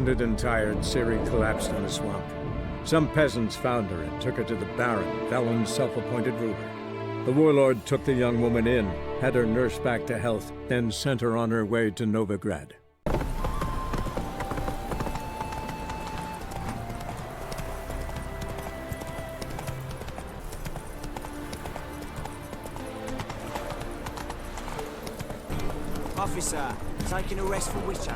Wounded and tired, Ciri collapsed in the swamp. Some peasants found her and took her to the Baron, Velen's self-appointed ruler. The warlord took the young woman in, had her nursed back to health, then sent her on her way to Novigrad. Officer, taking a rest for Witcher.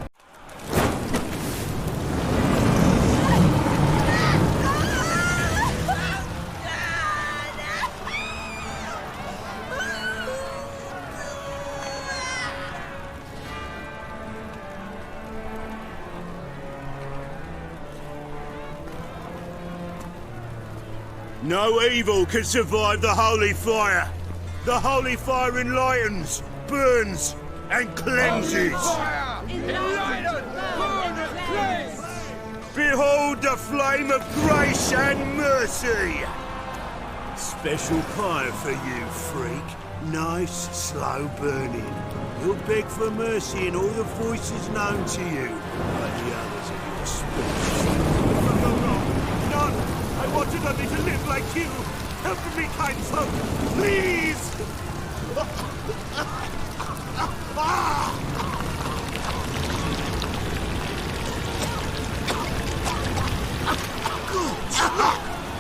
No evil can survive the holy fire. The holy fire enlightens, burns, and cleanses. Behold the flame of grace and mercy. Special fire for you, freak. Nice, slow burning. You'll beg for mercy in all the voices known to you, like the others of your species. None! I wanted only to live like you! Help me, kind folk! Please!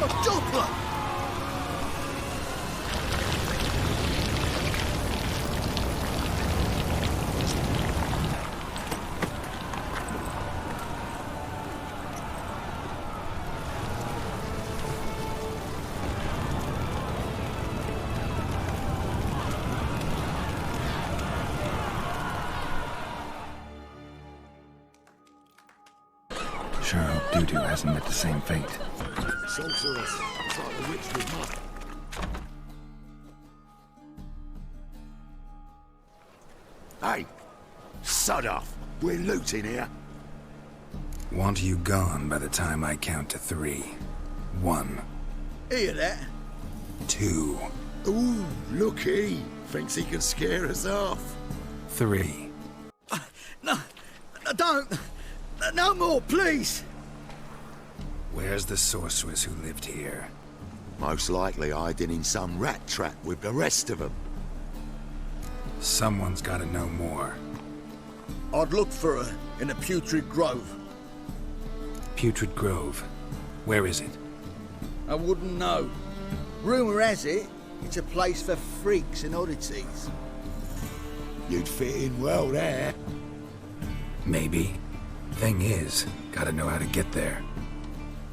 A doppler! Sure hope Dudu hasn't met the same fate. Sorceress. It's like the witch with mud. Hey! Sod off! We're looting here. Want you gone by the time I count to 3. 1. Hear that? 2. Ooh, look he! Thinks he can scare us off. 3. No, don't! No more, please! Where's the sorceress who lived here? Most likely hiding in some rat trap with the rest of them. Someone's gotta know more. I'd look for her in the Putrid Grove. Putrid Grove. Where is it? I wouldn't know. Rumour has it, it's a place for freaks and oddities. You'd fit in well there. Maybe. Thing is, gotta know how to get there.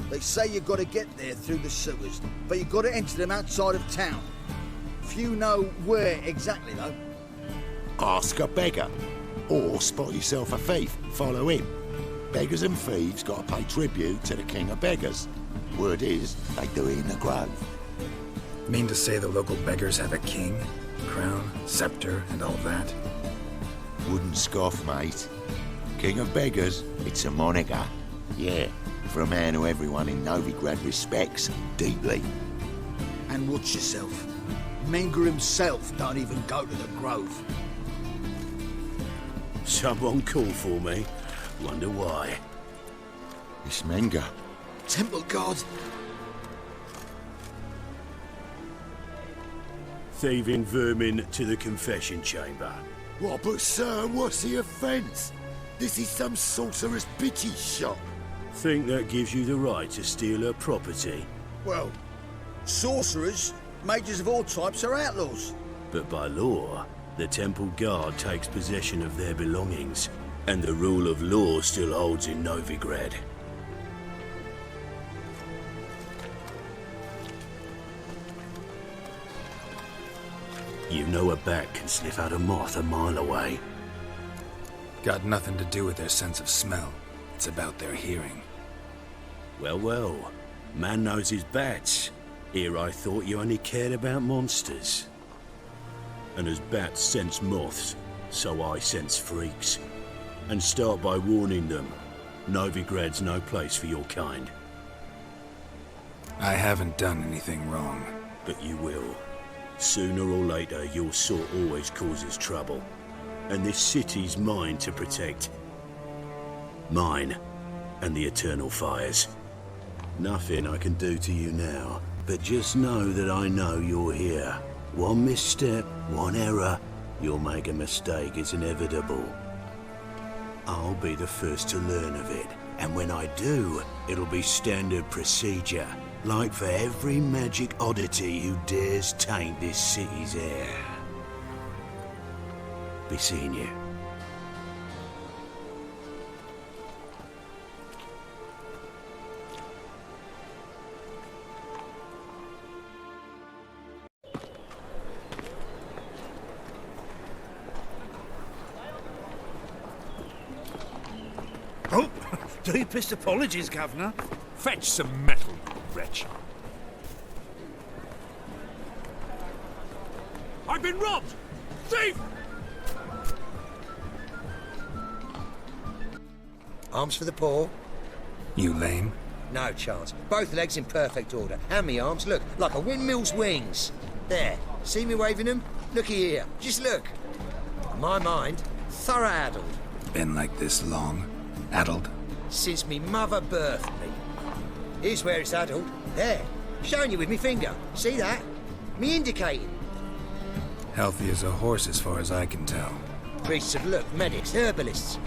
They say you gotta get there through the sewers, but you gotta enter them outside of town. Few know where exactly, though. Ask a beggar. Or spot yourself a thief, follow him. Beggars and thieves gotta pay tribute to the king of beggars. Word is, they do it in the grove. Mean to say the local beggars have a king, crown, scepter, and all that? Wouldn't scoff, mate. King of beggars, it's a moniker. Yeah, for a man who everyone in Novigrad respects deeply. And watch yourself. Menger himself don't even go to the grove. Someone called for me. Wonder why. It's Menger. Temple guard. Thieving vermin to the confession chamber. What, but sir, what's the offence? This is some sorcerer's bitchy shop. Think that gives you the right to steal her property? Well, sorcerers, mages of all types are outlaws. But by law, the temple guard takes possession of their belongings, and the rule of law still holds in Novigrad. You know a bat can sniff out a moth a mile away. Got nothing to do with their sense of smell. It's about their hearing. Well, well. Man knows his bats. Here I thought you only cared about monsters. And as bats sense moths, so I sense freaks. And start by warning them. Novigrad's no place for your kind. I haven't done anything wrong. But you will. Sooner or later, your sort always causes trouble. And this city's mine to protect. Mine. and the eternal fires. Nothing I can do to you now, but just know that I know you're here. One misstep, one error, you'll make a mistake, it's inevitable. I'll be the first to learn of it, and when I do, it'll be standard procedure, like for every magic oddity who dares taint this city's air. Be seeing you. Oh, deepest apologies, Governor. Fetch some metal, you wretch. I've been robbed! Thief! Arms for the poor? You lame? No chance. Both legs in perfect order. And me arms, look, like a windmill's wings. There. See me waving them? Looky here. Just look. My mind, thorough addled. Been like this long? Addled? Since me mother birthed me. Here's where it's addled. There. Showing you with me finger. See that? Me indicating. Healthy as a horse as far as I can tell. Priests of look, medics, herbalists.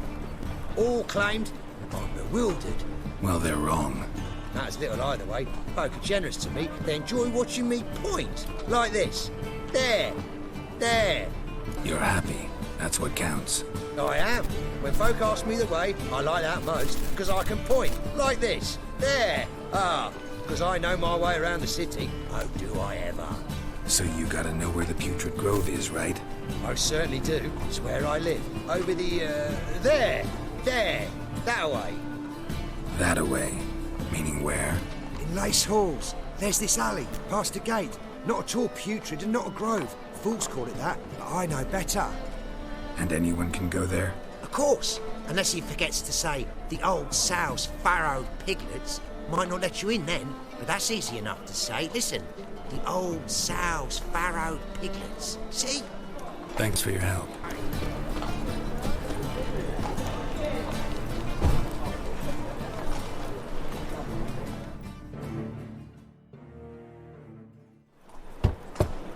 All claimed I'm bewildered. Well, they're wrong. That's little either way. Folk are generous to me. They enjoy watching me point. Like this. There. There. You're happy. That's what counts. I am. When folk ask me the way, I like that most, because I can point. Like this. There. Ah, because I know my way around the city. Oh, do I ever. So you gotta know where the Putrid Grove is, right? I certainly do. It's where I live. Over the, there. There. That way. That away. Meaning where? In Lace Halls. There's this alley, past a gate. Not at all putrid and not a grove. Fools call it that, but I know better. And anyone can go there? Of course, unless he forgets to say the old sow's farrowed piglets. Might not let you in then, but that's easy enough to say. Listen, the old sow's farrowed piglets. See? Thanks for your help.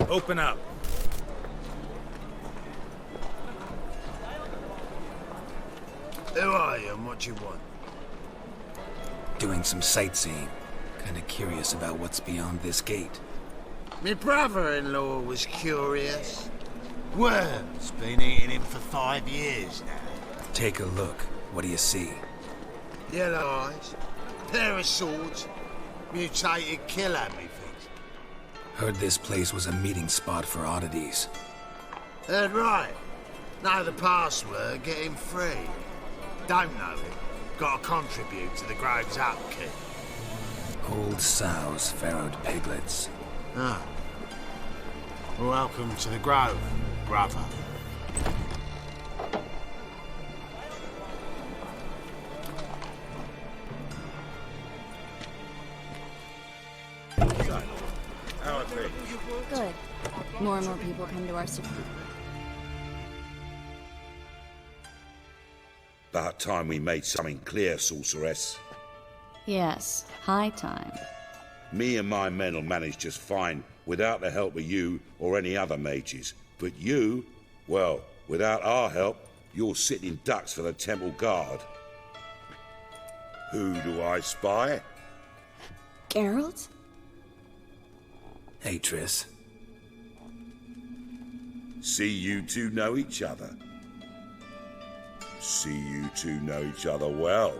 Open up. Who are you and what you want? Doing some sightseeing. Kinda curious about what's beyond this gate. My brother-in-law was curious. Worm's been eating him for 5 years now. Take a look. What do you see? Yellow eyes, pair of swords, mutated killer, methinks. Heard this place was a meeting spot for oddities. Heard right. Know the password, get him free. Don't know it. Gotta contribute to the Grove's upkeep. Old sows, farrowed piglets. Ah. Welcome to the Grove, brother. How are things? Good. More and more people come to our city. About time we made something clear, sorceress. Yes, high time. Me and my men will manage just fine without the help of you or any other mages. But you, well, without our help, you're sitting ducks for the temple guard. Who do I spy? Geralt? Hey, Triss. See you two know each other. See you two know each other well.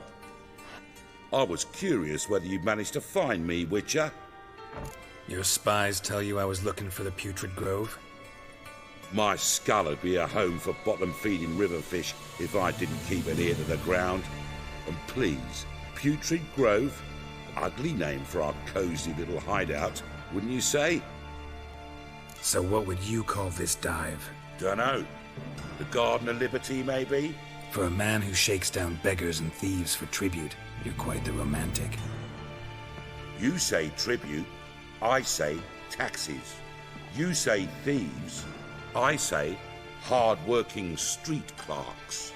I was curious whether you'd managed to find me, Witcher. Your spies tell you I was looking for the Putrid Grove? My skull would be a home for bottom-feeding riverfish if I didn't keep an ear to the ground. And please, Putrid Grove? Ugly name for our cosy little hideout, wouldn't you say? So what would you call this dive? Dunno. The Garden of Liberty, maybe? For a man who shakes down beggars and thieves for tribute, you're quite the romantic. You say tribute, I say taxes. You say thieves, I say hard-working street clerks.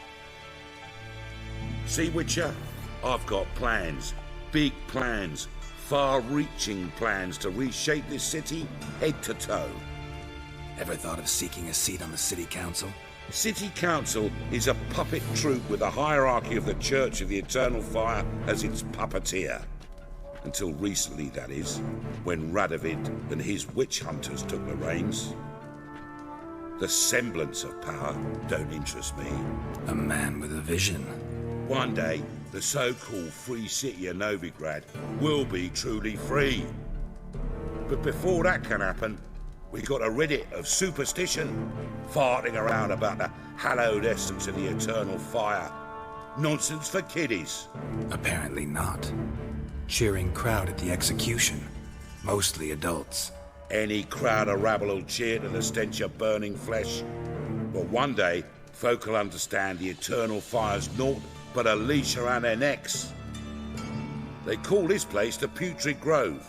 See, Witcher? I've got plans, big plans, far-reaching plans to reshape this city head to toe. Ever thought of seeking a seat on the city council? City Council is a puppet troupe with the hierarchy of the Church of the Eternal Fire as its puppeteer. Until recently, that is, when Radovid and his witch hunters took the reins. The semblance of power don't interest me. A man with a vision. One day, the so-called free city of Novigrad will be truly free. But before that can happen, we got a rid it of superstition, farting around about the hallowed essence of the eternal fire. Nonsense for kiddies. Apparently not. Cheering crowd at the execution. Mostly adults. Any crowd of rabble will cheer to the stench of burning flesh. But one day, folk will understand the eternal fire's naught but a leash around their necks. They call this place the Putrid Grove.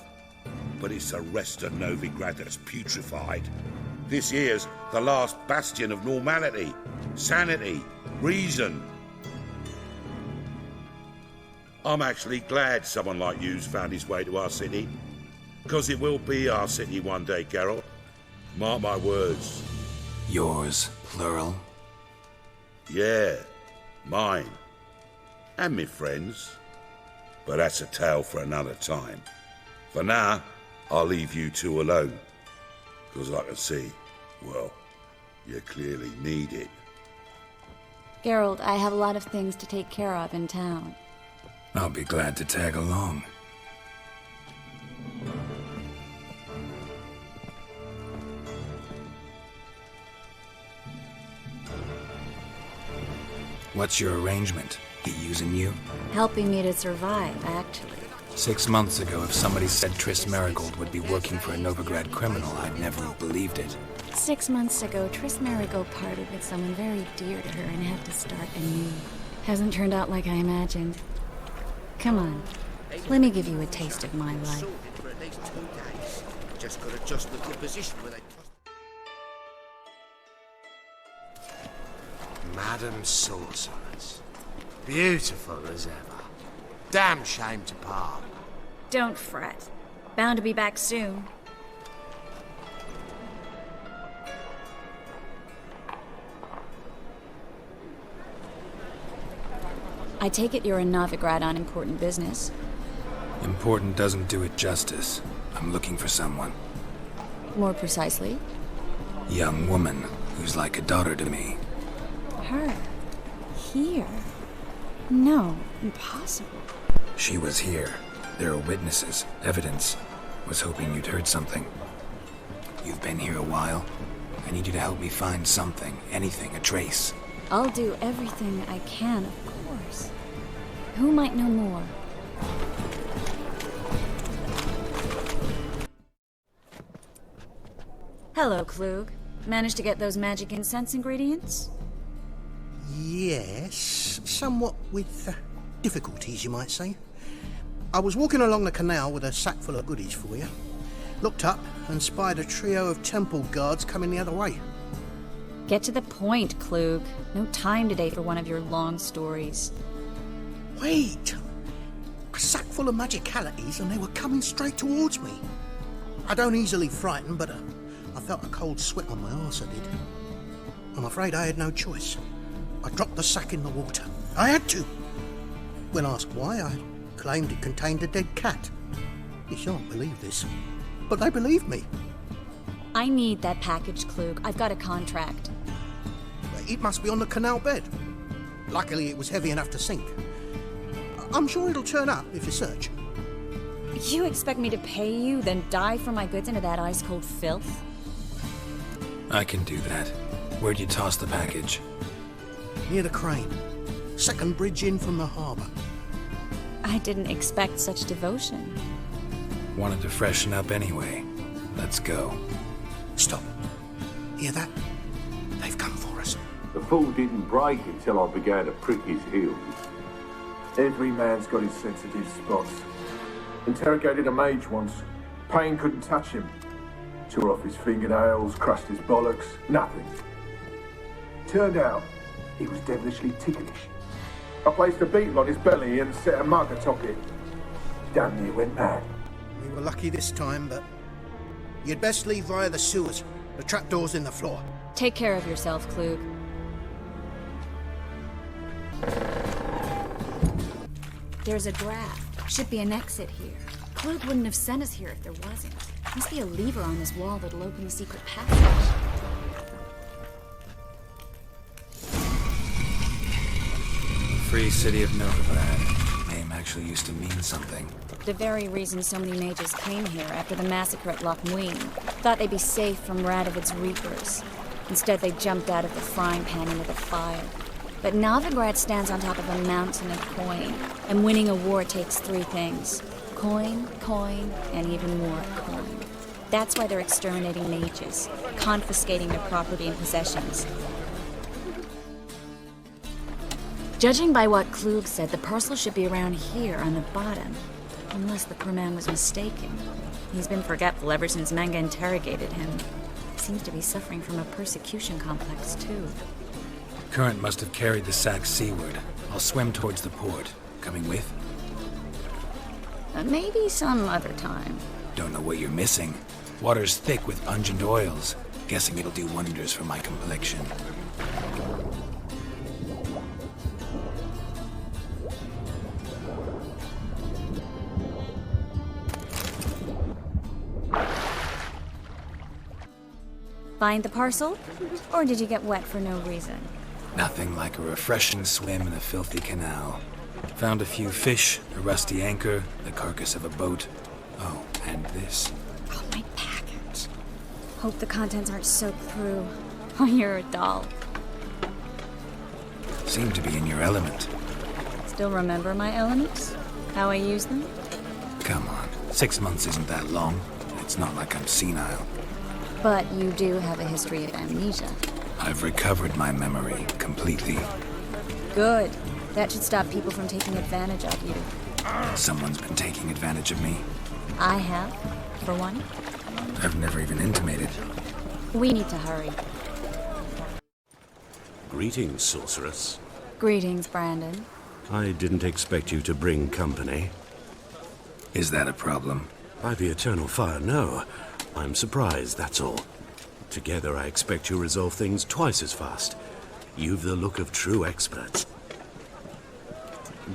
But it's the rest of Novigrad that's putrefied. This here's the last bastion of normality, sanity, reason. I'm actually glad someone like you's found his way to our city. Because it will be our city one day, Geralt. Mark my words. Yours, plural? Yeah, mine. And me friends. But that's a tale for another time. For now, I'll leave you two alone. Because I can see, well, you clearly need it. Geralt, I have a lot of things to take care of in town. I'll be glad to tag along. What's your arrangement? He using you? Helping me to survive, actually. 6 months ago, if somebody said Triss Marigold would be working for a Novigrad criminal, I'd never have believed it. 6 months ago, Triss Marigold parted with someone very dear to her and had to start anew. Hasn't turned out like I imagined. Come on, let me give you a taste of my life. For at least 2 days. Just got to adjust the good position where they... Madam Sorceress. Beautiful as ever. Damn shame to part. Don't fret. Bound to be back soon. I take it you're in Novigrad on important business. Important doesn't do it justice. I'm looking for someone. More precisely? Young woman who's like a daughter to me. Her? Here? No, impossible. She was here. There are witnesses, evidence. Was hoping you'd heard something. You've been here a while. I need you to help me find something, anything, a trace. I'll do everything I can, of course. Who might know more? Hello, Klug. Managed to get those magic incense ingredients? Yes, somewhat with difficulties, you might say. I was walking along the canal with a sack full of goodies for you. Looked up and spied a trio of temple guards coming the other way. Get to the point, Klug. No time today for one of your long stories. Wait! A sack full of magicalities and they were coming straight towards me. I don't easily frighten, but I felt a cold sweat on my arse, I did. I'm afraid I had no choice. I dropped the sack in the water. I had to. When asked why, I claimed it contained a dead cat. You shan't believe this, but they believed me. I need that package, Klug. I've got a contract. It must be on the canal bed. Luckily, it was heavy enough to sink. I'm sure it'll turn up if you search. You expect me to pay you, then dive for my goods into that ice-cold filth? I can do that. Where'd you toss the package? Near the crane. Second bridge in from the harbour. I didn't expect such devotion. Wanted to freshen up anyway. Let's go. Stop. Hear that? They've come for us. The fool didn't break until I began to prick his heels. Every man's got his sensitive spots. Interrogated a mage once. Pain couldn't touch him. Tore off his fingernails, crushed his bollocks, nothing. Turned out, he was devilishly ticklish. I placed a beetle on his belly and set a mug atop it. Damn near went mad. We were lucky this time, but you'd best leave via the sewers. The trapdoor's in the floor. Take care of yourself, Klug. There's a draft. Should be an exit here. Klug wouldn't have sent us here if there wasn't. Must be a lever on this wall that'll open the secret passage. Free City of Novigrad. Name actually used to mean something. The very reason so many mages came here after the massacre at Loch Muin. Thought they'd be safe from Radovid's reapers. Instead, they jumped out of the frying pan into the fire. But Novigrad stands on top of a mountain of coin, and winning a war takes three things. Coin, coin, and even more coin. That's why they're exterminating mages, confiscating their property and possessions. Judging by what Klug said, the parcel should be around here on the bottom. Unless the poor man was mistaken. He's been forgetful ever since Manga interrogated him. Seems to be suffering from a persecution complex, too. Current must have carried the sack seaward. I'll swim towards the port. Coming with? Maybe some other time. Don't know what you're missing. Water's thick with pungent oils. Guessing it'll do wonders for my complexion. Find the parcel? Or did you get wet for no reason? Nothing like a refreshing swim in a filthy canal. Found a few fish, a rusty anchor, the carcass of a boat. Oh, and this. Oh, my package. Hope the contents aren't soaked through. Oh, you're a doll. Seem to be in your element. Still remember my elements? How I use them? Come on, 6 months isn't that long. It's not like I'm senile. But you do have a history of amnesia. I've recovered my memory completely. Good. That should stop people from taking advantage of you. Someone's been taking advantage of me. I have, for one. I've never even intimated. We need to hurry. Greetings, sorceress. Greetings, Brandon. I didn't expect you to bring company. Is that a problem? By the eternal fire, no. I'm surprised, that's all. Together, I expect you resolve things twice as fast. You've the look of true experts.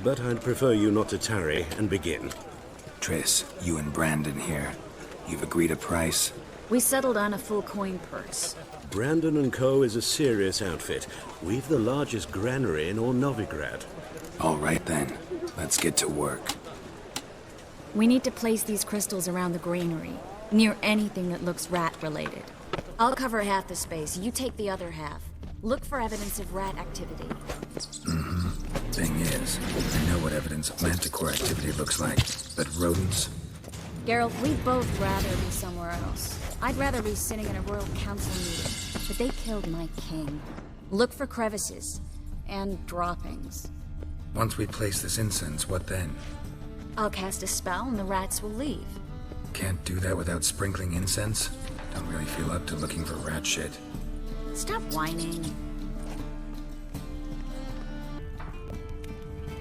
But I'd prefer you not to tarry and begin. Triss, you and Brandon here. You've agreed a price? We settled on a full coin purse. Brandon & Co. is a serious outfit. We've the largest granary in all Novigrad. All right then. Let's get to work. We need to place these crystals around the granary, near anything that looks rat-related. I'll cover half the space, you take the other half. Look for evidence of rat activity. Thing is, I know what evidence of manticore activity looks like, but rodents? Geralt, we'd both rather be somewhere else. I'd rather be sitting in a royal council meeting, but they killed my king. Look for crevices, and droppings. Once we place this incense, what then? I'll cast a spell and the rats will leave. Can't do that without sprinkling incense? Don't really feel up to looking for rat shit. Stop whining.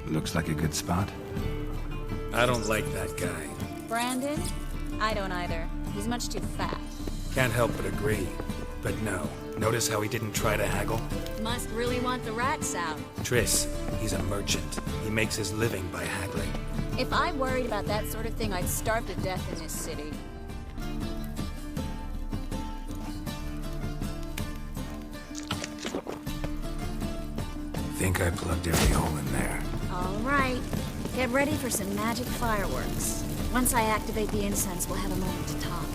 Looks like a good spot. I don't like that guy. Brandon? I don't either. He's much too fat. Can't help but agree. But no. Notice how he didn't try to haggle? Must really want the rats out. Triss, he's a merchant. He makes his living by haggling. If I worried about that sort of thing, I'd starve to death in this city. Think I plugged every hole in there. All right. Get ready for some magic fireworks. Once I activate the incense, we'll have a moment to talk.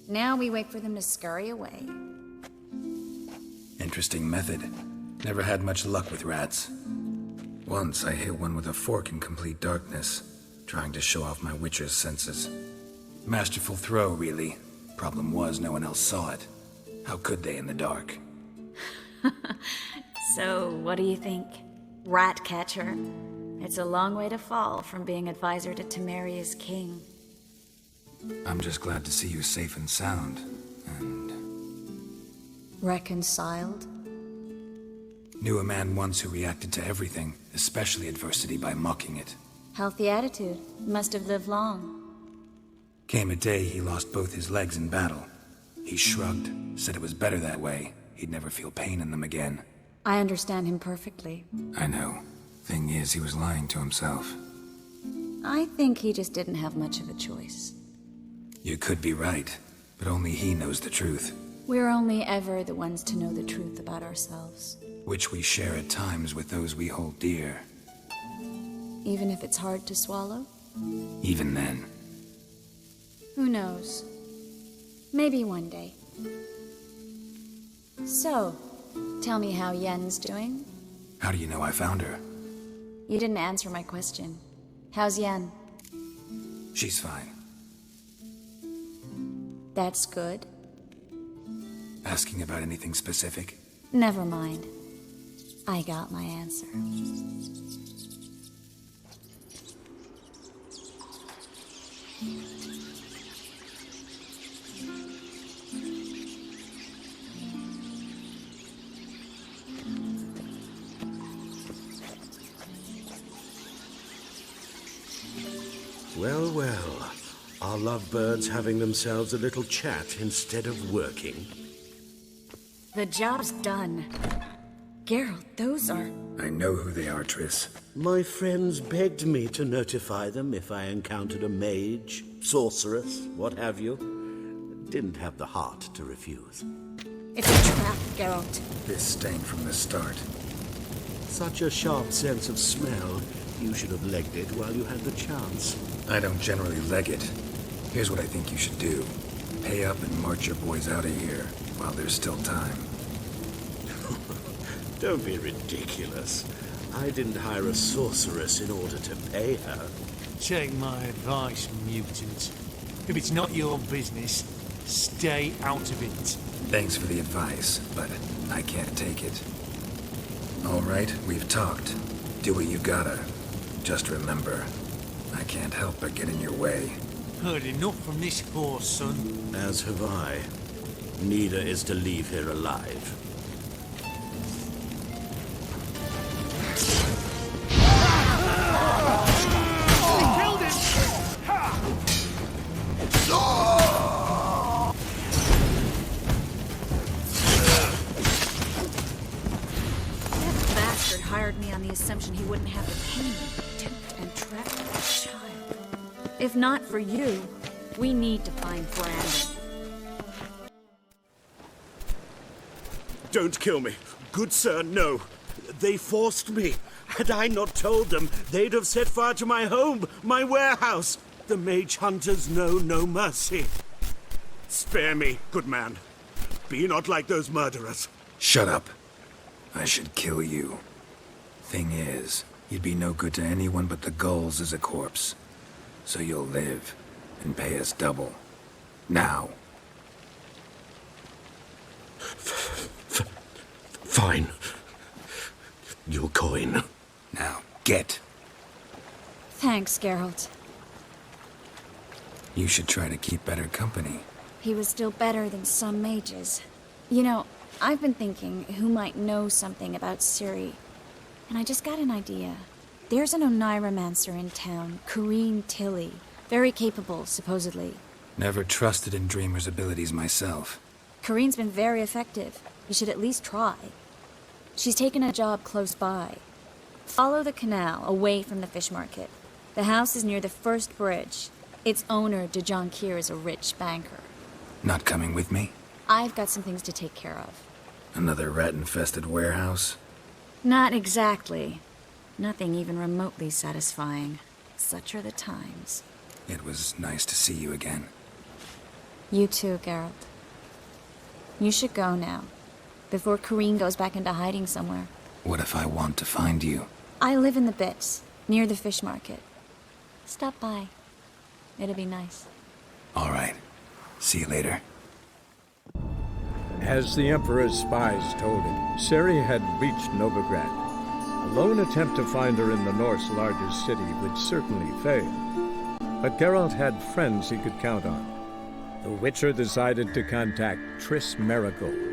Now we wait for them to scurry away. Interesting method. Never had much luck with rats. Once I hit one with a fork in complete darkness, trying to show off my witcher's senses. Masterful throw, really. Problem was, no one else saw it. How could they in the dark? So, what do you think? Rat catcher? It's a long way to fall from being advisor to Temeria's king. I'm just glad to see you safe and sound, and... Reconciled? Knew a man once who reacted to everything, especially adversity, by mocking it. Healthy attitude. Must have lived long. Came a day he lost both his legs in battle. He shrugged, said it was better that way. He'd never feel pain in them again. I understand him perfectly. I know. Thing is, he was lying to himself. I think he just didn't have much of a choice. You could be right, but only he knows the truth. We're only ever the ones to know the truth about ourselves. Which we share at times with those we hold dear. Even if it's hard to swallow? Even then. Who knows? Maybe one day. So, tell me how Yen's doing? How do you know I found her? You didn't answer my question. How's Yen? She's fine. That's good. Asking about anything specific? Never mind. I got my answer. Well, well. Are lovebirds having themselves a little chat instead of working? The job's done. Geralt, those are... I know who they are, Triss. My friends begged me to notify them if I encountered a mage, sorceress, what have you. Didn't have the heart to refuse. It's a trap, Geralt. This stank from the start. Such a sharp sense of smell. You should have legged it while you had the chance. I don't generally leg it. Here's what I think you should do. Pay up and march your boys out of here while there's still time. Don't be ridiculous. I didn't hire a sorceress in order to pay her. Take my advice, mutant. If it's not your business, stay out of it. Thanks for the advice, but I can't take it. All right, we've talked. Do what you gotta. Just remember, I can't help but get in your way. Heard enough from this horse, son. As have I. Neither is to leave here alive. Hired me on the assumption he wouldn't have to pay me, tempt and trap a child. If not for you, we need to find Brandon. Don't kill me. Good sir, no. They forced me. Had I not told them, they'd have set fire to my home, my warehouse. The mage hunters know no mercy. Spare me, good man. Be not like those murderers. Shut up. I should kill you. Thing is, you'd be no good to anyone but the gulls as a corpse. So you'll live and pay us double. Now. Fine. Your coin. Now, get. Thanks, Geralt. You should try to keep better company. He was still better than some mages. You know, I've been thinking who might know something about Ciri. And I just got an idea. There's an Oneiromancer in town, Corrine Tilly. Very capable, supposedly. Never trusted in Dreamer's abilities myself. Corrine's been very effective. You should at least try. She's taken a job close by. Follow the canal, away from the fish market. The house is near the first bridge. Its owner, de Jonquier, is a rich banker. Not coming with me? I've got some things to take care of. Another rat-infested warehouse? Not exactly. Nothing even remotely satisfying. Such are the times. It was nice to see you again. You too, Geralt. You should go now, before Corrine goes back into hiding somewhere. What if I want to find you? I live in the Bits, near the fish market. Stop by. It'll be nice. All right. See you later. As the Emperor's spies told him, Ciri had reached Novigrad. A lone attempt to find her in the North's largest city would certainly fail. But Geralt had friends he could count on. The Witcher decided to contact Triss Merigold.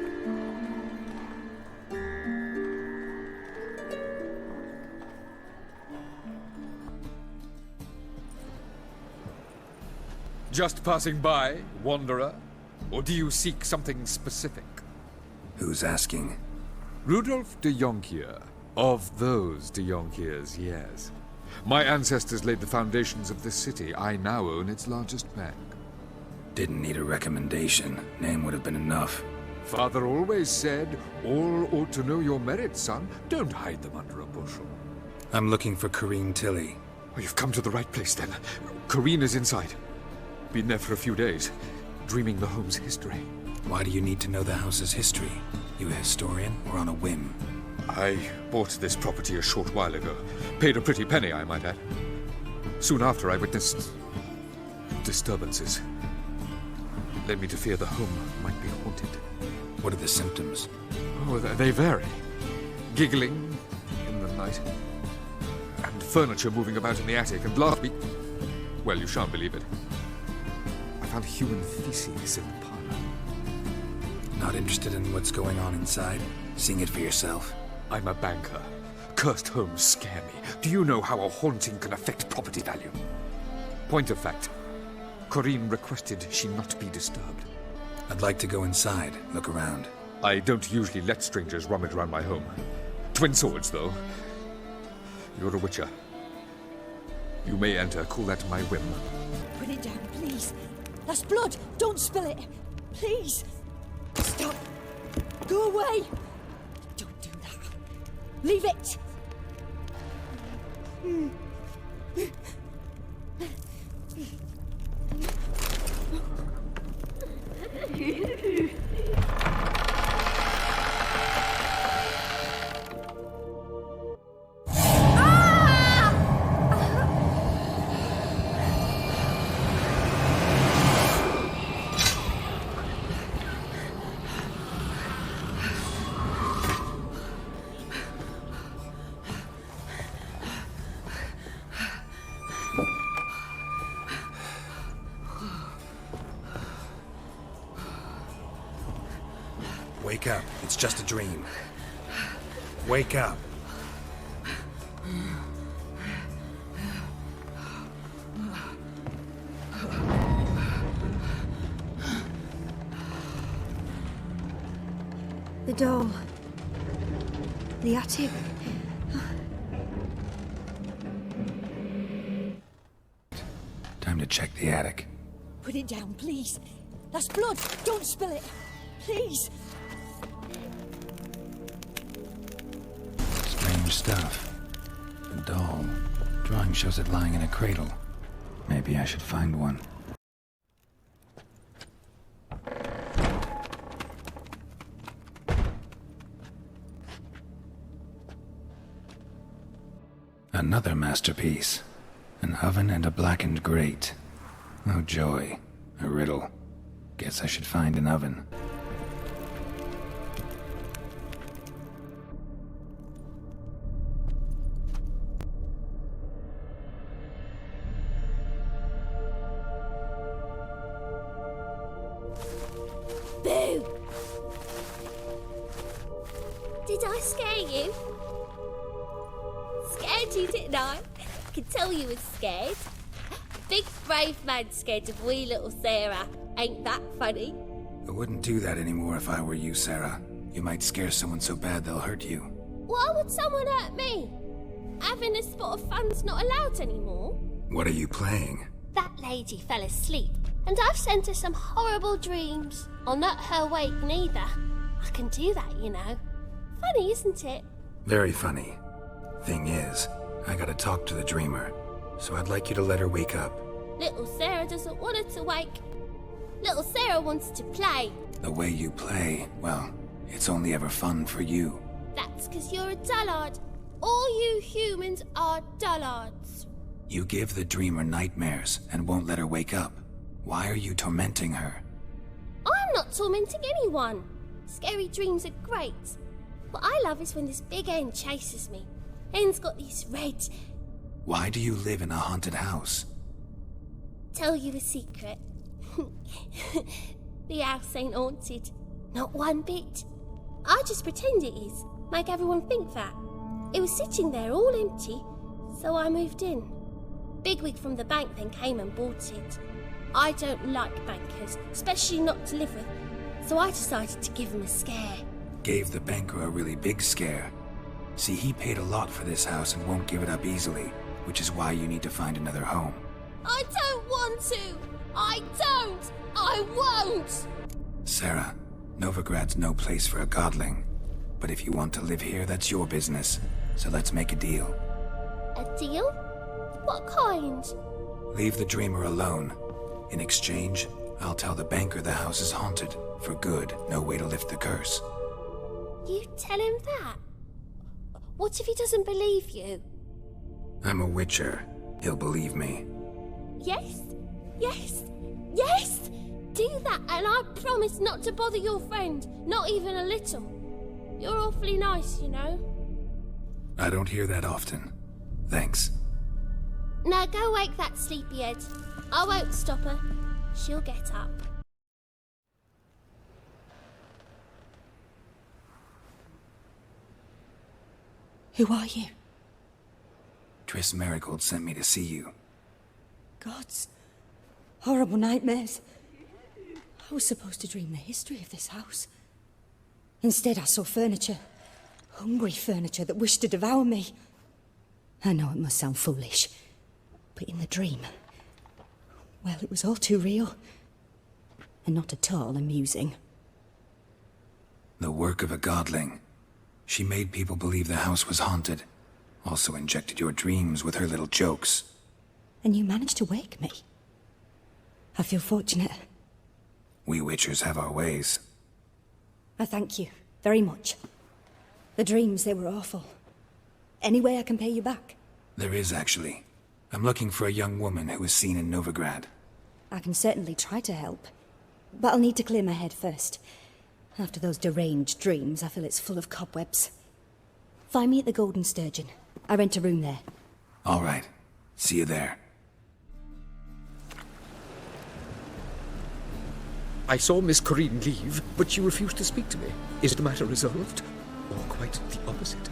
Just passing by, wanderer? Or do you seek something specific? Who's asking? Rudolf de Jonkier. Of those de Jonkiers, yes. My ancestors laid the foundations of this city. I now own its largest bank. Didn't need a recommendation. Name would have been enough. Father always said, all ought to know your merits, son. Don't hide them under a bushel. I'm looking for Corrine Tilly. Oh, you've come to the right place, then. Corrine is inside. Been there for a few days, dreaming the home's history. Why do you need to know the house's history? You a historian or on a whim? I bought this property a short while ago. Paid a pretty penny, I might add. Soon after, I witnessed disturbances. Led me to fear the home might be haunted. What are the symptoms? Oh, they vary. Giggling in the night. And furniture moving about in the attic. And last week... Well, you shan't believe it. I found human feces in the parlor. Not interested in what's going on inside? Seeing it for yourself? I'm a banker. Cursed homes scare me. Do you know how a haunting can affect property value? Point of fact. Corrine requested she not be disturbed. I'd like to go inside, look around. I don't usually let strangers rummage around my home. Twin swords, though. You're a witcher. You may enter, call that my whim. Put it down, please. That's blood! Don't spill it! Please! Stop! Go away! Don't do that. Leave it! Wake up. It's just a dream. Wake up. The doll. The attic. Time to check the attic. Put it down, please. That's blood. Don't spill it. Please. Strange stuff. A doll. Drawing shows it lying in a cradle. Maybe I should find one. Another masterpiece. An oven and a blackened grate. Oh joy. A riddle. Guess I should find an oven. Boo! Did I scare you? Scared you, didn't I? I could tell you was scared. Big brave man scared of wee little Sarah. Ain't that funny? I wouldn't do that anymore if I were you, Sarah. You might scare someone so bad they'll hurt you. Why would someone hurt me? Having a spot of fun's not allowed anymore. What are you playing? That lady fell asleep, and I've sent her some horrible dreams. I'll not her wake neither. I can do that, you know. Funny, isn't it? Very funny. Thing is, I gotta talk to the dreamer, so I'd like you to let her wake up. Little Sarah doesn't want her to wake. Little Sarah wants to play. The way you play, well, it's only ever fun for you. That's 'cause you're a dullard. All you humans are dullards. You give the dreamer nightmares and won't let her wake up. Why are you tormenting her? I'm not tormenting anyone. Scary dreams are great. What I love is when this big hen chases me. Hen's got these red... Why do you live in a haunted house? Tell you a secret. The house ain't haunted. Not one bit. I just pretend it is. Make everyone think that. It was sitting there all empty, so I moved in. Bigwig from the bank then came and bought it. I don't like bankers, especially not to live with, so I decided to give him a scare. Gave the banker a really big scare. See, he paid a lot for this house and won't give it up easily, which is why you need to find another home. I don't want to! I don't! I won't! Sarah, Novigrad's no place for a godling. But if you want to live here, that's your business. So let's make a deal. A deal? What kind? Leave the dreamer alone. In exchange, I'll tell the banker the house is haunted. For good, no way to lift the curse. You tell him that? What if he doesn't believe you? I'm a witcher. He'll believe me. Yes? Yes? Yes! Do that, and I promise not to bother your friend. Not even a little. You're awfully nice, you know. I don't hear that often. Thanks. Now go wake that sleepyhead. I won't stop her. She'll get up. Who are you? Triss Marigold sent me to see you. Gods. Horrible nightmares. I was supposed to dream the history of this house. Instead, I saw furniture. Hungry furniture that wished to devour me. I know it must sound foolish, but in the dream, well, it was all too real. And not at all amusing. The work of a godling. She made people believe the house was haunted. Also injected your dreams with her little jokes. And you managed to wake me. I feel fortunate. We witchers have our ways. I thank you very much. The dreams, they were awful. Any way I can pay you back? There is, actually. I'm looking for a young woman who was seen in Novigrad. I can certainly try to help. But I'll need to clear my head first. After those deranged dreams, I feel it's full of cobwebs. Find me at the Golden Sturgeon. I rent a room there. All right. See you there. I saw Miss Corinne leave, but she refused to speak to me. Is the matter resolved? Or quite the opposite?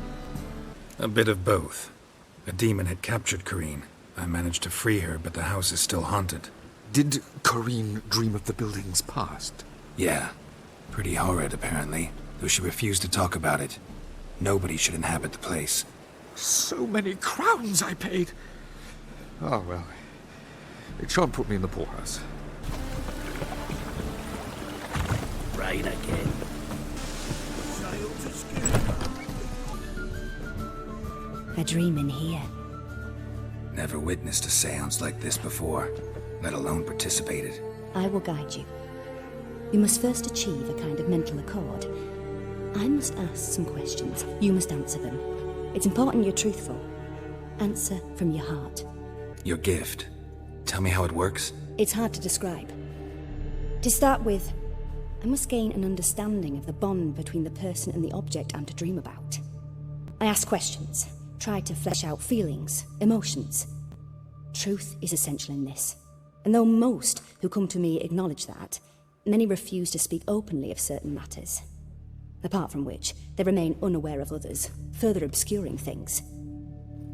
A bit of both. A demon had captured Corinne. I managed to free her, but the house is still haunted. Did Corinne dream of the building's past? Yeah. Pretty horrid, apparently, though she refused to talk about it. Nobody should inhabit the place. So many crowns I paid! Oh, well. It shan't put me in the poorhouse. Rain again. I dream in here. Never witnessed a seance like this before, let alone participated. I will guide you. You must first achieve a kind of mental accord. I must ask some questions. You must answer them. It's important you're truthful. Answer from your heart. Your gift. Tell me how it works. It's hard to describe. To start with, I must gain an understanding of the bond between the person and the object I'm to dream about. I ask questions, try to flesh out feelings, emotions. Truth is essential in this. And though most who come to me acknowledge that, many refuse to speak openly of certain matters. Apart from which, they remain unaware of others, further obscuring things.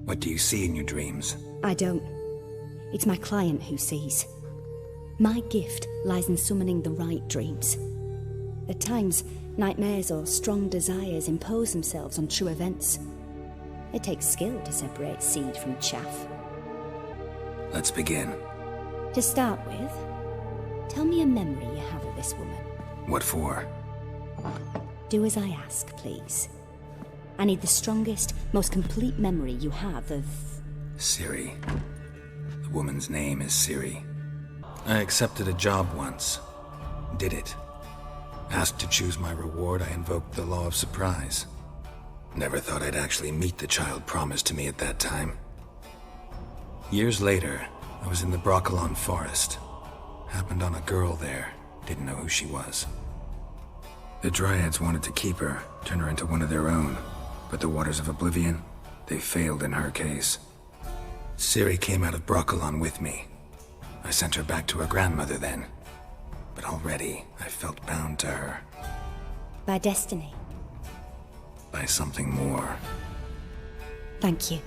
What do you see in your dreams? I don't. It's my client who sees. My gift lies in summoning the right dreams. At times, nightmares or strong desires impose themselves on true events. It takes skill to separate seed from chaff. Let's begin. To start with, tell me a memory you have of this woman. What for? Do as I ask, please. I need the strongest, most complete memory you have of... Ciri. The woman's name is Ciri. I accepted a job once. Did it. Asked to choose my reward, I invoked the law of surprise. Never thought I'd actually meet the child promised to me at that time. Years later, I was in the Broccolon forest. Happened on a girl there. Didn't know who she was. The Dryads wanted to keep her, turn her into one of their own. But the Waters of Oblivion, they failed in her case. Ciri came out of Broccolon with me. I sent her back to her grandmother then. But already, I felt bound to her. By destiny. By something more. Thank you.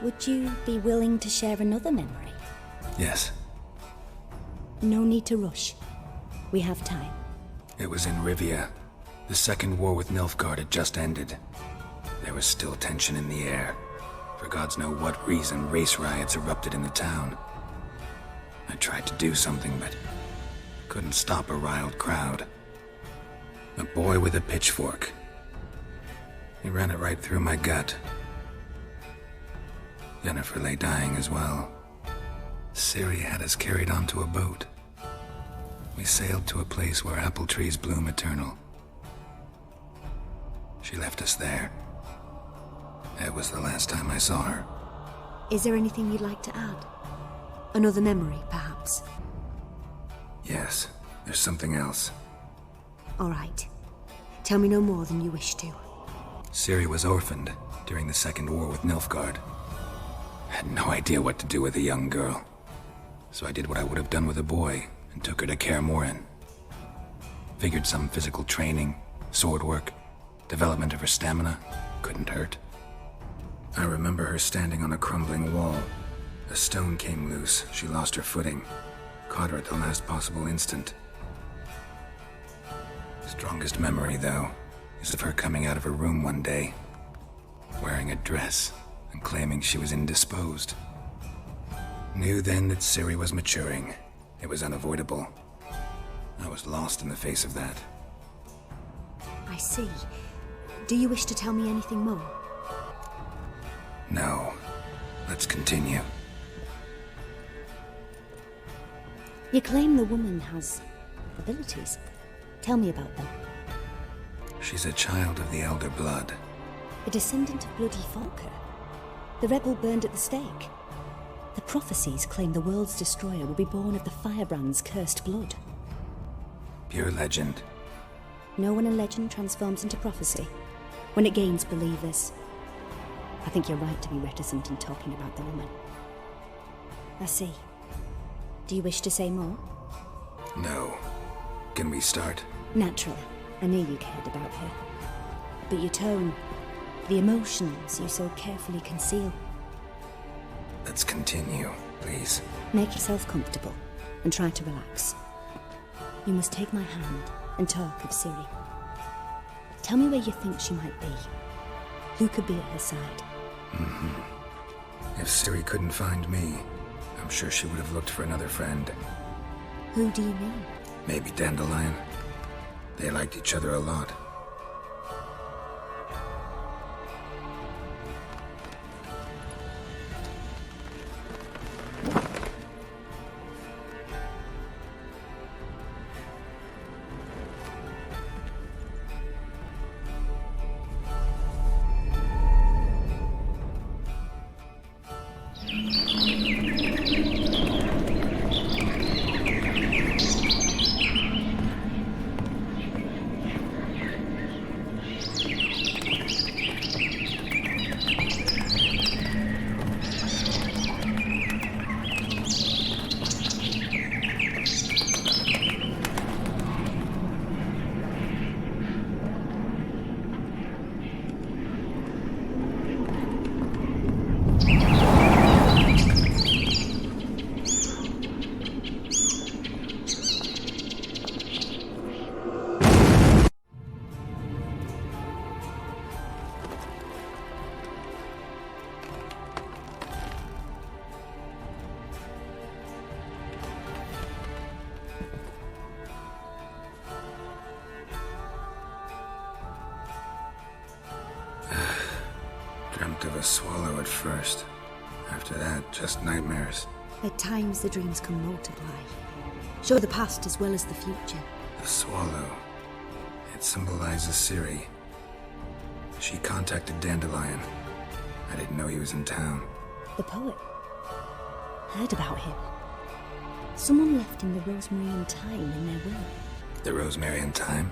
Would you be willing to share another memory? Yes. No need to rush. We have time. It was in Rivia. The second war with Nilfgaard had just ended. There was still tension in the air. For gods know what reason, race riots erupted in the town. I tried to do something, but couldn't stop a riled crowd. A boy with a pitchfork. He ran it right through my gut. Yennefer lay dying as well. Ciri had us carried onto a boat. We sailed to a place where apple trees bloom eternal. She left us there. It was the last time I saw her. Is there anything you'd like to add? Another memory, perhaps? Yes, there's something else. All right. Tell me no more than you wish to. Ciri was orphaned during the Second War with Nilfgaard. I had no idea what to do with a young girl. So I did what I would have done with a boy and took her to Kaer Morhen. Figured some physical training, sword work, development of her stamina couldn't hurt. I remember her standing on a crumbling wall. A stone came loose, she lost her footing. Caught her at the last possible instant. Strongest memory, though, is of her coming out of her room one day, wearing a dress and claiming she was indisposed. Knew then that Ciri was maturing. It was unavoidable. I was lost in the face of that. I see. Do you wish to tell me anything more? No. Let's continue. You claim the woman has abilities. Tell me about them. She's a child of the Elder Blood. A descendant of bloody Falker. The rebel burned at the stake. The prophecies claim the world's destroyer will be born of the Firebrand's cursed blood. Pure legend. Know when a legend transforms into prophecy? When it gains believers. I think you're right to be reticent in talking about the woman. I see. Do you wish to say more? No. Can we start? Naturally. I knew you cared about her. But your tone, the emotions you so carefully conceal. Let's continue, please. Make yourself comfortable and try to relax. You must take my hand and talk of Ciri. Tell me where you think she might be. Who could be at her side? If Ciri couldn't find me, I'm sure she would have looked for another friend. Who do you mean? Maybe Dandelion. They liked each other a lot. Dreamt of a swallow at first. After that, just nightmares. At times the dreams can multiply. Show the past as well as the future. The swallow. It symbolizes Ciri. She contacted Dandelion. I didn't know he was in town. The poet. Heard about him. Someone left him the Rosemary Thyme in their will. The Rosemary Thyme?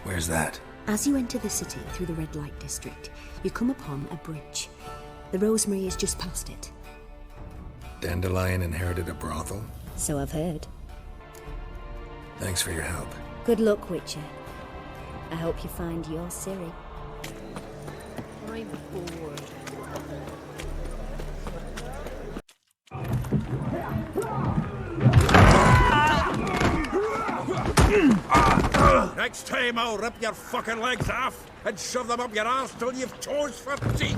Where's that? As you enter the city through the red light district, you come upon a bridge. The Rosemary is just past it. Dandelion inherited a brothel? So I've heard. Thanks for your help. Good luck, Witcher. I hope you find your Ciri. I'm bored. Next time I'll rip your fucking legs off and shove them up your arse till you've toes for teeth.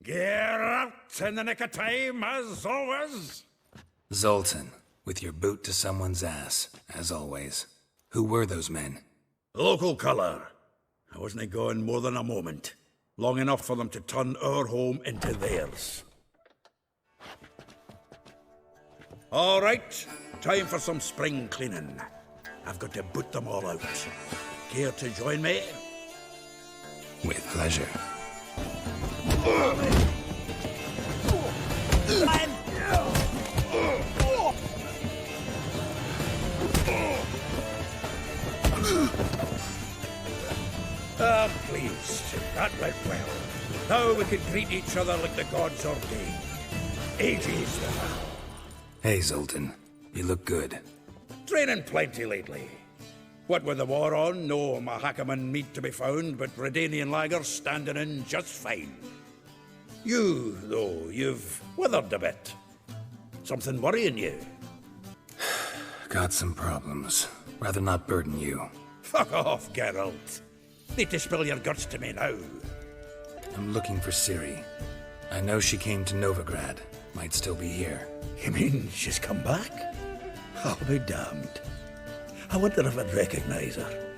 Get out in the nick of time, as always. Zoltan, with your boot to someone's ass, as always. Who were those men? Local colour. I wasn't gone more than a moment. Long enough for them to turn our home into theirs. All right, time for some spring cleaning. I've got to boot them all out. Care to join me? With pleasure. I'm pleased. That went well. Now we can greet each other like the gods ordained. Ages now. Hey, Zoltan. You look good. Training plenty lately. What with the war on, no Mahakaman meat to be found, but Redanian lagers standing in just fine. You, though, you've withered a bit. Something worrying you? Got some problems. Rather not burden you. Fuck off, Geralt. Need to spill your guts to me now. I'm looking for Ciri. I know she came to Novigrad. Might still be here. You mean she's come back? I'll be damned. I wonder if I'd recognize her.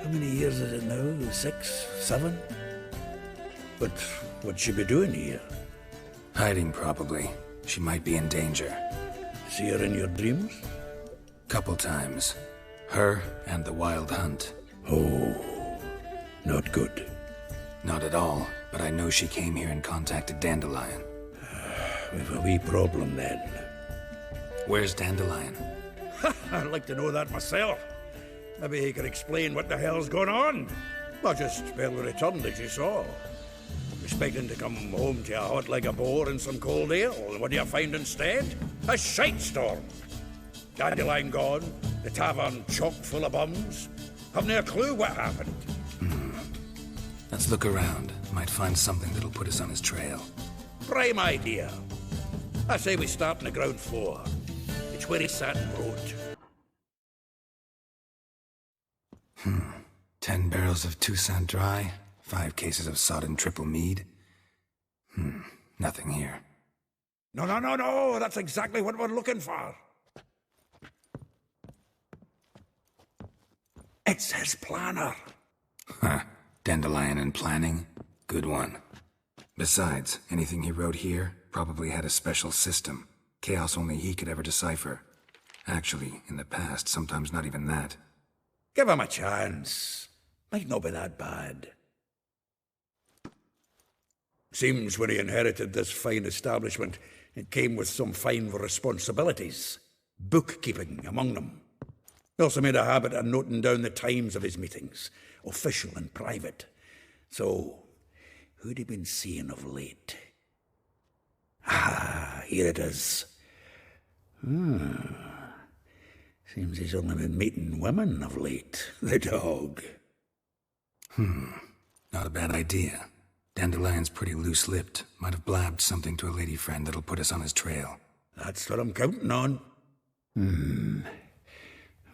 How many years is it now? 6, 7? But what'd she be doing here? Hiding, probably. She might be in danger. See her in your dreams? Couple times. Her and the Wild Hunt. Oh, not good. Not at all, but I know she came here and contacted Dandelion. We've a wee problem then. Where's Dandelion? I'd like to know that myself. Maybe he could explain what the hell's going on. I just barely returned, as you saw. Expecting to come home to a hot like a boar and some cold ale. What do you find instead? A shite storm. Dandelion gone, the tavern chock full of bums. Haven't a clue what happened. Let's look around. Might find something that'll put us on his trail. Prime idea. I say we start on the ground floor. It's where he sat and wrote. 10 barrels of Toussaint Dry, 5 cases of sodden triple mead. Nothing here. No, that's exactly what we're looking for. It's his planner. Dandelion and planning? Good one. Besides, anything he wrote here probably had a special system. Chaos only he could ever decipher. Actually, in the past, sometimes not even that. Give him a chance. Might not be that bad. Seems when he inherited this fine establishment, it came with some fine responsibilities. Bookkeeping among them. He also made a habit of noting down the times of his meetings, official and private. So, who'd he been seeing of late? Here it is. Seems he's only been meeting women of late, the dog. Not a bad idea. Dandelion's pretty loose-lipped. Might have blabbed something to a lady friend that'll put us on his trail. That's what I'm counting on.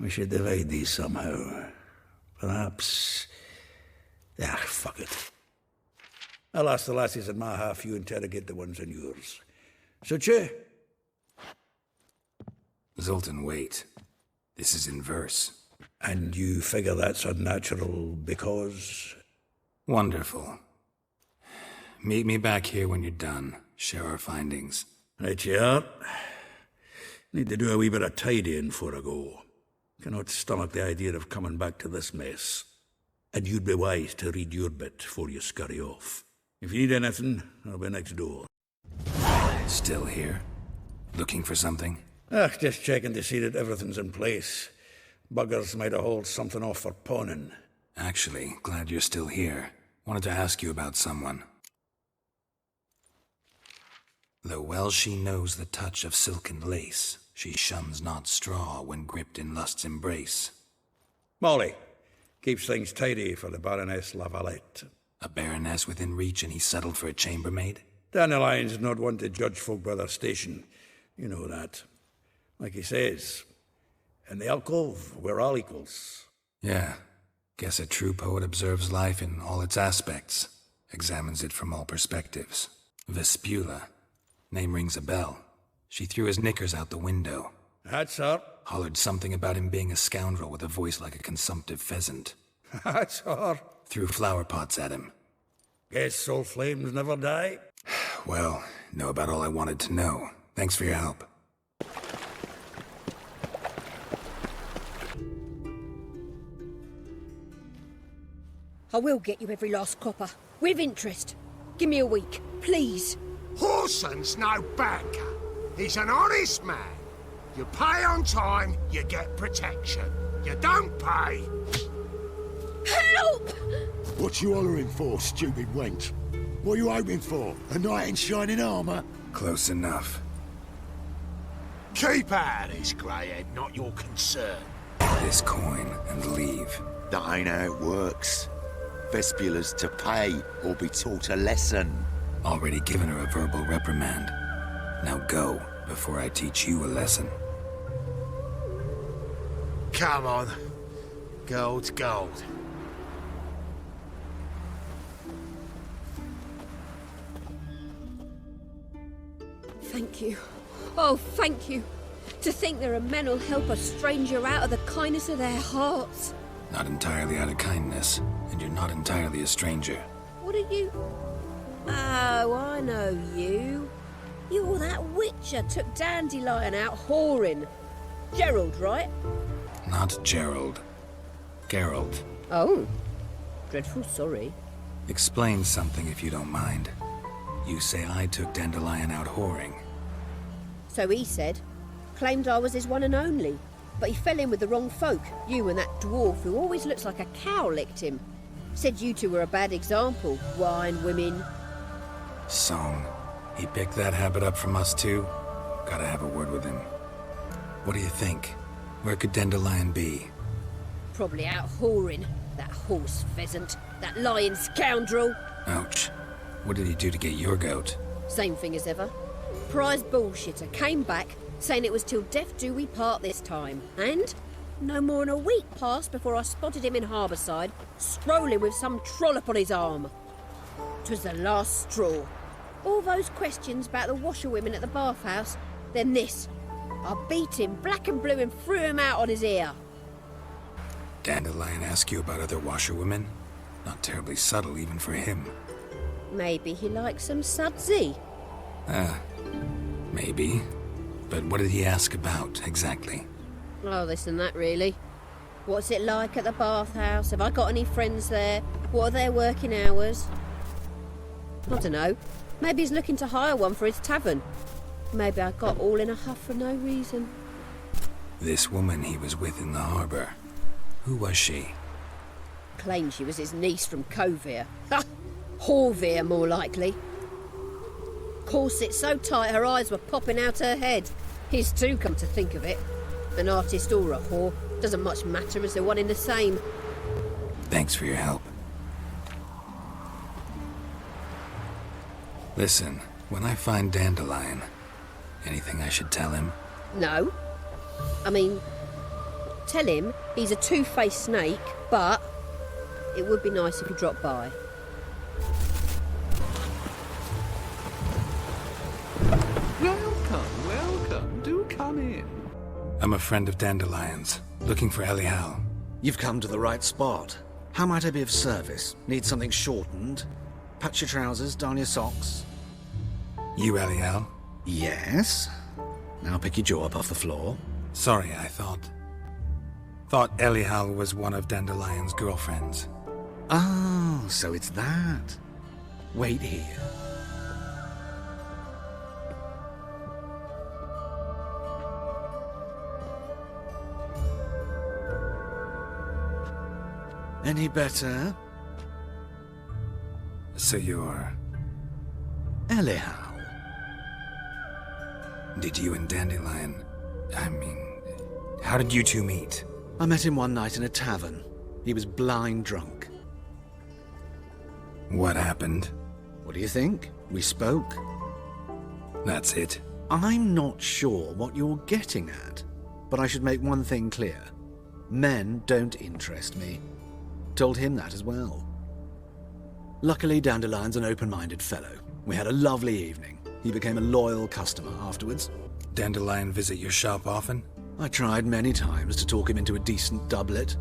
We should divide these somehow. Perhaps... fuck it. I'll ask the lassies in my half, you interrogate the ones in yours. Suit you? Zoltan, wait. This is in verse. And you figure that's unnatural because... Wonderful. Meet me back here when you're done. Share our findings. Right you are. Need to do a wee bit of tidying before I go. Cannot stomach the idea of coming back to this mess. And you'd be wise to read your bit before you scurry off. If you need anything, I'll be next door. Still here? Looking for something? Just checking to see that everything's in place. Buggers might have hauled something off for pawning. Actually, glad you're still here. Wanted to ask you about someone. Though well she knows the touch of silken lace, she shuns not straw when gripped in lust's embrace. Molly. Keeps things tidy for the Baroness Lavalette. A baroness within reach and he settled for a chambermaid? Dandelion's not one to judge folk by their station. You know that. Like he says, in the alcove, we're all equals. Yeah. Guess a true poet observes life in all its aspects, examines it from all perspectives. Vespula. Name rings a bell. She threw his knickers out the window. That's her. Hollered something about him being a scoundrel with a voice like a consumptive pheasant. That's her. Threw flower pots at him. Guess soul flames never die. Well, know about all I wanted to know. Thanks for your help. I will get you every last copper. With interest. Give me a week, please. Horson's no banker. He's an honest man. You pay on time, you get protection. You don't pay... Help! What you hollering for, stupid wench? What are you hoping for? A knight in shining armour? Close enough. Keep out of this, greyhead, not your concern. This coin and leave. That ain't how it works. Vespula's to pay or be taught a lesson. Already given her a verbal reprimand. Now go, before I teach you a lesson. Come on. Gold's gold. Thank you. Oh, thank you. To think there are men who'll help a stranger out of the kindness of their hearts. Not entirely out of kindness, and you're not entirely a stranger. What are you... Oh, I know you. You're that witcher took Dandelion out whoring. Gerald, right? Not Gerald. Gerald. Oh. Dreadful sorry. Explain something if you don't mind. You say I took Dandelion out whoring. So he said. Claimed I was his one and only. But he fell in with the wrong folk. You and that dwarf who always looks like a cow licked him. Said you two were a bad example. Wine, women. Song. He picked that habit up from us too? Gotta have a word with him. What do you think? Where could Dandelion be? Probably out whoring. That horse pheasant. That lying scoundrel. Ouch. What did he do to get your goat? Same thing as ever. Prize bullshitter came back, saying it was till death do we part this time. And no more than a week passed before I spotted him in Harbourside, strolling with some trollop on his arm. 'Twas the last straw. All those questions about the washerwomen at the bathhouse, then this. I beat him black and blue and threw him out on his ear. Dandelion ask you about other washerwomen? Not terribly subtle even for him. Maybe he likes some sudsy. Maybe. But what did he ask about, exactly? Oh, this and that, really. What's it like at the bathhouse? Have I got any friends there? What are their working hours? I don't know. Maybe he's looking to hire one for his tavern. Maybe I got all in a huff for no reason. This woman he was with in the harbour. Who was she? Claimed she was his niece from Kovir. Ha! Horvir, more likely. Corset so tight her eyes were popping out her head. His too, come to think of it. An artist or a whore. Doesn't much matter as they're one in the same. Thanks for your help. Listen, when I find Dandelion, anything I should tell him? No. I mean, tell him he's a two-faced snake, but it would be nice if he dropped by. Welcome. Do come in. I'm a friend of Dandelion's, looking for Elial. You've come to the right spot. How might I be of service? Need something shortened? Patch your trousers, darn your socks. You Elial? Yes. Now pick your jaw up off the floor. Sorry, I thought Elial was one of Dandelion's girlfriends. Oh, so it's that. Wait here. Any better? So you're... Elial. Did you and Dandelion... how did you two meet? I met him one night in a tavern. He was blind drunk. What happened? What do you think? We spoke. That's it. I'm not sure what you're getting at, but I should make one thing clear. Men don't interest me. Told him that as well. Luckily, Dandelion's an open-minded fellow. We had a lovely evening. He became a loyal customer afterwards. Dandelion visit your shop often? I tried many times to talk him into a decent doublet.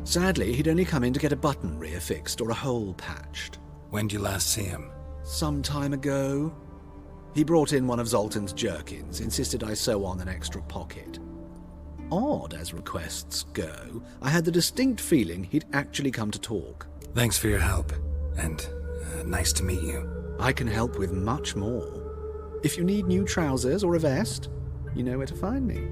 Sadly, he'd only come in to get a button reaffixed or a hole patched. When did you last see him? Some time ago. He brought in one of Zoltan's jerkins, insisted I sew on an extra pocket. Odd as requests go, I had the distinct feeling he'd actually come to talk. Thanks for your help, and nice to meet you. I can help with much more. If you need new trousers or a vest, you know where to find me.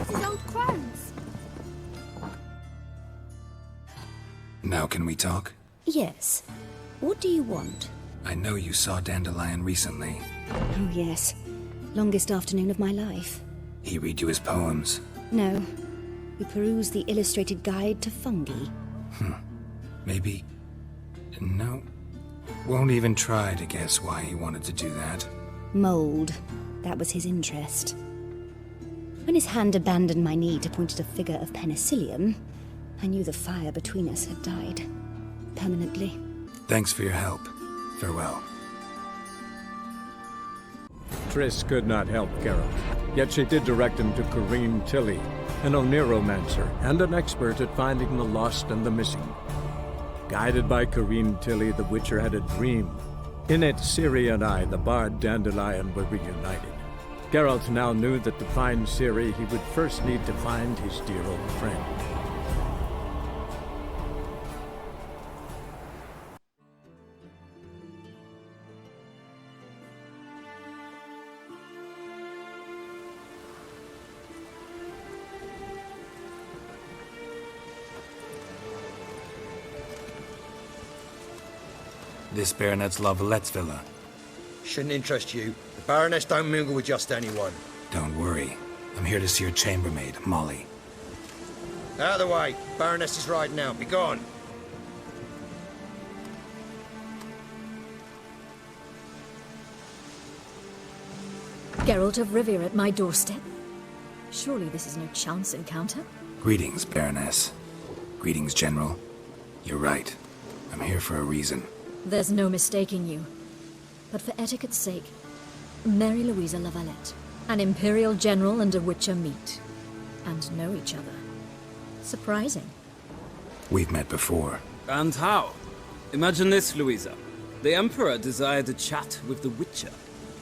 This is old crones. Now can we talk? Yes. What do you want? I know you saw Dandelion recently. Oh, yes. Longest afternoon of my life. He read you his poems? No. We perused the illustrated guide to fungi. Maybe... No. Won't even try to guess why he wanted to do that. Mold. That was his interest. When his hand abandoned my knee to point at a figure of penicillium, I knew the fire between us had died. Permanently. Thanks for your help. Farewell. Triss could not help Geralt, yet she did direct him to Corrine Tilly, an Oniromancer and an expert at finding the lost and the missing. Guided by Corrine Tilly, the Witcher had a dream. In it, Ciri and I, the bard Dandelion, were reunited. Geralt now knew that to find Ciri, he would first need to find his dear old friend. This Baronet's Lavalettes villa. Shouldn't interest you. The Baroness don't mingle with just anyone. Don't worry. I'm here to see your chambermaid, Molly. Out of the way. Baroness is riding out. Be gone. Geralt of Rivia at my doorstep? Surely this is no chance encounter? Greetings, Baroness. Greetings, General. You're right. I'm here for a reason. There's no mistaking you. But for etiquette's sake, Mary Louisa Lavalette, an Imperial General and a Witcher meet, and know each other. Surprising. We've met before. And how? Imagine this, Louisa. The Emperor desired a chat with the Witcher.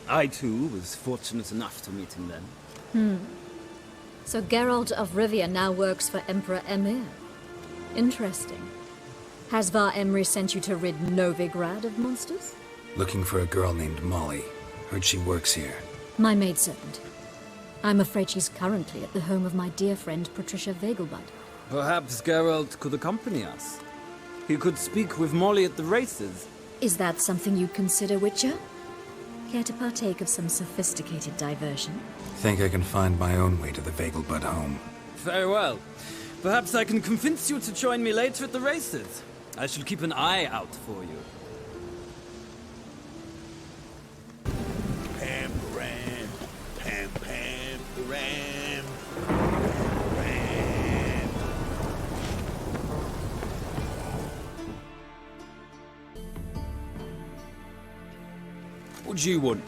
I, too, was fortunate enough to meet him then. So Geralt of Rivia now works for Emperor Emir. Interesting. Has Var Emry sent you to rid Novigrad of monsters? Looking for a girl named Molly. Heard she works here. My maidservant. I'm afraid she's currently at the home of my dear friend Patricia Vegelbud. Perhaps Geralt could accompany us. He could speak with Molly at the races. Is that something you consider, Witcher? Care to partake of some sophisticated diversion? Think I can find my own way to the Vegelbud home. Very well. Perhaps I can convince you to join me later at the races. I shall keep an eye out for you. Pam, ram, pam, pam, ram, ram. What do you want?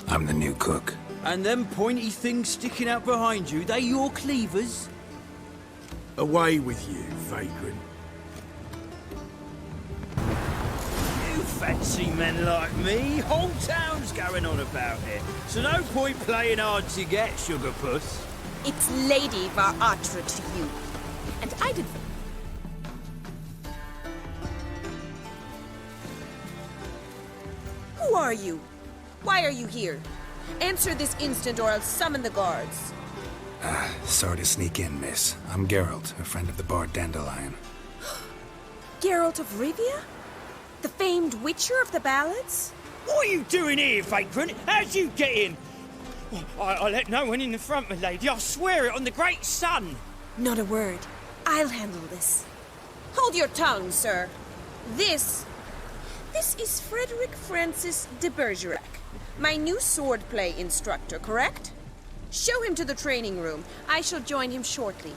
I'm the new cook. And them pointy things sticking out behind you, they your cleavers? Away with you, vagrant. You fancy men like me? Whole town's going on about it. So no point playing hard to get, sugar puss. It's Lady Var Atra to you. And I did... Who are you? Why are you here? Answer this instant or I'll summon the guards. Sorry to sneak in, miss. I'm Geralt, a friend of the bard Dandelion. Geralt of Rivia? The famed Witcher of the ballads? What are you doing here, vagrant? How'd you get in? I let no one in the front, my lady. I swear it on the great sun. Not a word. I'll handle this. Hold your tongue, sir. This is Frederick Francis de Bergerac, my new swordplay instructor, correct? Show him to the training room. I shall join him shortly.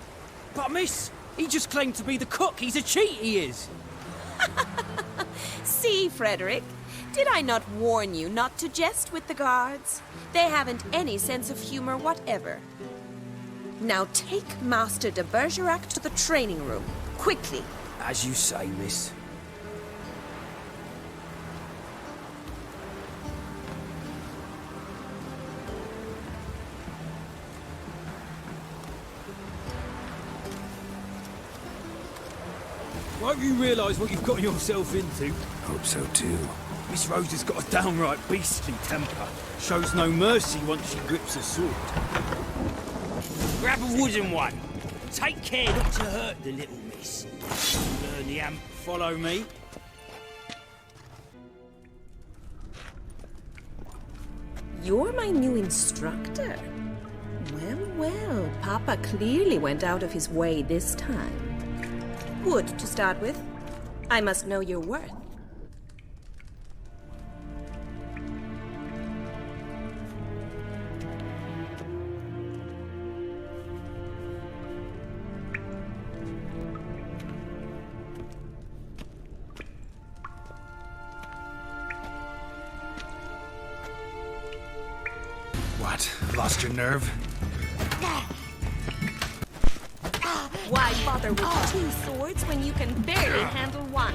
But miss, he just claimed to be the cook. He's a cheat, he is. See, Frederick, did I not warn you not to jest with the guards? They haven't any sense of humor whatever. Now take Master de Bergerac to the training room, quickly. As you say, miss. Won't you realise what you've got yourself into? Hope so too. Miss Rose has got a downright beastly temper. Shows no mercy once she grips a sword. Grab a wooden one. Take care not to hurt the little miss. Learn the amp, follow me. You're my new instructor? Well, well, Papa clearly went out of his way this time. Wood, to start with. I must know your worth. What? Lost your nerve? Why bother with two swords when you can barely handle one?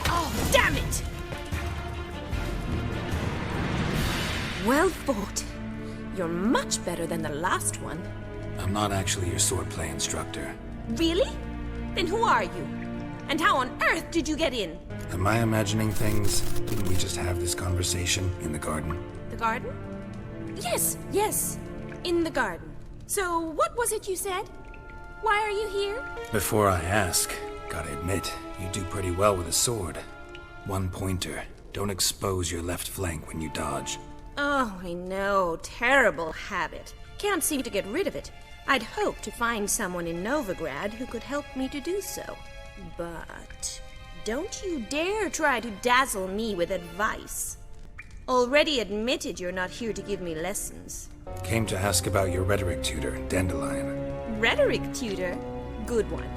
Oh, damn it! Well fought. You're much better than the last one. I'm not actually your swordplay instructor. Really? Then who are you? And how on earth did you get in? Am I imagining things? Didn't we just have this conversation in the garden? The garden? Yes, yes. In the garden. So what was it you said? Why are you here? Before I ask, gotta admit, you do pretty well with a sword. One pointer. Don't expose your left flank when you dodge. Oh, I know. Terrible habit. Can't seem to get rid of it. I'd hoped to find someone in Novigrad who could help me to do so. But don't you dare try to dazzle me with advice. Already admitted you're not here to give me lessons. Came to ask about your rhetoric tutor, Dandelion. Rhetoric tutor? Good one.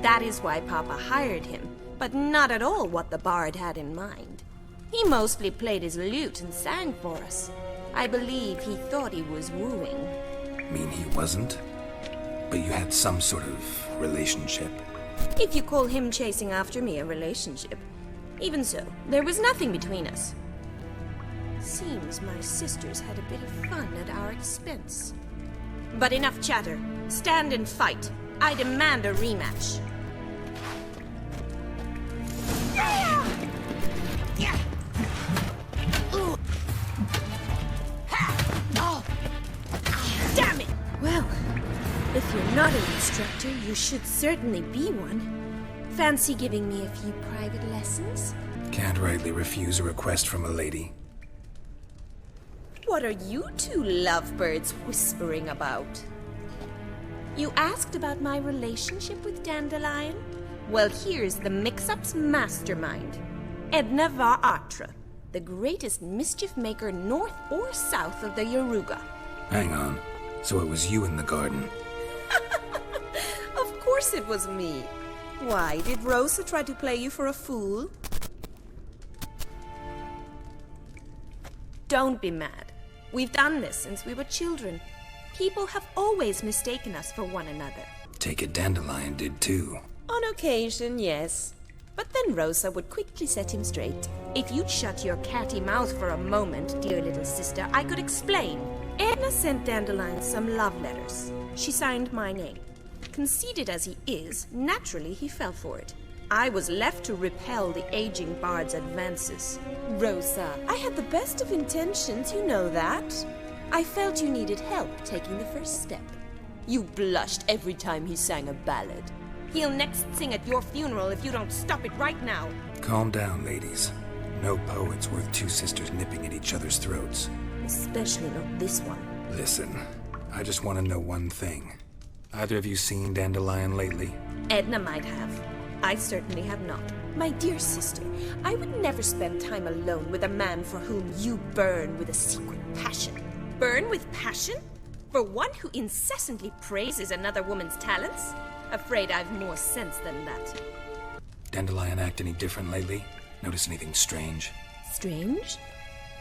That is why Papa hired him, but not at all what the bard had in mind. He mostly played his lute and sang for us. I believe he thought he was wooing. Mean he wasn't? But you had some sort of relationship? If you call him chasing after me a relationship. Even so, there was nothing between us. Seems my sisters had a bit of fun at our expense. But enough chatter. Stand and fight. I demand a rematch. Damn it! Well, if you're not an instructor, you should certainly be one. Fancy giving me a few private lessons? Can't rightly refuse a request from a lady. What are you two lovebirds whispering about? You asked about my relationship with Dandelion? Well, here's the mix-up's mastermind. Edna var Atra, the greatest mischief maker north or south of the Yaruga. Hang on. So it was you in the garden? Of course it was me. Why, did Rosa try to play you for a fool? Don't be mad. We've done this since we were children. People have always mistaken us for one another. Take it Dandelion did too. On occasion, yes. But then Rosa would quickly set him straight. If you'd shut your catty mouth for a moment, dear little sister, I could explain. Edna sent Dandelion some love letters. She signed my name. Conceited as he is, naturally he fell for it. I was left to repel the aging bard's advances. Rosa, I had the best of intentions, you know that. I felt you needed help taking the first step. You blushed every time he sang a ballad. He'll next sing at your funeral if you don't stop it right now. Calm down, ladies. No poet's worth two sisters nipping at each other's throats. Especially not this one. Listen, I just want to know one thing. Either of you seen Dandelion lately? Edna might have. I certainly have not. My dear sister, I would never spend time alone with a man for whom you burn with a secret passion. Burn with passion? For one who incessantly praises another woman's talents? Afraid I've more sense than that. Dandelion act any different lately? Notice anything strange? Strange?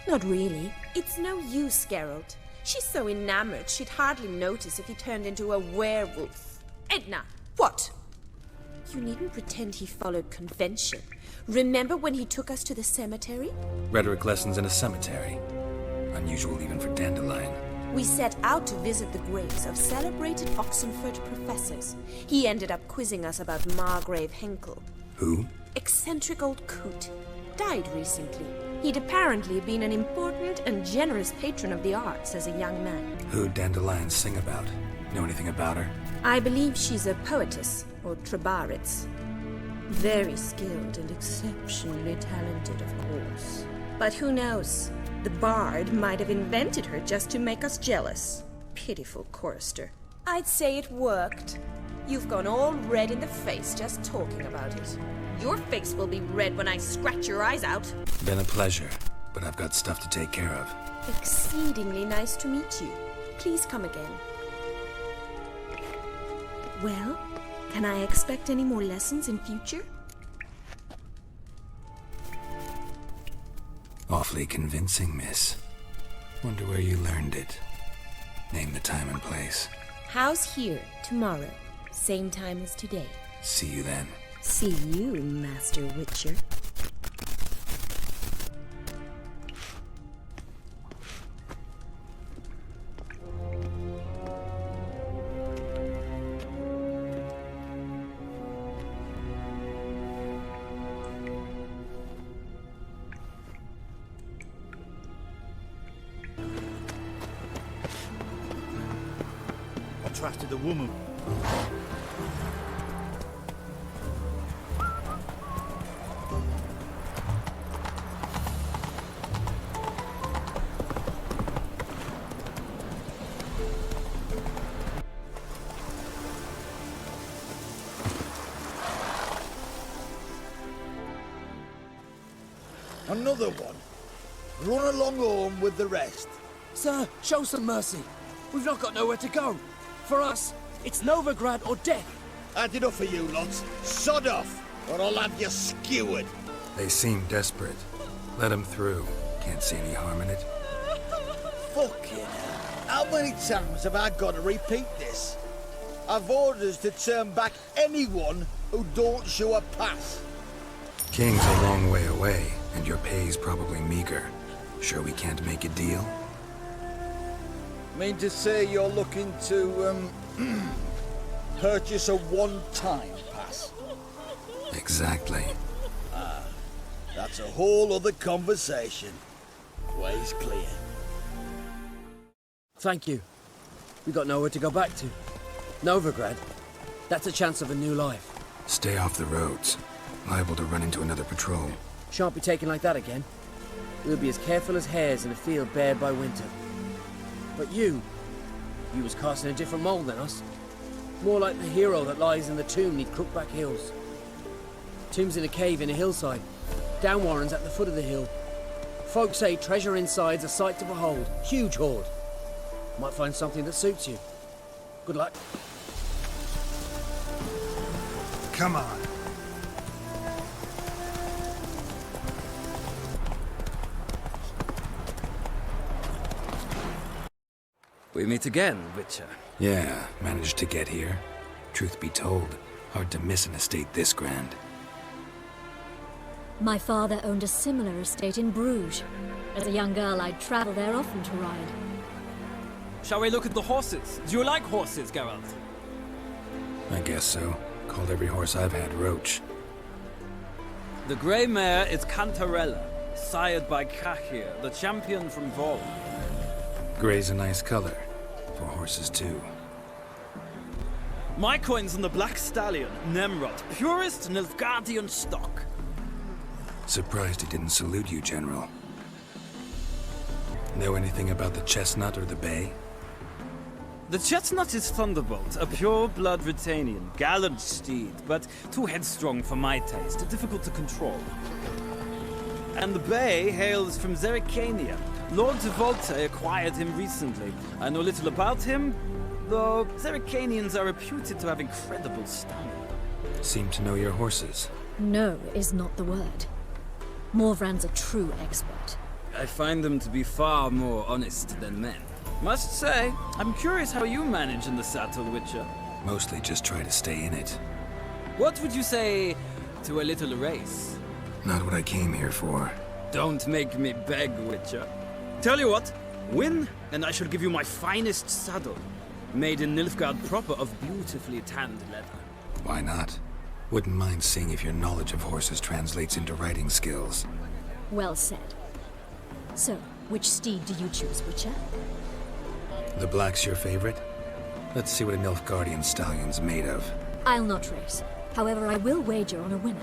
Not really. It's no use, Geralt. She's so enamored she'd hardly notice if he turned into a werewolf. Edna! What? You needn't pretend he followed convention. Remember when he took us to the cemetery? Rhetoric lessons in a cemetery. Unusual even for Dandelion. We set out to visit the graves of celebrated Oxenford professors. He ended up quizzing us about Margrave Henkel. Who? Eccentric old coot. Died recently. He'd apparently been an important and generous patron of the arts as a young man. Who'd Dandelion sing about? Know anything about her? I believe she's a poetess, or trabaritz. Very skilled and exceptionally talented, of course. But who knows? The bard might have invented her just to make us jealous. Pitiful chorister. I'd say it worked. You've gone all red in the face just talking about it. Your face will be red when I scratch your eyes out. Been a pleasure, but I've got stuff to take care of. Exceedingly nice to meet you. Please come again. Well, can I expect any more lessons in future? Awfully convincing, miss. Wonder where you learned it. Name the time and place. House here, tomorrow. Same time as today. See you then. See you, Master Witcher. I trusted the woman. Another one. Run along home with the rest. Sir, show some mercy. We've not got nowhere to go. For us, it's Novigrad or death. Had enough of you lots. Sod off, or I'll have you skewered. They seem desperate. Let them through. Can't see any harm in it. Fucking hell. How many times have I got to repeat this? I've orders to turn back anyone who don't show a pass. King's a long way away, and your pay's probably meager. Sure we can't make a deal? Mean to say you're looking to, purchase a one-time pass? Exactly. Ah, that's a whole other conversation. Way's clear. Thank you. We got nowhere to go back to. Novigrad. That's a chance of a new life. Stay off the roads. Liable to run into another patrol. Shan't be taken like that again. We'll be as careful as hares in a field bared by winter. But you was cast in a different mould than us. More like the hero that lies in the tomb neath Crookback Hills. Tomb's in a cave in a hillside. Down Warren's at the foot of the hill. Folks say treasure inside's a sight to behold. Huge hoard. Might find something that suits you. Good luck. Come on. We meet again, Witcher. Yeah, managed to get here. Truth be told, hard to miss an estate this grand. My father owned a similar estate in Bruges. As a young girl, I'd travel there often to ride. Shall we look at the horses? Do you like horses, Geralt? I guess so. Called every horse I've had Roach. The grey mare is Cantarella, sired by Cahir, the champion from Vol. Grey's a nice color. For horses, too. My coin's on the Black Stallion, Nemrod, purest Nilfgaardian stock. Surprised he didn't salute you, General. Know anything about the chestnut or the bay? The chestnut is Thunderbolt, a pure-blood Britannian, gallant steed, but too headstrong for my taste, difficult to control. And the bay hails from Zerrikania. Lord Divolte acquired him recently. I know little about him, though Zerrikanians are reputed to have incredible stamina. Seem to know your horses. No is not the word. Morvran's a true expert. I find them to be far more honest than men. Must say, I'm curious how you manage in the saddle, Witcher. Mostly just try to stay in it. What would you say to a little race? Not what I came here for. Don't make me beg, Witcher. Tell you what, win, and I shall give you my finest saddle. Made in Nilfgaard proper of beautifully tanned leather. Why not? Wouldn't mind seeing if your knowledge of horses translates into riding skills. Well said. So, which steed do you choose, Witcher? The black's your favorite? Let's see what a Nilfgaardian stallion's made of. I'll not race. However, I will wager on a winner.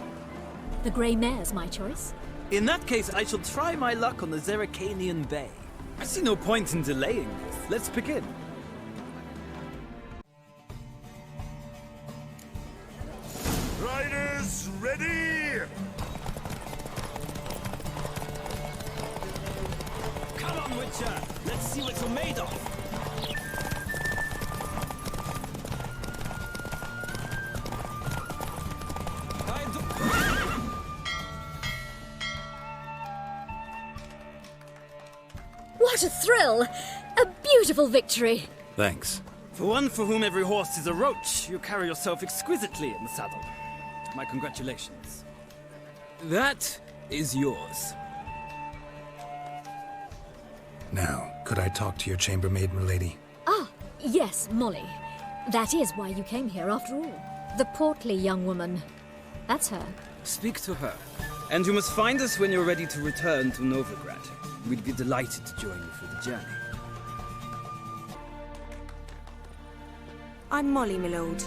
The grey mare's my choice. In that case, I shall try my luck on the Zerrikanian Bay. I see no point in delaying this. Let's begin. Riders, ready! Come on, Witcher! Let's see what you're made of! What a thrill! A beautiful victory! Thanks. For one for whom every horse is a roach, you carry yourself exquisitely in the saddle. My congratulations. That is yours. Now, could I talk to your chambermaid, milady? Ah, yes, Molly. That is why you came here after all. The portly young woman. That's her. Speak to her. And you must find us when you're ready to return to Novigrad. We'd be delighted to join you for the journey. I'm Molly, my lord.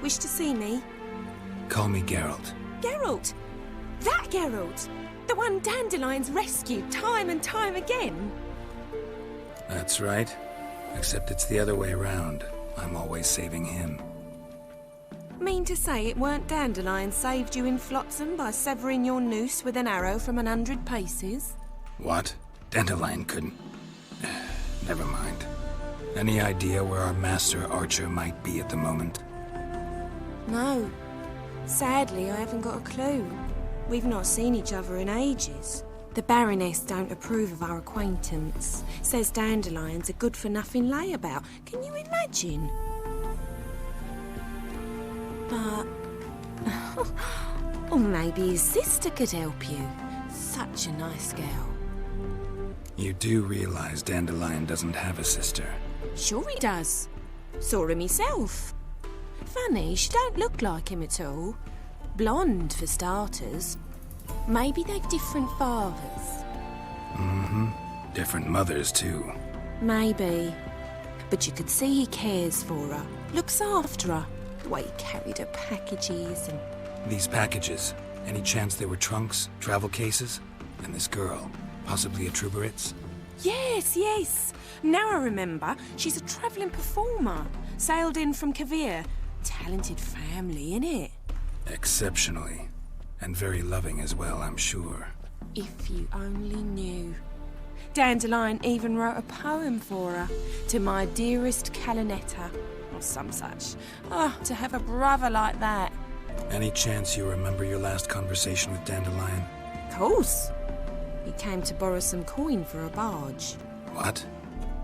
Wish to see me? Call me Geralt. Geralt! That Geralt! The one Dandelion's rescued time and time again! That's right. Except it's the other way around. I'm always saving him. Mean to say it weren't Dandelion saved you in Flotsam by severing your noose with an arrow from 100 paces? What? Dandelion couldn't... Never mind. Any idea where our master archer might be at the moment? No. Sadly, I haven't got a clue. We've not seen each other in ages. The Baroness don't approve of our acquaintance. Says Dandelion's a good-for-nothing layabout. Can you imagine? But... or maybe his sister could help you. Such a nice girl. You do realize Dandelion doesn't have a sister? Sure he does. Saw him himself. Funny, she don't look like him at all. Blonde, for starters. Maybe they've different fathers. Mm-hmm. Different mothers, too. Maybe. But you could see he cares for her. Looks after her. The way he carried her packages and... These packages, any chance they were trunks, travel cases? And this girl, possibly a Truberitz? Yes, yes. Now I remember, she's a travelling performer. Sailed in from Kavir. Talented family, innit? Exceptionally. And very loving as well, I'm sure. If you only knew. Dandelion even wrote a poem for her. To my dearest Calinetta. Or some such. Oh, to have a brother like that. Any chance you remember your last conversation with Dandelion? Of course. He came to borrow some coin for a barge. What?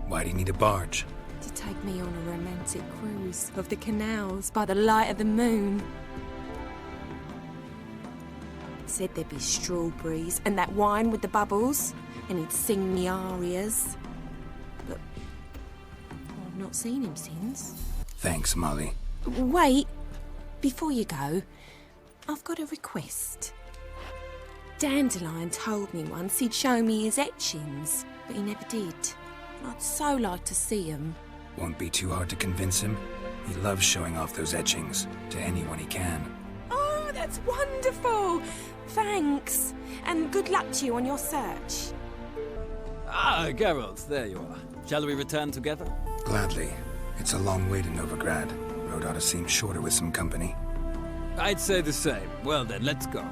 Why do you need a barge? To take me on a romantic cruise of the canals by the light of the moon. Said there'd be strawberries and that wine with the bubbles, and he'd sing me arias. But I've not seen him since. Thanks, Molly. Wait, before you go, I've got a request. Dandelion told me once he'd show me his etchings, but he never did. I'd so like to see them. Won't be too hard to convince him. He loves showing off those etchings to anyone he can. Oh, that's wonderful! Thanks, and good luck to you on your search. Ah, Geralt, there you are. Shall we return together? Gladly. It's a long way to Novigrad. Road ought to seem shorter with some company. I'd say the same. Well then, let's go.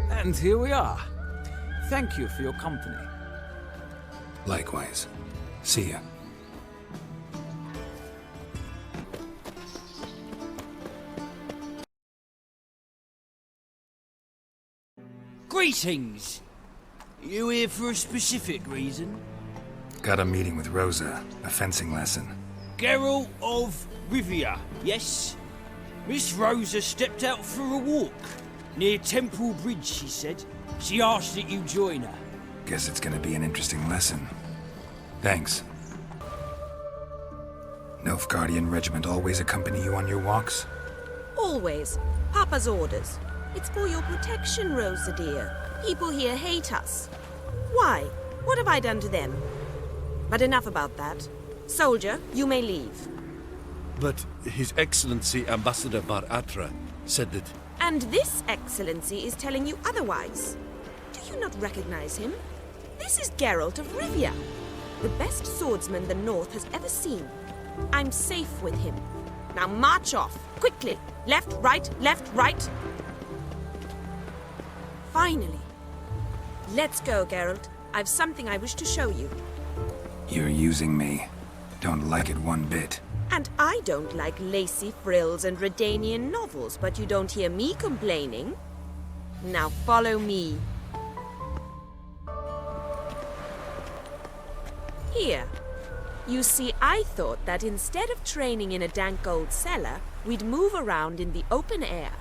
And here we are. Thank you for your company. Likewise. See ya. Greetings! You here for a specific reason? Got a meeting with Rosa, a fencing lesson. Geralt of Rivia, yes? Miss Rosa stepped out for a walk. Near Temple Bridge, she said. She asked that you join her. Guess it's gonna be an interesting lesson. Thanks. Nilfgaardian Regiment always accompany you on your walks? Always. Papa's orders. It's for your protection, Rosa dear. People here hate us. Why? What have I done to them? But enough about that. Soldier, you may leave. But His Excellency Ambassador Bar Atra said that... And this Excellency is telling you otherwise. Do you not recognize him? This is Geralt of Rivia, the best swordsman the North has ever seen. I'm safe with him. Now march off, quickly. Left, right, left, right. Finally. Let's go, Geralt. I've something I wish to show you. You're using me. Don't like it one bit. And I don't like lacy frills and Redanian novels, but you don't hear me complaining. Now follow me. Here. You see, I thought that instead of training in a dank old cellar, we'd move around in the open air.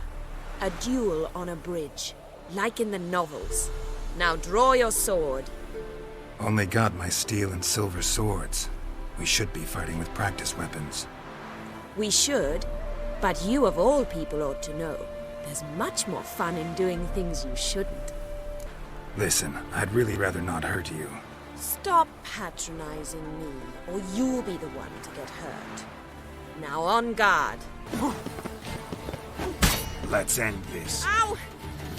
A duel on a bridge, like in the novels. Now draw your sword. Only got my steel and silver swords. We should be fighting with practice weapons. We should, but you of all people ought to know. There's much more fun in doing things you shouldn't. Listen, I'd really rather not hurt you. Stop patronizing me, or you'll be the one to get hurt. Now on guard. Let's end this. Ow!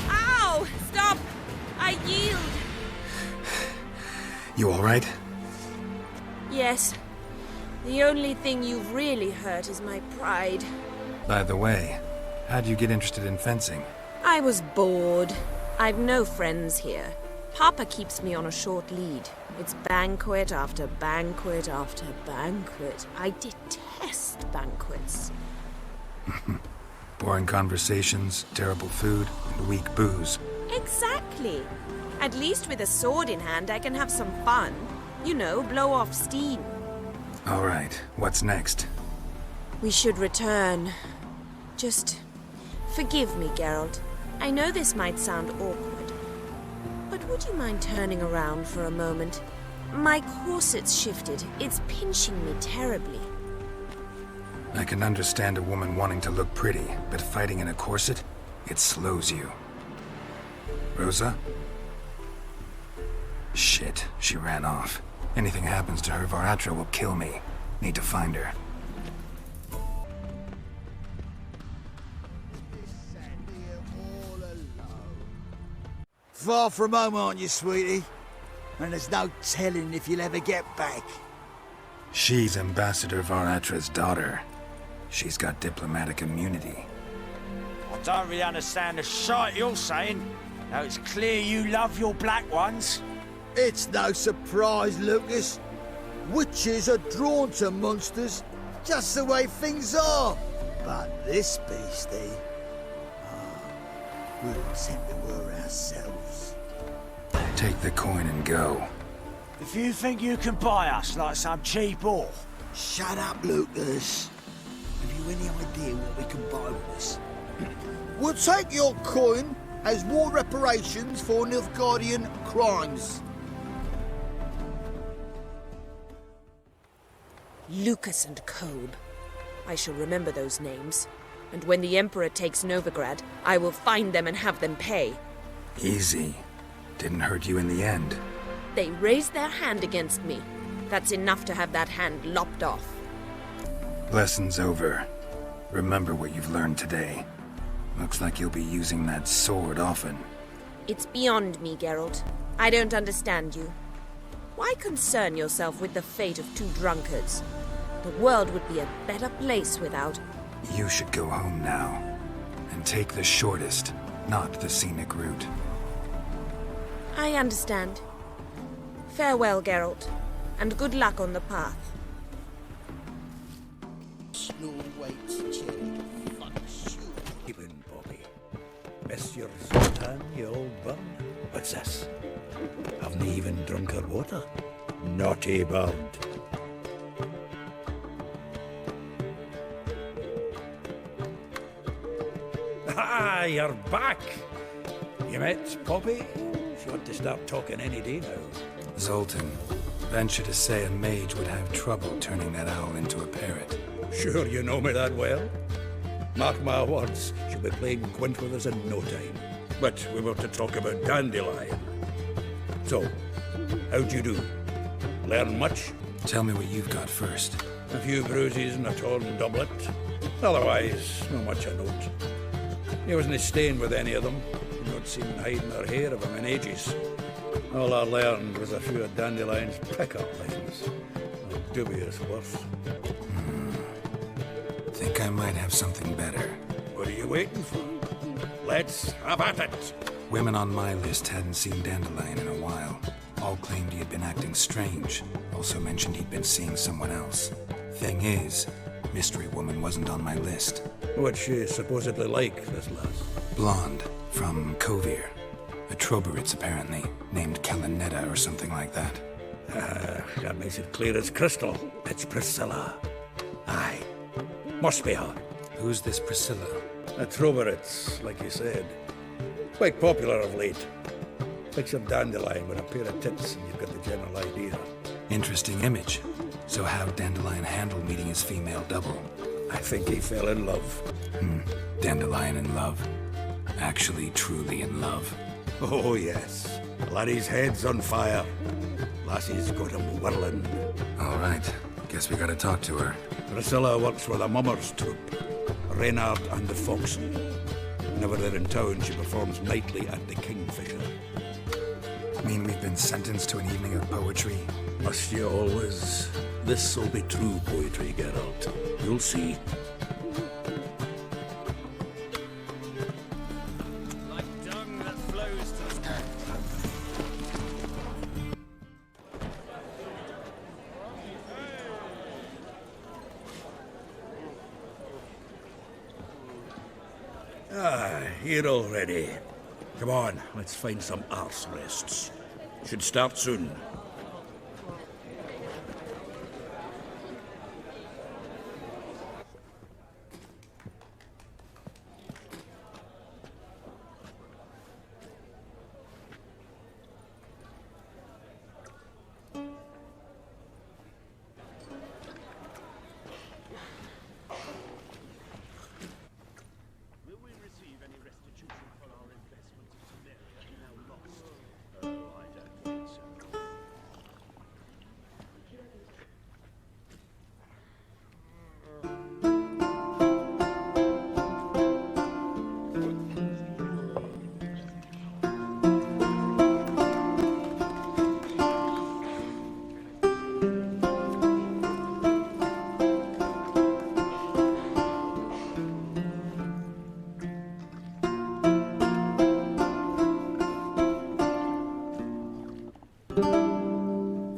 Ow! Stop! I yield! You alright? Yes. The only thing you've really hurt is my pride. By the way, how'd you get interested in fencing? I was bored. I've no friends here. Papa keeps me on a short lead. It's banquet after banquet after banquet. I detest banquets. Boring conversations, terrible food, and weak booze. Exactly. At least with a sword in hand, I can have some fun. You know, blow off steam. All right, what's next? We should return. Just forgive me, Geralt. I know this might sound awkward, but would you mind turning around for a moment? My corset's shifted. It's pinching me terribly. I can understand a woman wanting to look pretty, but fighting in a corset, it slows you. Rosa? Shit, she ran off. Anything happens to her, Varatra will kill me. Need to find her. Far from home, aren't you, sweetie? And there's no telling if you'll ever get back. She's Ambassador Varatra's daughter. She's got diplomatic immunity. I don't really understand the shite you're saying. Now it's clear you love your black ones. It's no surprise, Lucas. Witches are drawn to monsters, just the way things are. But this beastie... we were sent to her ourselves. Take the coin and go. If you think you can buy us like some cheap whore... Shut up, Lucas. Have you any idea what we can buy with this? We'll take your coin as war reparations for Nilfgaardian crimes. Lucas and Kobe. I shall remember those names. And when the Emperor takes Novigrad, I will find them and have them pay. Easy. Didn't hurt you in the end. They raised their hand against me. That's enough to have that hand lopped off. Lesson's over. Remember what you've learned today. Looks like you'll be using that sword often. It's beyond me, Geralt. I don't understand you. Why concern yourself with the fate of two drunkards? The world would be a better place without... You should go home now. And take the shortest, not the scenic route. I understand. Farewell, Geralt. And good luck on the path. Keep in, Bobby. Miss your sultan, you old bum. What's this? Haven't even drunk her water? Naughty bird. Ah, you're back! You met Poppy? She ought to start talking any day now. Zoltan, venture to say a mage would have trouble turning that owl into a parrot. Sure you know me that well? Mark my words, she'll be playing quint with us in no time. But we were to talk about Dandelion. So, how'd you do? Learn much? Tell me what you've got first. A few bruises and a torn doublet. Otherwise, not much of note. He wasn't staying with any of them. He'd not seen hiding or hair of him in ages. All I learned was a few of Dandelion's pick-up lines. A dubious worth. Think I might have something better. What are you waiting for? Let's have at it! Women on my list hadn't seen Dandelion in a while. All claimed he had been acting strange. Also mentioned he'd been seeing someone else. Thing is, Mystery Woman wasn't on my list. What's she supposedly like, this lass? Blonde, from Kovir. A Troberitz, apparently, named Kalanetta or something like that. That makes it clear as crystal. It's Priscilla. Aye. Must be her. Who's this Priscilla? A Troberitz, like you said. Quite popular of late. Picture Dandelion with a pair of tits and you've got the general idea. Interesting image. So how'd Dandelion handle meeting his female double? I think he fell in love. Dandelion in love. Actually, truly in love. Oh, yes. Laddie's head's on fire. Lassie's got him whirling. All right. Guess we gotta talk to her. Priscilla works with a mummers troupe. Reynard and the Foxen. Whenever they're in town, she performs nightly at the Kingfisher. Mean we've been sentenced to an evening of poetry? Must you always? This'll be true poetry, Geralt. You'll see. Like dung that flows to the... Here already. Come on, let's find some arse rests. Should start soon.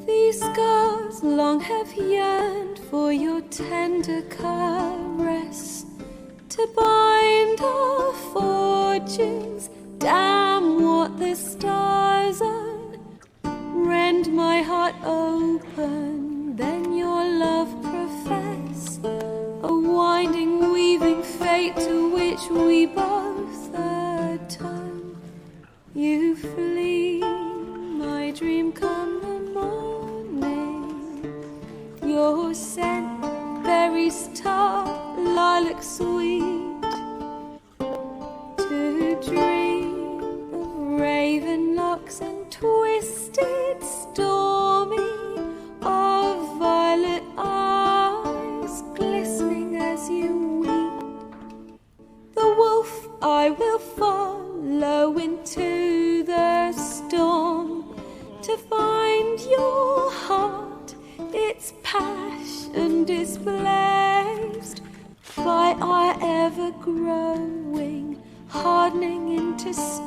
These scars long have yearned for your tender caress, to bind our fortunes. Damn what the stars are. Rend my heart open, then your love profess, a winding, weaving fate to which we both atone. You flee, my dream come the morning. Your scent, berries tart, lilac sweet, to dream of raven locks and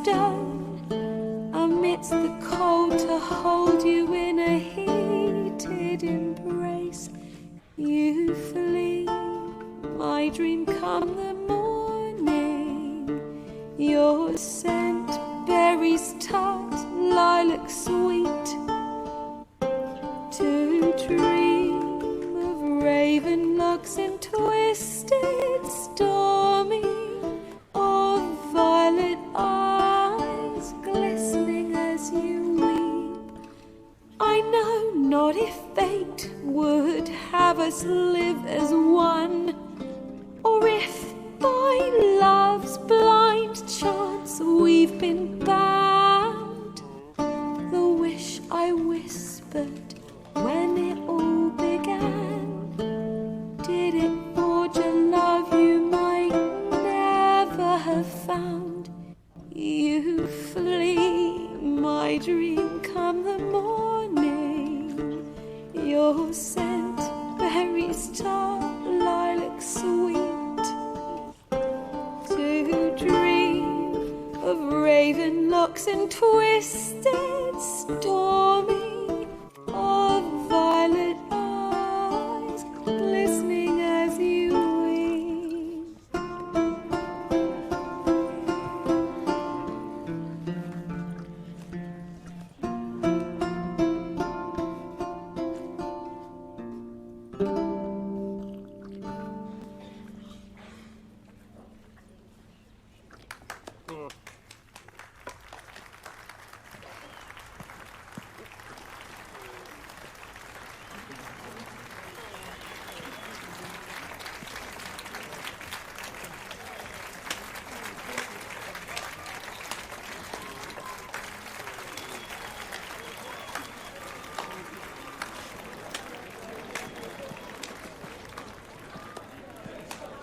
stone, amidst the cold to hold you in a heated embrace. You flee, my dream come the morning. Your scent, berries tart, lilac sweet. To dream of raven locks and twisted, stormy, of violet eyes glistening as you weep. I know not if fate would have us live as one, or if by love's blind chance we've been bound. The wish I whispered when it all began, did it forge a love you might never have found? You flee, my dream come the morning. Your scent, berries tart, lilac sweet. To dream of raven locks and twisted, stormy, of violet eyes glistening as you weep.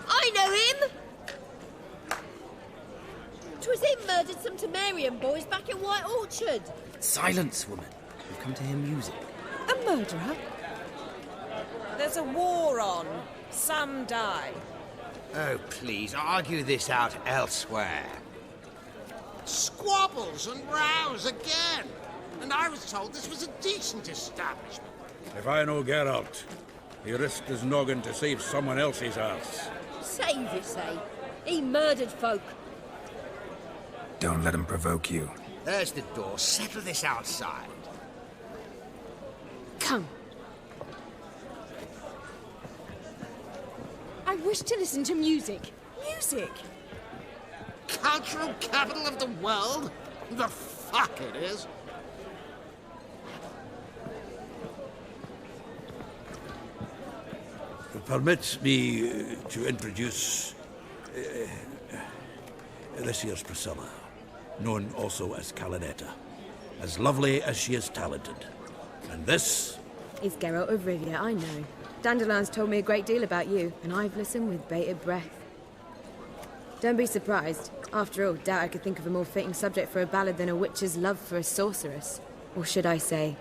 I know him! 'Twas him murdered some Temerian boys back in White Orchard. Silence, woman. We've come to hear music. A murderer? There's a war on. Some die. Oh, please, argue this out elsewhere. Squabbles and rows again. And I was told this was a decent establishment. If I know Geralt, he risked his noggin to save someone else's ass. Save, you say? He murdered folk. Don't let him provoke you. There's the door. Settle this outside. Come. I wish to listen to music. Music! Cultural capital of the world? The fuck it is. Permit me to introduce this here's Priscilla, known also as Calinetta. As lovely as she is talented. And this? It's Geralt of Rivia, I know. Dandelion's told me a great deal about you, and I've listened with bated breath. Don't be surprised. After all, doubt I could think of a more fitting subject for a ballad than a witch's love for a sorceress. Or should I say,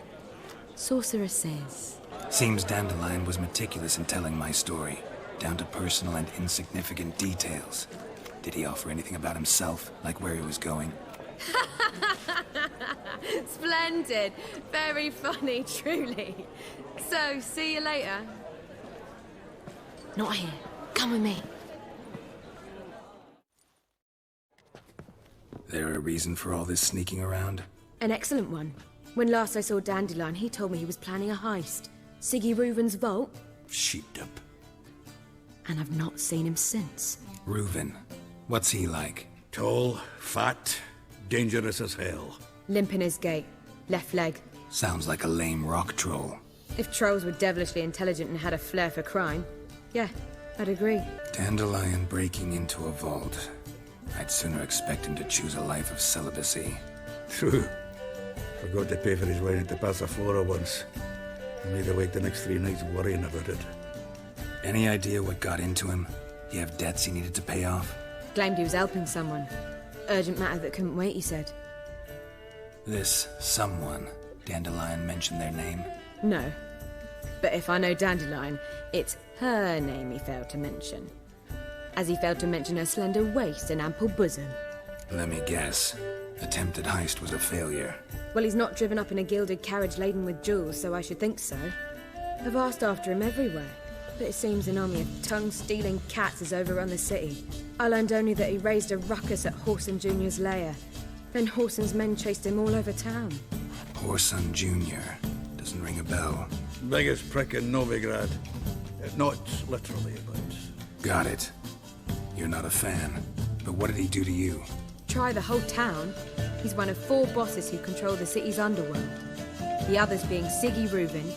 sorceresses. Seems Dandelion was meticulous in telling my story, down to personal and insignificant details. Did he offer anything about himself, like where he was going? Splendid. Very funny, truly. So, see you later. Not here. Come with me. There a reason for all this sneaking around? An excellent one. When last I saw Dandelion, he told me he was planning a heist. Siggy Reuven's vault. Sheeped up. And I've not seen him since. Reuven. What's he like? Tall, fat, dangerous as hell. Limp in his gait. Left leg. Sounds like a lame rock troll. If trolls were devilishly intelligent and had a flair for crime, yeah, I'd agree. Dandelion breaking into a vault. I'd sooner expect him to choose a life of celibacy. True. Forgot to pay for his wine at the Passaflora once. I made awake the next 3 nights worrying about it. Any idea what got into him? He have debts he needed to pay off? Claimed he was helping someone. Urgent matter that couldn't wait, he said. This someone, Dandelion mentioned their name? No. But if I know Dandelion, it's her name he failed to mention. As he failed to mention her slender waist and ample bosom. Let me guess. Attempted heist was a failure. Well, he's not driven up in a gilded carriage laden with jewels, so I should think so. I've asked after him everywhere, but it seems an army of tongue-stealing cats has overrun the city. I learned only that he raised a ruckus at Whoreson Jr.'s lair. Then Whoreson's men chased him all over town. Whoreson Jr. Doesn't ring a bell. Biggest prick in Novigrad. Not literally, but... Got it. You're not a fan. But what did he do to you? Try the whole town. He's one of 4 bosses who control the city's underworld. The others being Siggy Reuven,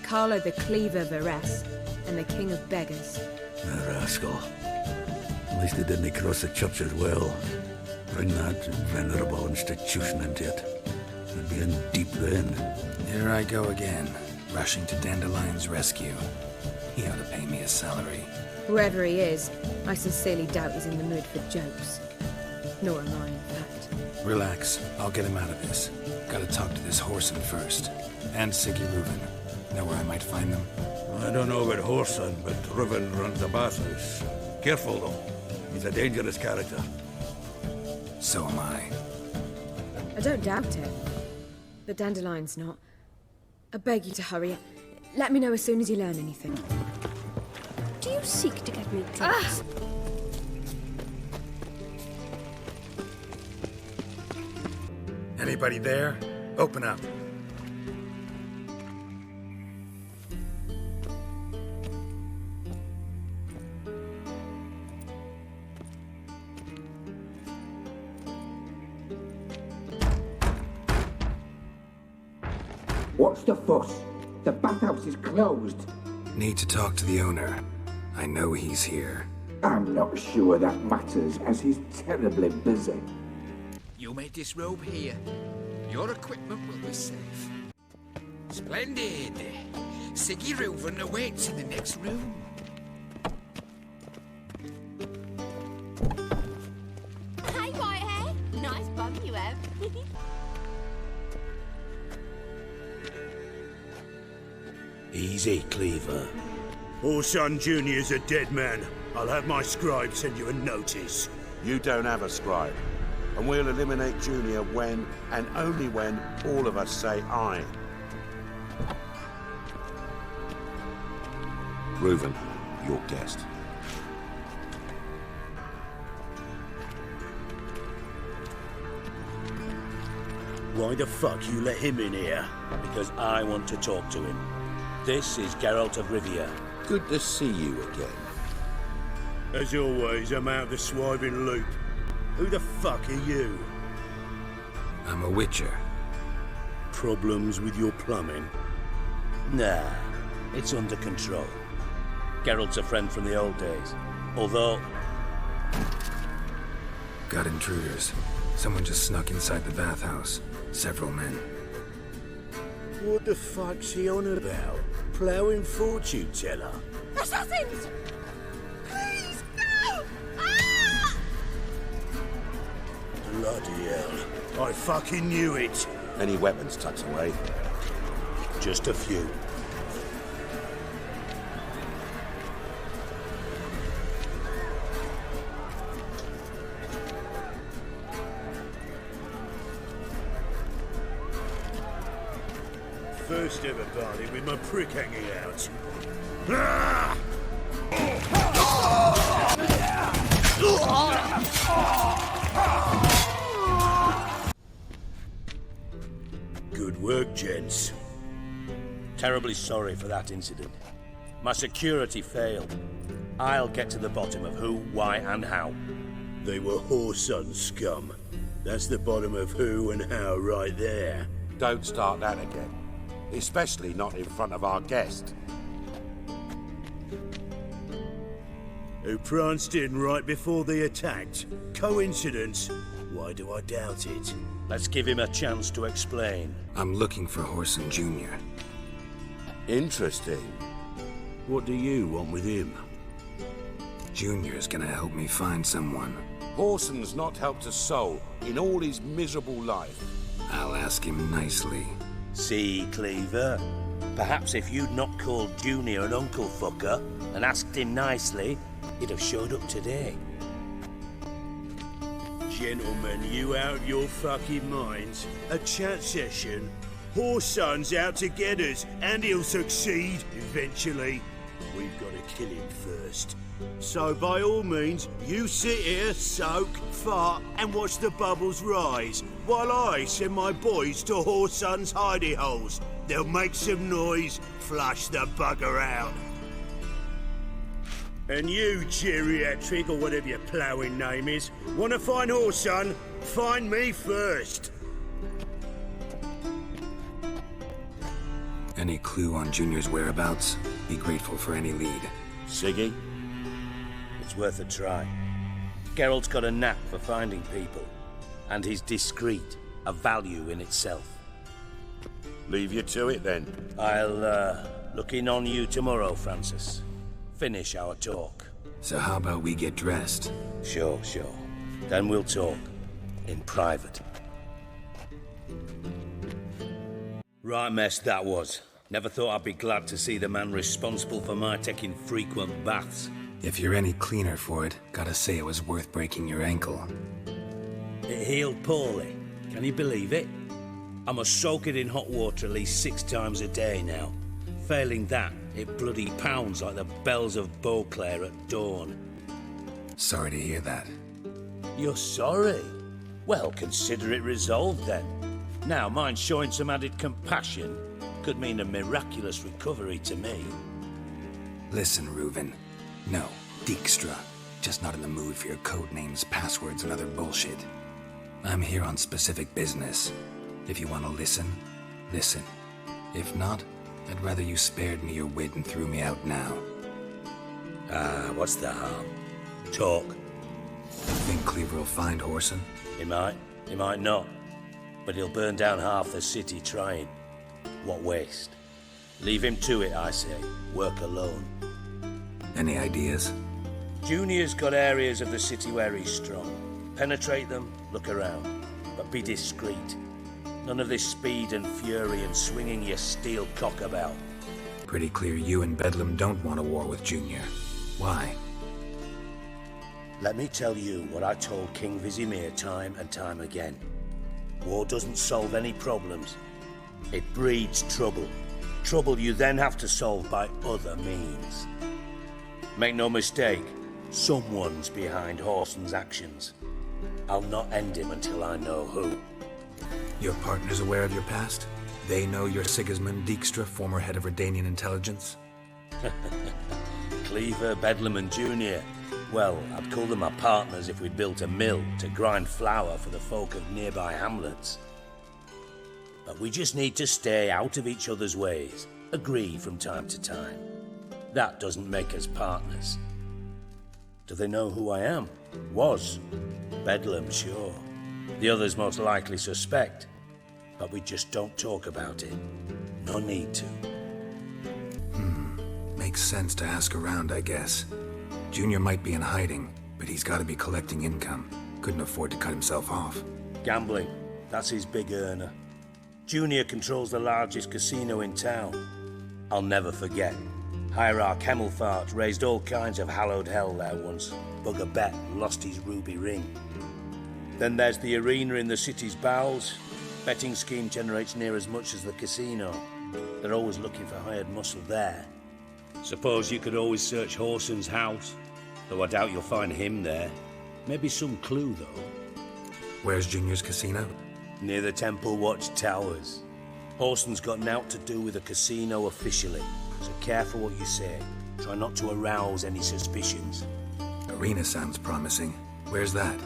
Carlo the Cleaver Varese, and the King of Beggars. A rascal. At least he didn't cross the church as well. Bring that venerable institution into it. I'd be in deep then. Here I go again, rushing to Dandelion's rescue. He ought to pay me a salary. Whoever he is, I sincerely doubt he's in the mood for jokes. Nor am I, in fact. Relax, I'll get him out of this. Gotta talk to this Whoreson first. And Siggy Reuven. Know where I might find them? I don't know about Whoreson, but Reuven runs a bathhouse. Careful, though. He's a dangerous character. So am I. I don't doubt it. But Dandelion's not. I beg you to hurry. Let me know as soon as you learn anything. Do you seek to get me drugs? Anybody there? Open up. What's the fuss? The bathhouse is closed. Need to talk to the owner. I know he's here. I'm not sure that matters, as he's terribly busy. You may disrobe here. Your equipment will be safe. Splendid. Siggy Reuven awaits in the next room. Hey, Whitehair. Nice bum you have. Easy, Cleaver. Whoreson Jr.'s a dead man. I'll have my scribe send you a notice. You don't have a scribe. And we'll eliminate Junior when, and only when, all of us say aye. Reuven, your guest. Why the fuck you let him in here? Because I want to talk to him. This is Geralt of Rivia. Good to see you again. As always, I'm out of the swiving loop. Who the fuck are you? I'm a witcher. Problems with your plumbing? Nah, it's under control. Geralt's a friend from the old days. Although... Got intruders. Someone just snuck inside the bathhouse. Several men. What the fuck's he on about? Ploughing fortune teller? Assassins! Please, no! Ah! Bloody hell. I fucking knew it. Any weapons tucked away? Just a few. First ever party with my prick hanging out. Ah! Good work, gents. Terribly sorry for that incident. My security failed. I'll get to the bottom of who, why, and how. They were Whoreson scum. That's the bottom of who and how right there. Don't start that again. Especially not in front of our guest. Who pranced in right before they attacked. Coincidence? Why do I doubt it? Let's give him a chance to explain. I'm looking for Whoreson Jr. Interesting. What do you want with him? Junior's gonna help me find someone. Whoreson's not helped a soul in all his miserable life. I'll ask him nicely. See, Cleaver? Perhaps if you'd not called Junior an uncle fucker and asked him nicely, he'd have showed up today. Gentlemen, you out of your fucking minds? A chat session? Whoreson's out to get us, and he'll succeed eventually. We've got to kill him first. So by all means, you sit here, soak, fart, and watch the bubbles rise, while I send my boys to Whoreson's hidey holes. They'll make some noise, flush the bugger out. And you, geriatric, or whatever your ploughing name is, want to find Whoreson? Find me first. Any clue on Junior's whereabouts? Be grateful for any lead. Siggy? It's worth a try. Geralt's got a knack for finding people, and he's discreet, a value in itself. Leave you to it then. I'll look in on you tomorrow, Francis. Finish our talk. So how about we get dressed? Sure. Then we'll talk. In private. Right mess that was. Never thought I'd be glad to see the man responsible for my taking frequent baths. If you're any cleaner for it, gotta say it was worth breaking your ankle. It healed poorly. Can you believe it? I must soak it in hot water at least 6 times a day now. Failing that, it bloody pounds like the bells of Beauclair at dawn. Sorry to hear that. You're sorry? Well, consider it resolved then. Now, mind showing some added compassion could mean a miraculous recovery to me. Listen, Reuven. No, Dijkstra. Just not in the mood for your code names, passwords, and other bullshit. I'm here on specific business. If you want to listen, listen. If not, I'd rather you spared me your wit and threw me out now. What's the harm? Talk. Think Cleaver will find Whoreson? He might not. But he'll burn down half the city trying. What waste. Leave him to it, I say. Work alone. Any ideas? Junior's got areas of the city where he's strong. Penetrate them, look around. But be discreet. None of this speed and fury and swinging your steel cock about. Pretty clear you and Bedlam don't want a war with Junior. Why? Let me tell you what I told King Vizimir time and time again. War doesn't solve any problems. It breeds trouble. Trouble you then have to solve by other means. Make no mistake, someone's behind Whoreson's actions. I'll not end him until I know who. Your partner's aware of your past? They know you're Sigismund Dijkstra, former head of Redanian intelligence? Cleaver, Bedlam and Junior. Well, I'd call them my partners if we'd built a mill to grind flour for the folk of nearby hamlets. But we just need to stay out of each other's ways, agree from time to time. That doesn't make us partners. Do they know who I am? Was. Bedlam, sure. The others most likely suspect. But we just don't talk about it. No need to. Makes sense to ask around, I guess. Junior might be in hiding, but he's got to be collecting income. Couldn't afford to cut himself off. Gambling. That's his big earner. Junior controls the largest casino in town. I'll never forget. Hierarch Hemmelfart raised all kinds of hallowed hell there once. Bugger bet lost his ruby ring. Then there's the arena in the city's bowels. Betting scheme generates near as much as the casino. They're always looking for hired muscle there. Suppose you could always search Whoreson's house, though I doubt you'll find him there. Maybe some clue, though. Where's Junior's casino? Near the Temple Watch Towers. Whoreson's got naught to do with the casino officially, so careful what you say. Try not to arouse any suspicions. Arena sounds promising. Where's that?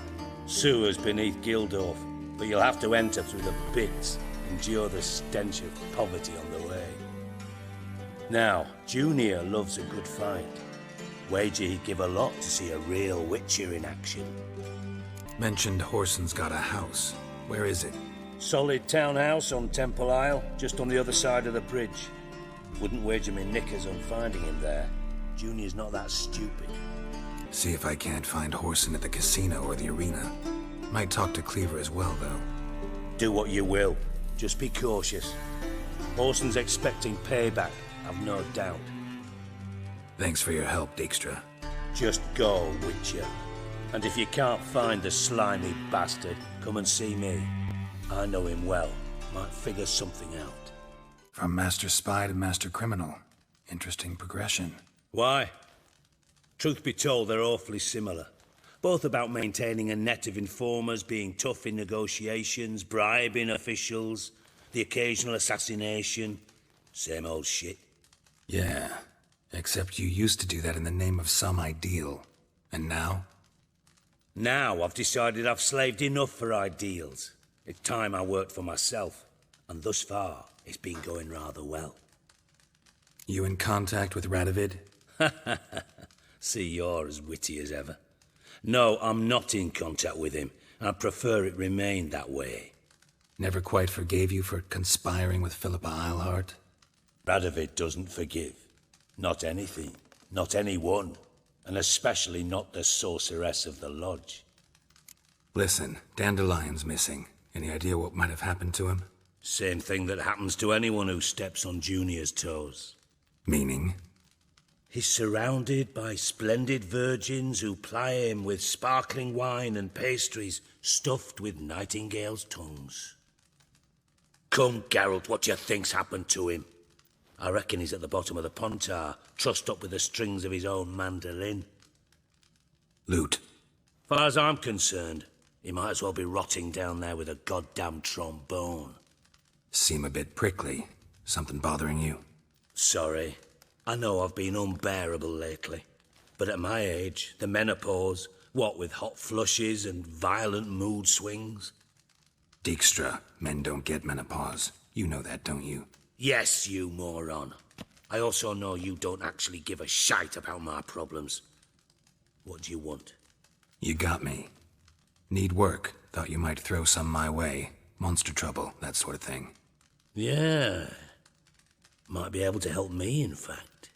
Sewers beneath Gildorf, but you'll have to enter through the pits, endure the stench of poverty on the way. Now, Junior loves a good fight. Wager he'd give a lot to see a real Witcher in action. Mentioned Whoreson's got a house. Where is it? Solid townhouse on Temple Isle, just on the other side of the bridge. Wouldn't wager me knickers on finding him there. Junior's not that stupid. See if I can't find Whoreson at the casino or the arena. Might talk to Cleaver as well, though. Do what you will. Just be cautious. Whoreson's expecting payback, I've no doubt. Thanks for your help, Dijkstra. Just go, Witcher. And if you can't find the slimy bastard, come and see me. I know him well. Might figure something out. From master spy to master criminal. Interesting progression. Why? Truth be told, they're awfully similar. Both about maintaining a net of informers, being tough in negotiations, bribing officials, the occasional assassination. Same old shit. Yeah, except you used to do that in the name of some ideal. And now? Now I've decided I've slaved enough for ideals. It's time I worked for myself. And thus far, it's been going rather well. You in contact with Radovid? See, you're as witty as ever. No, I'm not in contact with him. I prefer it remained that way. Never quite forgave you for conspiring with Philippa Eilhart? Radovid doesn't forgive. Not anything. Not anyone. And especially not the sorceress of the lodge. Listen, Dandelion's missing. Any idea what might have happened to him? Same thing that happens to anyone who steps on Junior's toes. Meaning? He's surrounded by splendid virgins who ply him with sparkling wine and pastries stuffed with nightingales' tongues. Come, Geralt, what do you think's happened to him? I reckon he's at the bottom of the Pontar, trussed up with the strings of his own mandolin. Loot. Far as I'm concerned, he might as well be rotting down there with a goddamn trombone. Seem a bit prickly. Something bothering you? Sorry. I know I've been unbearable lately. But at my age, the menopause, what with hot flushes and violent mood swings. Dijkstra, men don't get menopause. You know that, don't you? Yes, you moron. I also know you don't actually give a shite about my problems. What do you want? You got me. Need work. Thought you might throw some my way. Monster trouble, that sort of thing. Yeah. Might be able to help me, in fact.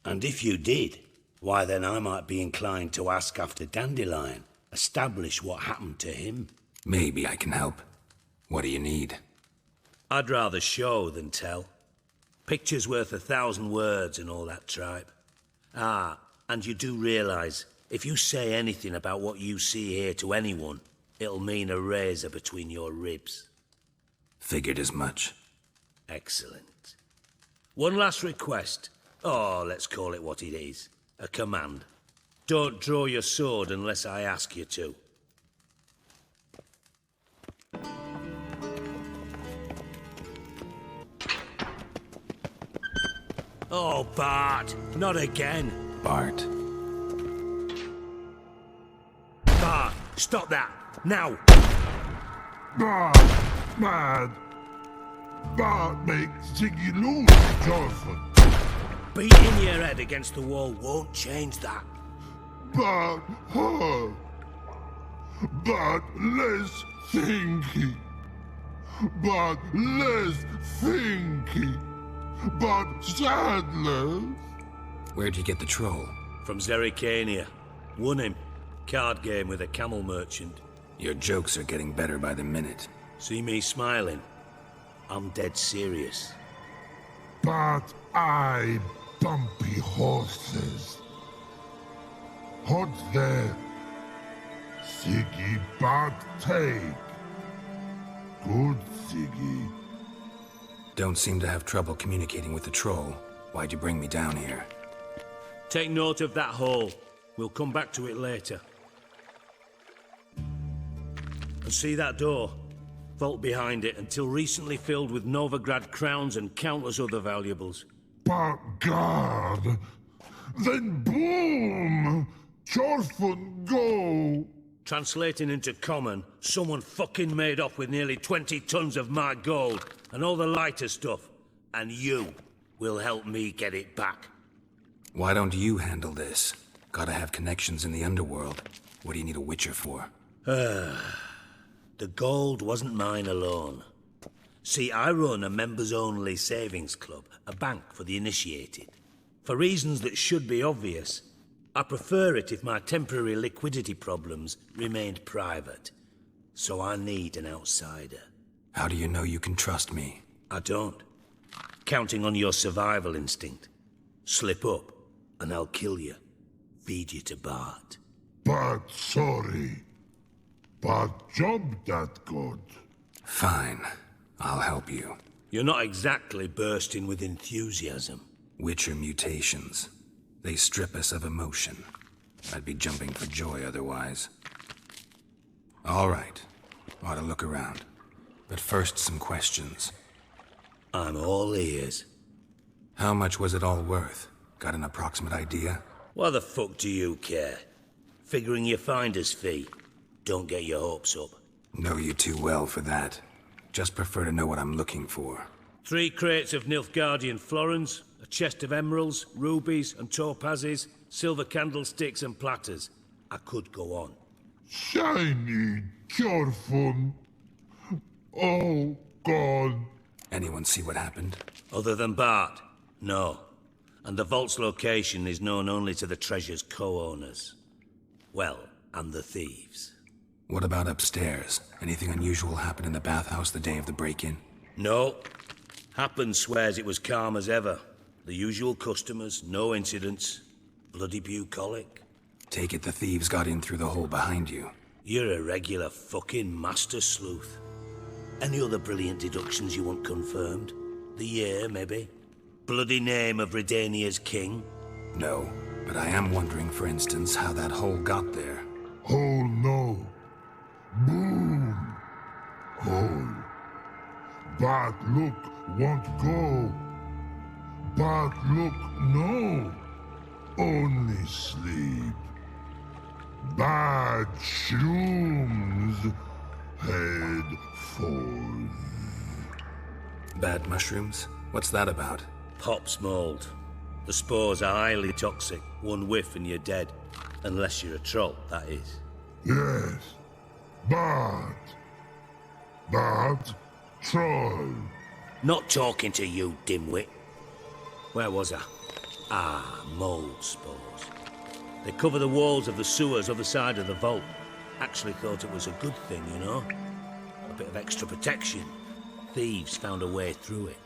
And if you did, why then I might be inclined to ask after Dandelion, establish what happened to him. Maybe I can help. What do you need? I'd rather show than tell. Picture's worth 1,000 words and all that tripe. Ah, and you do realise, if you say anything about what you see here to anyone, it'll mean a razor between your ribs. Figured as much. Excellent. One last request. Oh, let's call it what it is. A command. Don't draw your sword unless I ask you to. Oh, Bart! Not again! Bart. Bart, stop that! Now! Bart, mad. Bart makes Ziggy lose, Jonathan. Beating your head against the wall won't change that. Bart, her. Bart, less thinky. Bart, less thinky. But sadness. Where'd you get the troll? From Zerrikania. Won him. Card game with a camel merchant. Your jokes are getting better by the minute. See me smiling? I'm dead serious. But I bumpy horses. Hot there. Siggy Bart take. Good Siggy. Don't seem to have trouble communicating with the troll. Why'd you bring me down here? Take note of that hole. We'll come back to it later. And see that door? Vault behind it, until recently filled with Novigrad crowns and countless other valuables. But God! Then boom! Chorfun go! Translating into common, someone fucking made off with nearly 20 tons of my gold and all the lighter stuff. And you will help me get it back. Why don't you handle this? Gotta have connections in the underworld. What do you need a witcher for? The gold wasn't mine alone. See, I run a members-only savings club, a bank for the initiated. For reasons that should be obvious, I prefer it if my temporary liquidity problems remained private. So I need an outsider. How do you know you can trust me? I don't. Counting on your survival instinct. Slip up, and I'll kill you. Feed you to Bart. But sorry. But job that good. Fine. I'll help you. You're not exactly bursting with enthusiasm. Witcher mutations. They strip us of emotion. I'd be jumping for joy otherwise. All right. Ought to look around. But first, some questions. I'm all ears. How much was it all worth? Got an approximate idea? Why the fuck do you care? Figuring your finder's fee. Don't get your hopes up. Know you too well for that. Just prefer to know what I'm looking for. 3 crates of Nilfgaardian florins, a chest of emeralds, rubies and topazes, silver candlesticks and platters. I could go on. Shiny, careful. Oh, God. Anyone see what happened? Other than Bart? No. And the vault's location is known only to the treasure's co-owners. Well, and the thieves. What about upstairs? Anything unusual happen in the bathhouse the day of the break-in? No. Happen swears it was calm as ever. The usual customers, no incidents. Bloody bucolic. Take it the thieves got in through the hole behind you. You're a regular fucking master sleuth. Any other brilliant deductions you want confirmed? The year, maybe? Bloody name of Redania's king? No, but I am wondering, for instance, how that hole got there. Hole no. Boom. Hole. But look, won't go. But look, no. Only sleep. Bad shrooms. Head falls. Bad mushrooms? What's that about? Pop's mold. The spores are highly toxic. One whiff and you're dead. Unless you're a troll, that is. Yes. But troll. Not talking to you, dimwit. Where was I? Ah, mold spores. They cover the walls of the sewers other side of the vault. Actually thought it was a good thing, you know? A bit of extra protection. Thieves found a way through it.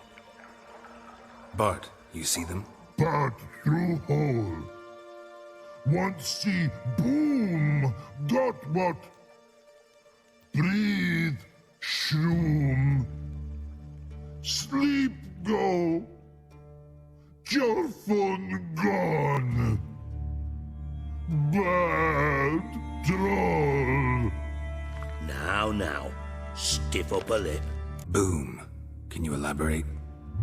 Bart, you see them? But through hole. Want see boom. Got what? Breathe. Shroom. Sleep go. Your phone gone. Bad troll. Now. Stiff up a lip. Boom. Can you elaborate?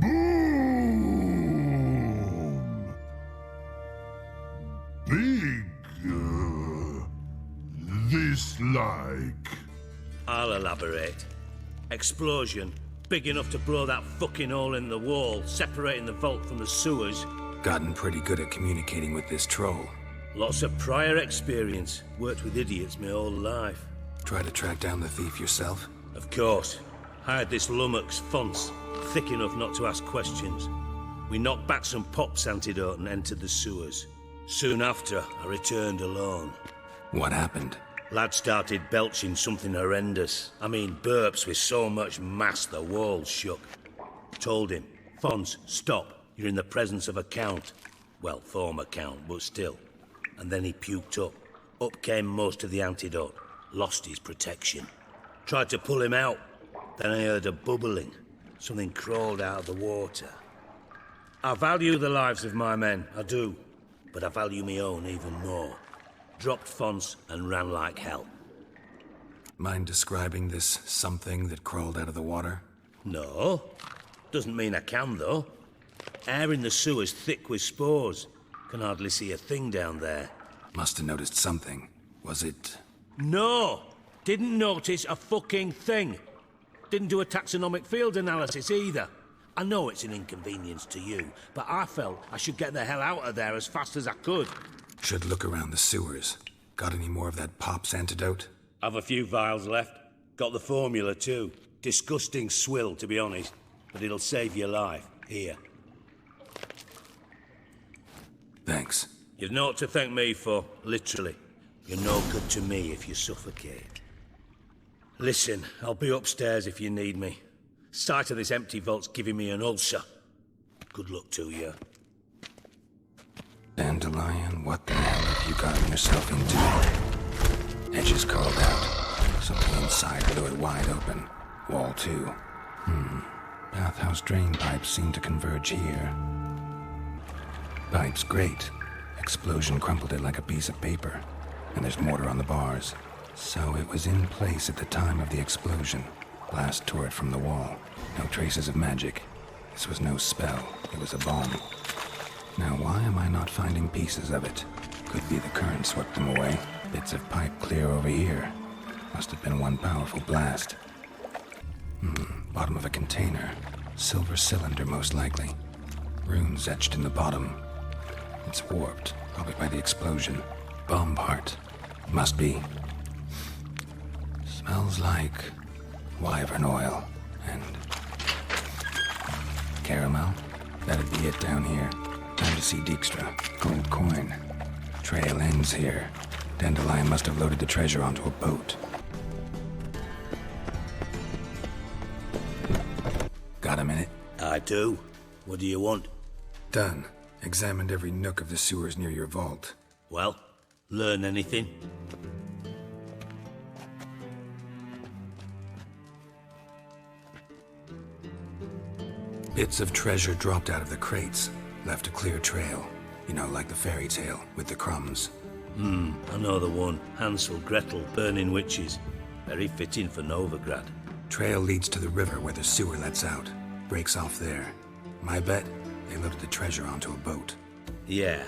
Boom. Big. This like. I'll elaborate. Explosion. Big enough to blow that fucking hole in the wall, separating the vault from the sewers. Gotten pretty good at communicating with this troll. Lots of prior experience. Worked with idiots my whole life. Try to track down the thief yourself? Of course. Hired this lummox, Fonce, thick enough not to ask questions. We knocked back some Pop's antidote and entered the sewers. Soon after, I returned alone. What happened? Lad started belching something horrendous. I mean, burps with so much mass the walls shook. Told him, Fonce, stop. You're in the presence of a count. Well, former count, but still. And then he puked up. Up came most of the antidote. Lost his protection. Tried to pull him out. Then I heard a bubbling. Something crawled out of the water. I value the lives of my men, I do. But I value my own even more. Dropped Fonce and ran like hell. Mind describing this something that crawled out of the water? No. Doesn't mean I can, though. Air in the sewer's thick with spores. Can hardly see a thing down there. Must have noticed something. Was it... No! Didn't notice a fucking thing. Didn't do a taxonomic field analysis either. I know it's an inconvenience to you, but I felt I should get the hell out of there as fast as I could. Should look around the sewers. Got any more of that Pop's antidote? I've a few vials left. Got the formula too. Disgusting swill, to be honest. But it'll save your life. Here. Thanks. You've naught to thank me for, literally. You're no good to me if you suffocate. Listen, I'll be upstairs if you need me. Sight of this empty vault's giving me an ulcer. Good luck to you. Dandelion, what the hell have you gotten yourself into? Edges called out. Something inside blew it wide open. Wall too. Bathhouse drain pipes seem to converge here. Pipes, great. Explosion crumpled it like a piece of paper. And there's mortar on the bars. So it was in place at the time of the explosion. Blast tore it from the wall. No traces of magic. This was no spell. It was a bomb. Now why am I not finding pieces of it? Could be the current swept them away. Bits of pipe clear over here. Must have been one powerful blast. Bottom of a container. Silver cylinder, most likely. Runes etched in the bottom. It's warped, probably by the explosion. Bomb part. Must be. Smells like wyvern oil and caramel. That'd be it down here. Time to see Dijkstra. Gold coin. Trail ends here. Dandelion must have loaded the treasure onto a boat. Got a minute? I do. What do you want? Done. Examined every nook of the sewers near your vault. Well, learn anything? Bits of treasure dropped out of the crates. Left a clear trail. You know, like the fairy tale, with the crumbs. I know the one. Hansel, Gretel, burning witches. Very fitting for Novigrad. Trail leads to the river where the sewer lets out. Breaks off there. My bet, they loaded the treasure onto a boat. Yeah,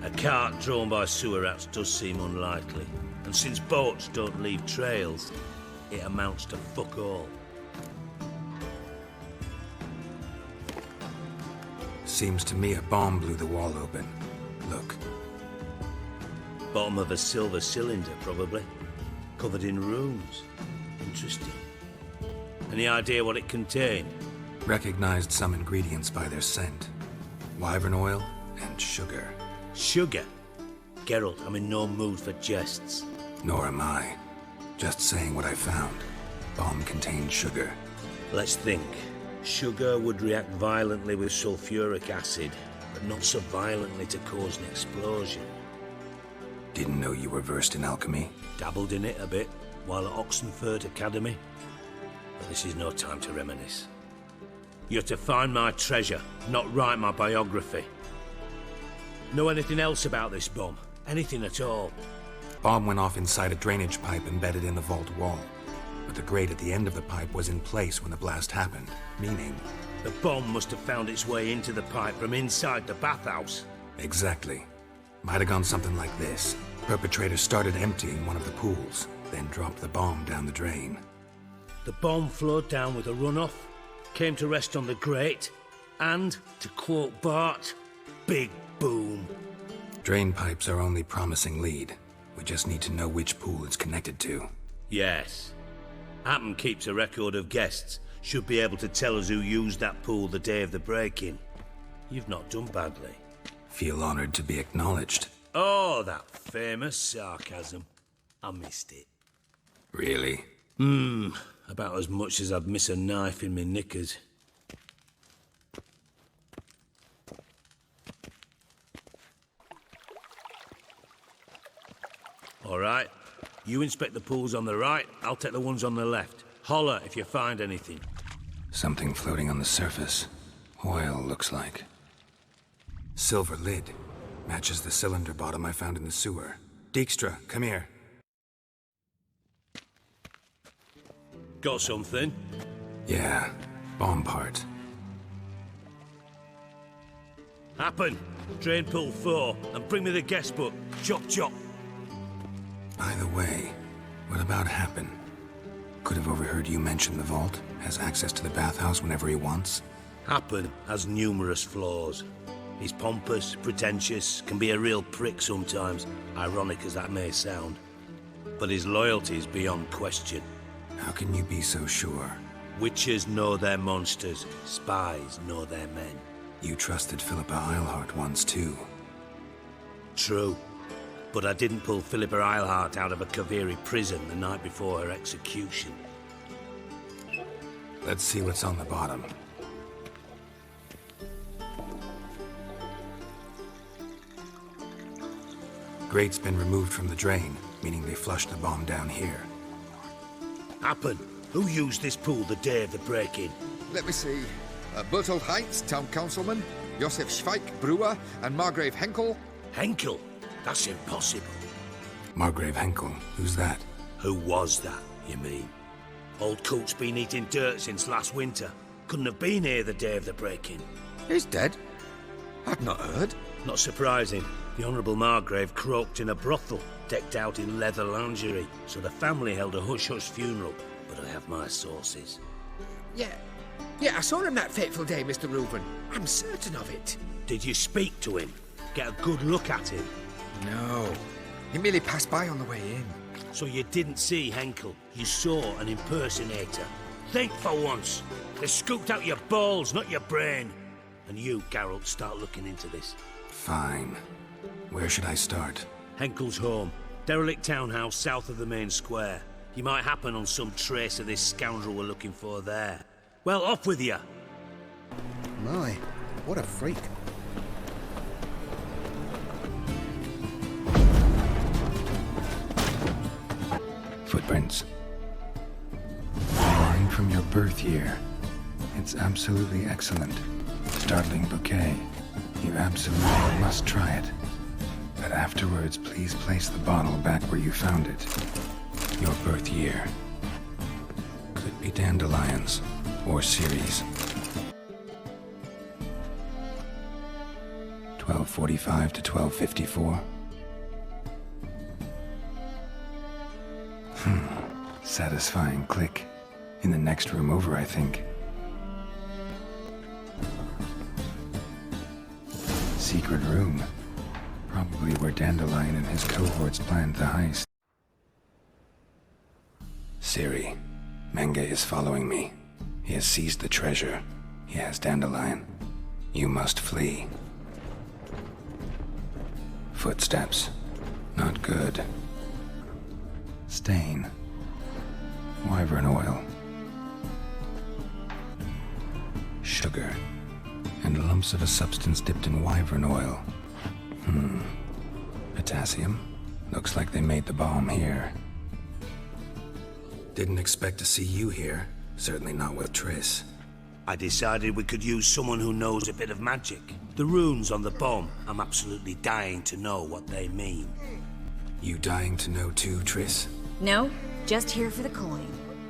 a cart drawn by sewer rats does seem unlikely. And since boats don't leave trails, it amounts to fuck all. Seems to me a bomb blew the wall open. Look. Bottom of a silver cylinder, probably. Covered in runes. Interesting. Any idea what it contained? Recognized some ingredients by their scent. Wyvern oil and sugar. Sugar? Geralt, I'm in no mood for jests. Nor am I. Just saying what I found. Bomb contained sugar. Let's think. Sugar would react violently with sulfuric acid, but not so violently to cause an explosion. Didn't know you were versed in alchemy. Dabbled in it a bit while at Oxenford Academy. But this is no time to reminisce. You're to find my treasure, not write my biography. Know anything else about this bomb? Anything at all? Bomb went off inside a drainage pipe embedded in the vault wall. But the grate at the end of the pipe was in place when the blast happened, meaning... The bomb must have found its way into the pipe from inside the bathhouse. Exactly. Might have gone something like this. Perpetrator started emptying one of the pools, then dropped the bomb down the drain. The bomb flowed down with a runoff, came to rest on the grate, and, to quote Bart, big boom. Drain pipes are only promising lead. We just need to know which pool it's connected to. Yes. Happen keeps a record of guests. Should be able to tell us who used that pool the day of the break-in. You've not done badly. Feel honored to be acknowledged. Oh, that famous sarcasm. I missed it. Really? About as much as I'd miss a knife in my knickers. All right. You inspect the pools on the right, I'll take the ones on the left. Holler if you find anything. Something floating on the surface. Oil, looks like. Silver lid. Matches the cylinder bottom I found in the sewer. Dijkstra, come here. Got something? Yeah, bomb part. Happen. Drain pool 4, and bring me the guest book. Chop chop. By the way, what about Happen? Could have overheard you mention the vault. Has access to the bathhouse whenever he wants. Happen has numerous flaws. He's pompous, pretentious, can be a real prick sometimes, ironic as that may sound. But his loyalty is beyond question. How can you be so sure? Witches know their monsters, spies know their men. You trusted Philippa Eilhart once too. True. But I didn't pull Philippa Eilhart out of a Kaviri prison the night before her execution. Let's see what's on the bottom. Grate's been removed from the drain, meaning they flushed the bomb down here. Happen. Who used this pool the day of the break-in? Let me see. Bertold Heinz, town councilman, Josef Schweik, brewer, and Margrave Henkel. Henkel? That's impossible. Margrave Henkel? Who's that? Who was that, you mean? Old coot's been eating dirt since last winter. Couldn't have been here the day of the break-in. He's dead? I'd not heard. Not surprising. The Honourable Margrave croaked in a brothel, decked out in leather lingerie, so the family held a hush-hush funeral. But I have my sources. Yeah, I saw him that fateful day, Mr. Reuben. I'm certain of it. Did you speak to him? Get a good look at him? No. He merely passed by on the way in. So you didn't see Henkel. You saw an impersonator. Think for once. They scooped out your balls, not your brain. And you, Geralt, start looking into this. Fine. Where should I start? Henkel's home. Derelict townhouse south of the main square. You might happen on some trace of this scoundrel we're looking for there. Well, off with you. My, what a freak. Footprints. A line from your birth year. It's absolutely excellent. Startling bouquet. You absolutely must try it. But afterwards, please place the bottle back where you found it. Your birth year. Could be dandelions. Or series. 1245 to 1254. Satisfying click. In the next room over, I think. Secret room. Probably where Dandelion and his cohorts planned the heist. Ciri, Menge is following me. He has seized the treasure. He has Dandelion. You must flee. Footsteps. Not good. Stain. Wyvern oil. Sugar. And lumps of a substance dipped in wyvern oil. Potassium. Looks like they made the bomb here. Didn't expect to see you here. Certainly not with Triss. I decided we could use someone who knows a bit of magic. The runes on the bomb, I'm absolutely dying to know what they mean. You dying to know too, Triss? No, just here for the coin.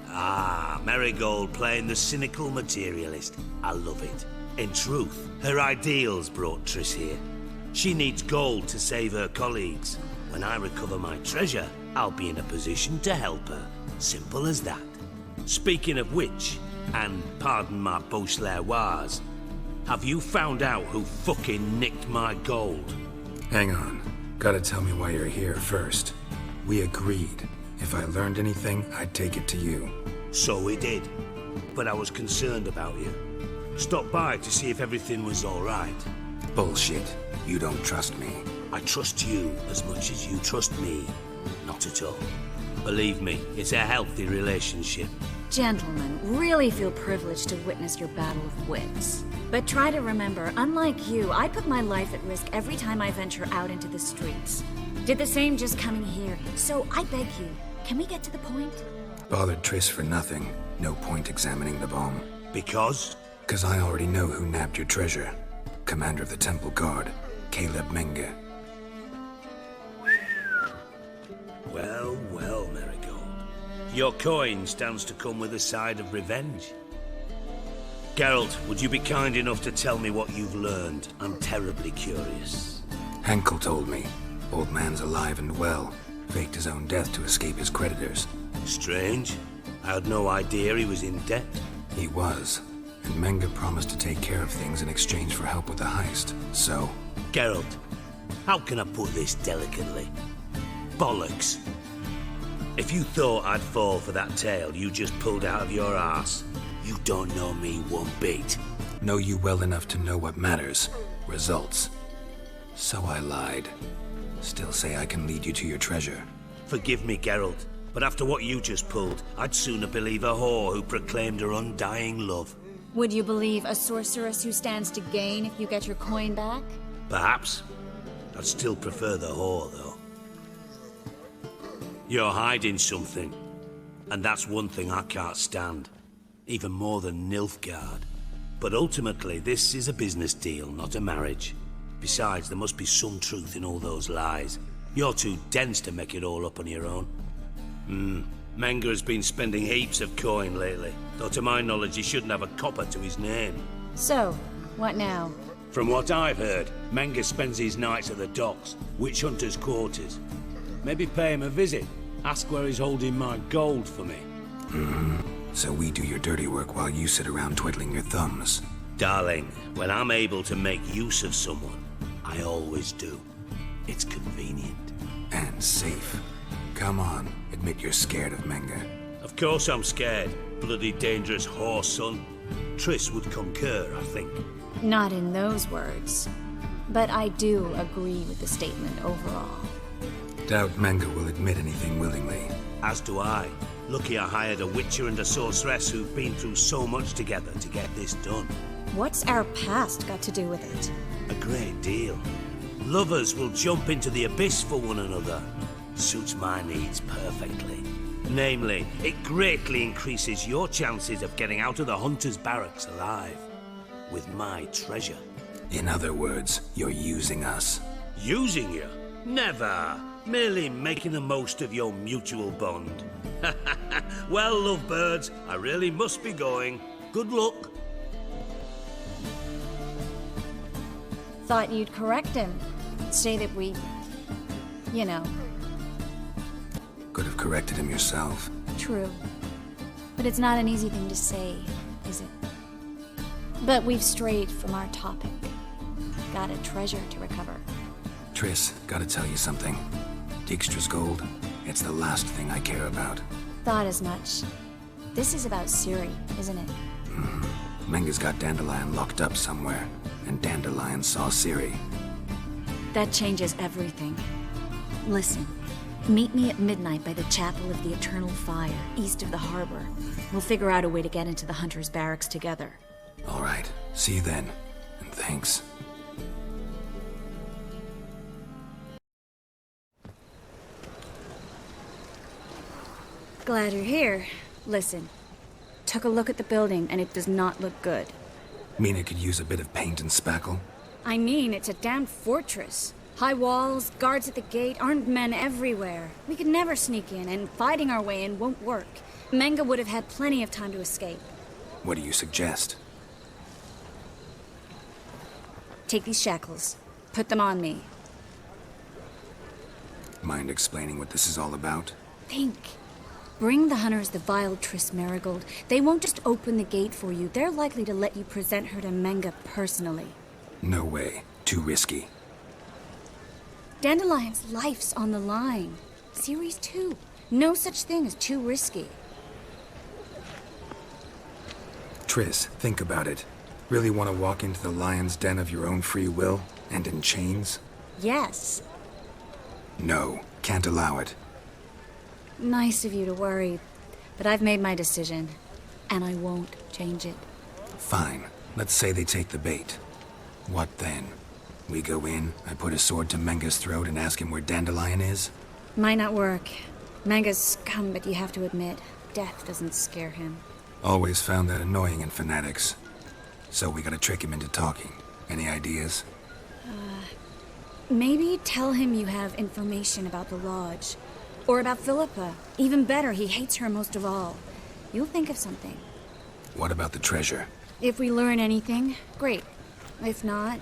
Ah, Marigold playing the cynical materialist. I love it. In truth, her ideals brought Triss here. She needs gold to save her colleagues. When I recover my treasure, I'll be in a position to help her. Simple as that. Speaking of which, and pardon my Beauclervoise, have you found out who fucking nicked my gold? Hang on. Gotta tell me why you're here first. We agreed. If I learned anything, I'd take it to you. So we did. But I was concerned about you. Stopped by to see if everything was all right. Bullshit. You don't trust me. I trust you as much as you trust me. Not at all. Believe me, it's a healthy relationship. Gentlemen, really feel privileged to witness your battle of wits. But try to remember, unlike you, I put my life at risk every time I venture out into the streets. Did the same just coming here. So I beg you, can we get to the point? Bothered Triss for nothing. No point examining the bomb. Because? Because I already know who nabbed your treasure. Commander of the Temple Guard, Caleb Menge. Well, well, Marigold. Your coin stands to come with a side of revenge. Geralt, would you be kind enough to tell me what you've learned? I'm terribly curious. Henkel told me. Old man's alive and well. Faked his own death to escape his creditors. Strange. I had no idea he was in debt. He was. And Menge promised to take care of things in exchange for help with the heist. So... Geralt, how can I put this delicately? Bollocks. If you thought I'd fall for that tale you just pulled out of your arse, you don't know me one bit. Know you well enough to know what matters. Results. So I lied. Still say I can lead you to your treasure. Forgive me, Geralt, but after what you just pulled, I'd sooner believe a whore who proclaimed her undying love. Would you believe a sorceress who stands to gain if you get your coin back? Perhaps. I'd still prefer the whore, though. You're hiding something. And that's one thing I can't stand. Even more than Nilfgaard. But ultimately, this is a business deal, not a marriage. Besides, there must be some truth in all those lies. You're too dense to make it all up on your own. Menga has been spending heaps of coin lately, though to my knowledge he shouldn't have a copper to his name. So, what now? From what I've heard, Menga spends his nights at the docks, witch hunters' quarters. Maybe pay him a visit, ask where he's holding my gold for me. So we do your dirty work while you sit around twiddling your thumbs. Darling, when I'm able to make use of someone, I always do. It's convenient. And safe. Come on, admit you're scared of Menga. Of course I'm scared. Bloody dangerous whore, son. Triss would concur, I think. Not in those words. But I do agree with the statement overall. Doubt Menga will admit anything willingly. As do I. Lucky I hired a witcher and a sorceress who've been through so much together to get this done. What's our past got to do with it? A great deal. Lovers will jump into the abyss for one another. Suits my needs perfectly. Namely, it greatly increases your chances of getting out of the hunter's barracks alive. With my treasure. In other words, you're using us. Using you? Never. Merely making the most of your mutual bond. Well, lovebirds, I really must be going. Good luck. Thought you'd correct him. Say that we... you know. Could have corrected him yourself. True. But it's not an easy thing to say, is it? But we've strayed from our topic. Got a treasure to recover. Triss, gotta tell you something. Dijkstra's gold, it's the last thing I care about. Thought as much. This is about Ciri, isn't it? Menga's got Dandelion locked up somewhere, and Dandelion saw Ciri. That changes everything. Listen, meet me at midnight by the Chapel of the Eternal Fire, east of the harbor. We'll figure out a way to get into the Hunter's barracks together. All right, see you then, and thanks. Glad you're here. Listen, took a look at the building and it does not look good. Mean it could use a bit of paint and spackle? I mean, it's a damn fortress. High walls, guards at the gate, armed men everywhere. We could never sneak in, and fighting our way in won't work. Menga would have had plenty of time to escape. What do you suggest? Take these shackles. Put them on me. Mind explaining what this is all about? Think. Bring the hunters the vile Triss Marigold. They won't just open the gate for you. They're likely to let you present her to Menga personally. No way. Too risky. Dandelion's life's on the line. Ciri's too. No such thing as too risky. Triss, think about it. Really want to walk into the lion's den of your own free will, and in chains? Yes. No, can't allow it. Nice of you to worry, but I've made my decision, and I won't change it. Fine. Let's say they take the bait. What then? We go in, I put a sword to Menga's throat and ask him where Dandelion is? Might not work. Menga's scum, but you have to admit, death doesn't scare him. Always found that annoying in fanatics. So we gotta trick him into talking. Any ideas? Maybe tell him you have information about the Lodge. Or about Philippa. Even better, he hates her most of all. You'll think of something. What about the treasure? If we learn anything, great. If not...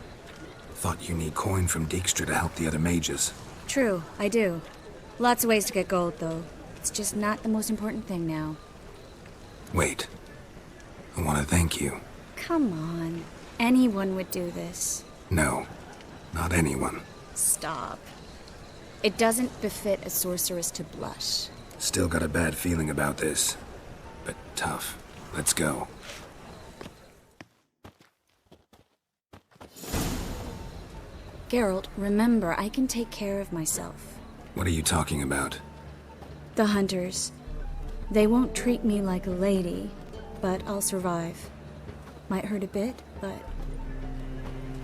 Thought you need coin from Dijkstra to help the other mages. True, I do. Lots of ways to get gold, though. It's just not the most important thing now. Wait. I want to thank you. Come on. Anyone would do this. No, not anyone. Stop. It doesn't befit a sorceress to blush. Still got a bad feeling about this. But tough. Let's go. Geralt, remember, I can take care of myself. What are you talking about? The hunters. They won't treat me like a lady, but I'll survive. Might hurt a bit, but...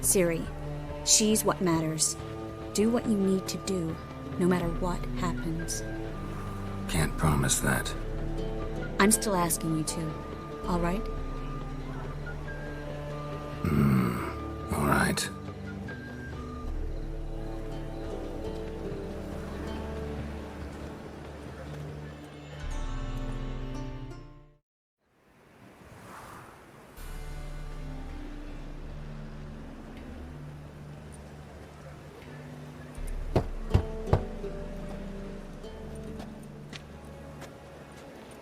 Ciri, she's what matters. Do what you need to do, no matter what happens. Can't promise that. I'm still asking you to. All right? All right.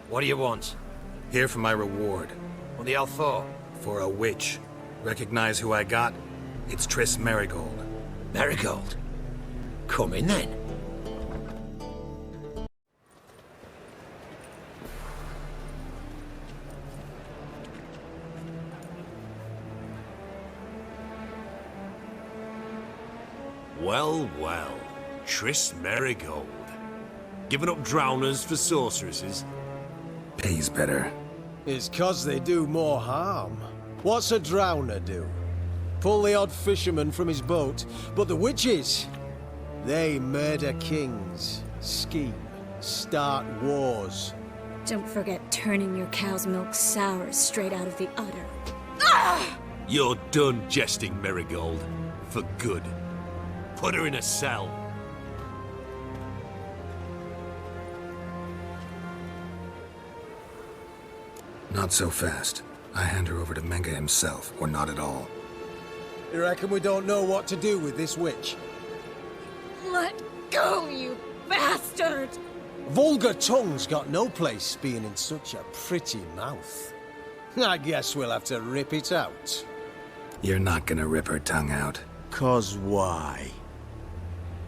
What do you want? Here for my reward. What the hell for? For a witch. Recognize who I got? It's Triss Marigold. Marigold? Come in then. Well, well. Triss Marigold. Giving up drowners for sorceresses? Pays better. It's 'cause they do more harm. What's a drowner do? Pull the odd fisherman from his boat, but the witches, they murder kings, scheme, start wars. Don't forget turning your cow's milk sour straight out of the udder. You're done jesting, Marigold. For good. Put her in a cell. Not so fast. I hand her over to Menga himself, or not at all. You reckon we don't know what to do with this witch? Let go, you bastard! Vulgar tongue's got no place being in such a pretty mouth. I guess we'll have to rip it out. You're not gonna rip her tongue out. 'Cause why?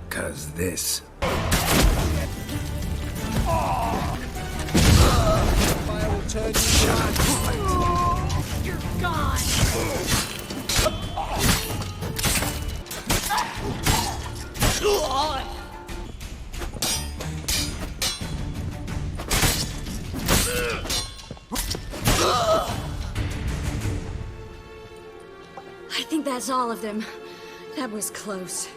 'Cause this. Fire will turn you. You're gone! I think that's all of them. That was close.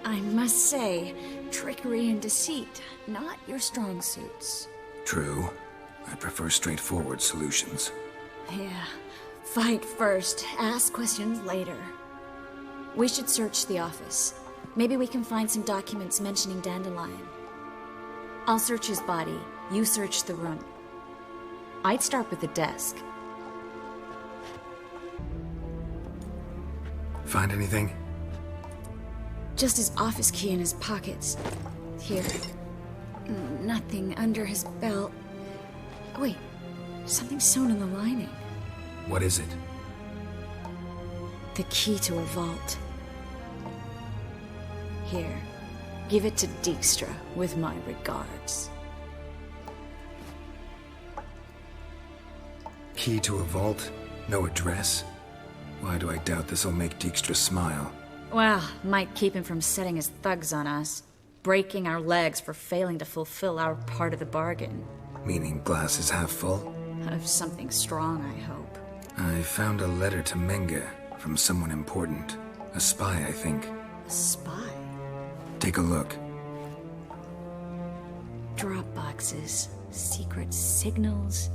I must say, trickery and deceit, not your strong suits. True. I prefer straightforward solutions. Yeah. Fight first, ask questions later. We should search the office. Maybe we can find some documents mentioning Dandelion. I'll search his body, you search the room. I'd start with the desk. Find anything? Just his office key in his pockets. Here. Nothing under his belt. Wait, something sewn in the lining. What is it? The key to a vault. Here, give it to Dijkstra with my regards. Key to a vault? No address? Why do I doubt this'll make Dijkstra smile? Well, might keep him from setting his thugs on us. Breaking our legs for failing to fulfill our part of the bargain. Meaning glass is half full? Of something strong, I hope. I found a letter to Menga from someone important. A spy, I think. A spy? Take a look. Drop boxes, secret signals.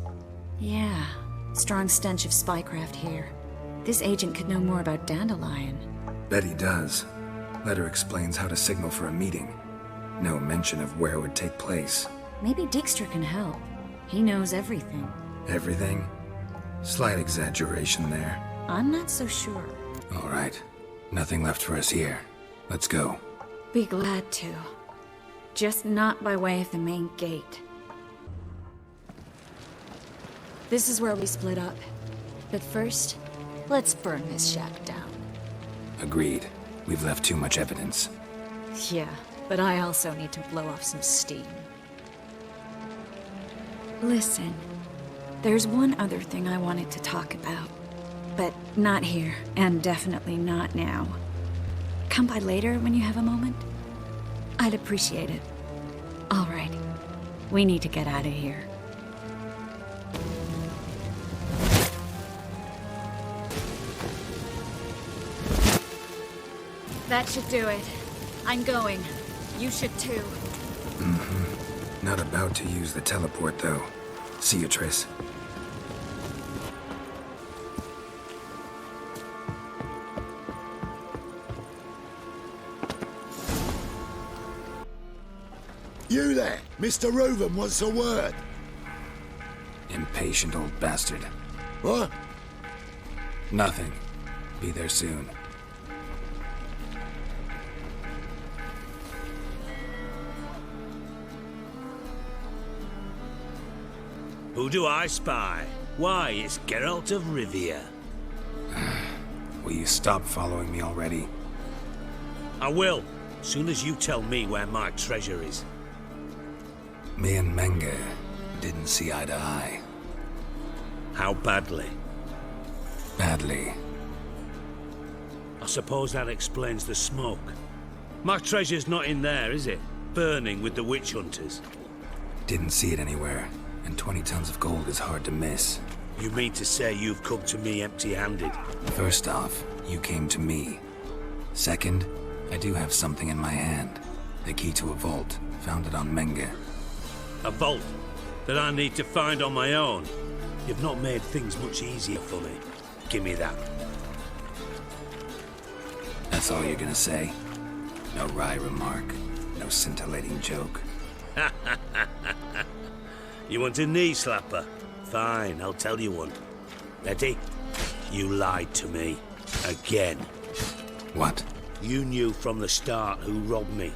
Yeah, strong stench of spycraft here. This agent could know more about Dandelion. Bet he does. Letter explains how to signal for a meeting. No mention of where it would take place. Maybe Dijkstra can help. He knows everything. Everything? Slight exaggeration there. I'm not so sure. All right. Nothing left for us here. Let's go. Be glad to. Just not by way of the main gate. This is where we split up. But first, let's burn this shack down. Agreed. We've left too much evidence. Yeah, but I also need to blow off some steam. Listen, there's one other thing I wanted to talk about. But not here, and definitely not now. Come by later when you have a moment? I'd appreciate it. All right. We need to get out of here. That should do it. I'm going. You should too. Mm-hmm. Not about to use the teleport, though. See you, Triss. You there! Mr. Reuven wants a word. Impatient old bastard. What? Nothing. Be there soon. Who do I spy? Why, it's Geralt of Rivia. Will you stop following me already? I will, soon as you tell me where my treasure is. Me and Menge didn't see eye to eye. How badly? Badly. I suppose that explains the smoke. My treasure's not in there, is it? Burning with the witch hunters. Didn't see it anywhere, and 20 tons of gold is hard to miss. You mean to say you've come to me empty-handed? First off, you came to me. Second, I do have something in my hand. The key to a vault, found it on Menge. A vault that I need to find on my own. You've not made things much easier for me. Give me that. That's all you're gonna say? No wry remark, no scintillating joke. You want a knee slapper? Fine, I'll tell you one. Ready? You lied to me. Again. What? You knew from the start who robbed me,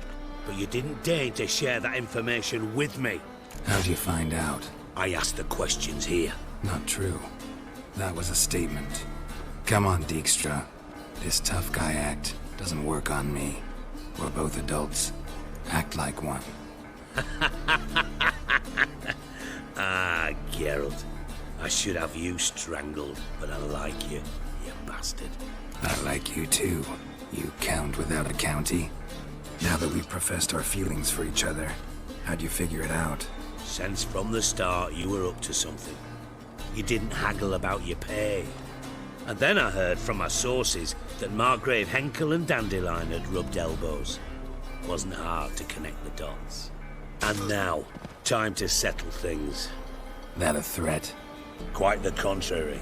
but you didn't deign to share that information with me. How'd you find out? I asked the questions here. Not true. That was a statement. Come on, Dijkstra. This tough guy act doesn't work on me. We're both adults. Act like one. Ah, Geralt. I should have you strangled, but I like you, you bastard. I like you too, you count without a county. Now that we've professed our feelings for each other, how'd you figure it out? Since from the start you were up to something. You didn't haggle about your pay. And then I heard from my sources that Margrave Henkel and Dandelion had rubbed elbows. Wasn't hard to connect the dots. And now, time to settle things. That a threat? Quite the contrary.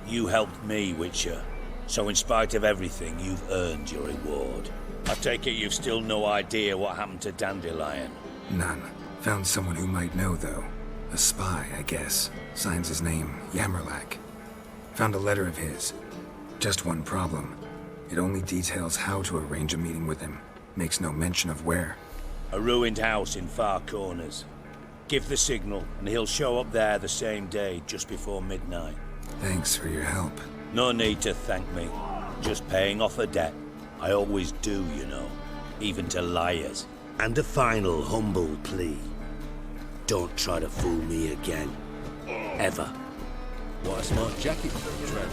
You helped me, Witcher. So in spite of everything, you've earned your reward. I take it you've still no idea what happened to Dandelion? None. Found someone who might know, though. A spy, I guess. Signs his name, Yammerlak. Found a letter of his. Just one problem. It only details how to arrange a meeting with him. Makes no mention of where. A ruined house in Far Corners. Give the signal, and he'll show up there the same day, just before midnight. Thanks for your help. No need to thank me. Just paying off a debt. I always do, you know. Even to liars. And a final humble plea. Don't try to fool me again. Ever. What a smart jacket, Trev.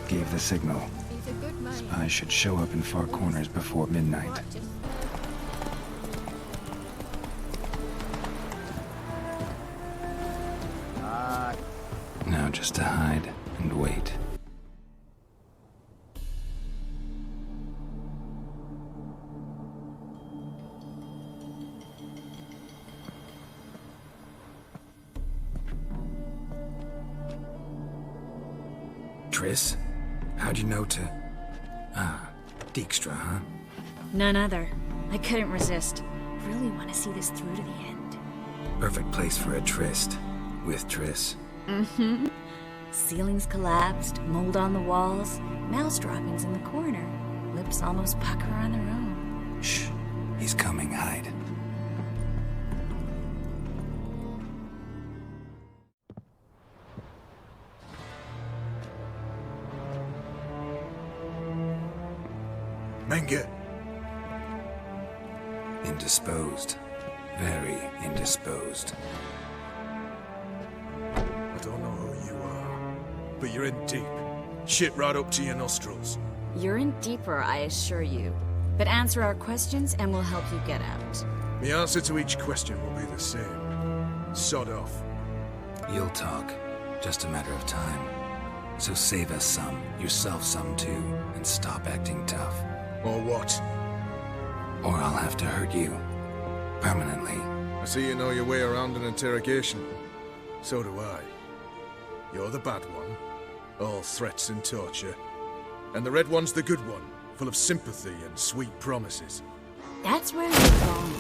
Gave the signal. Spies should show up in Far Corners before midnight. Now just to hide and wait. Triss? How'd you know to... Ah, Dijkstra, huh? None other. I couldn't resist. Really want to see this through to the end. Perfect place for a tryst. With Triss. Mm-hmm. Ceilings collapsed, mold on the walls, mouse droppings in the corner. Lips almost pucker on their own. Shh. He's coming, hide. Menge. Indisposed. Very indisposed. I don't know who you are, but you're in deep. Shit right up to your nostrils. You're in deeper, I assure you. But answer our questions and we'll help you get out. The answer to each question will be the same. Sod off. You'll talk. Just a matter of time. So save us some, yourself some too, and stop acting tough. Or what? Or I'll have to hurt you. Permanently. I see you know your way around an interrogation. So do I. You're the bad one, all threats and torture. And the red one's the good one, full of sympathy and sweet promises. That's where you're wrong.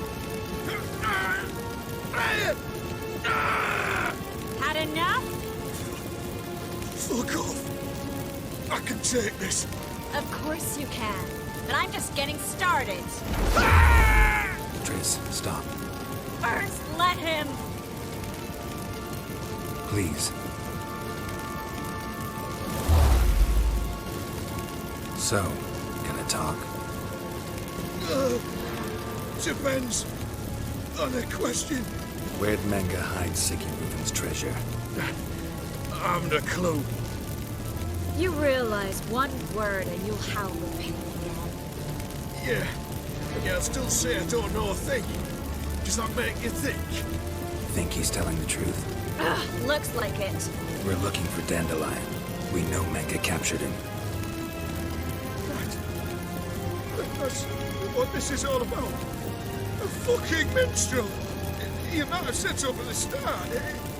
Had enough? Fuck off! I can take this. Of course you can. But I'm just getting started. Triss, stop. First, let him. Please. So, gonna talk? Depends on a question. Where'd Menga hide Siggy Reuven's treasure? I haven't a clue. You realize one word and you'll howl with pain again. Yeah, I'd still say I don't know a thing. Does that make you think? Think he's telling the truth? Ugh, looks like it. We're looking for Dandelion. We know Menga captured him. Right. That's what this is all about. A fucking minstrel! You might have said so from the start,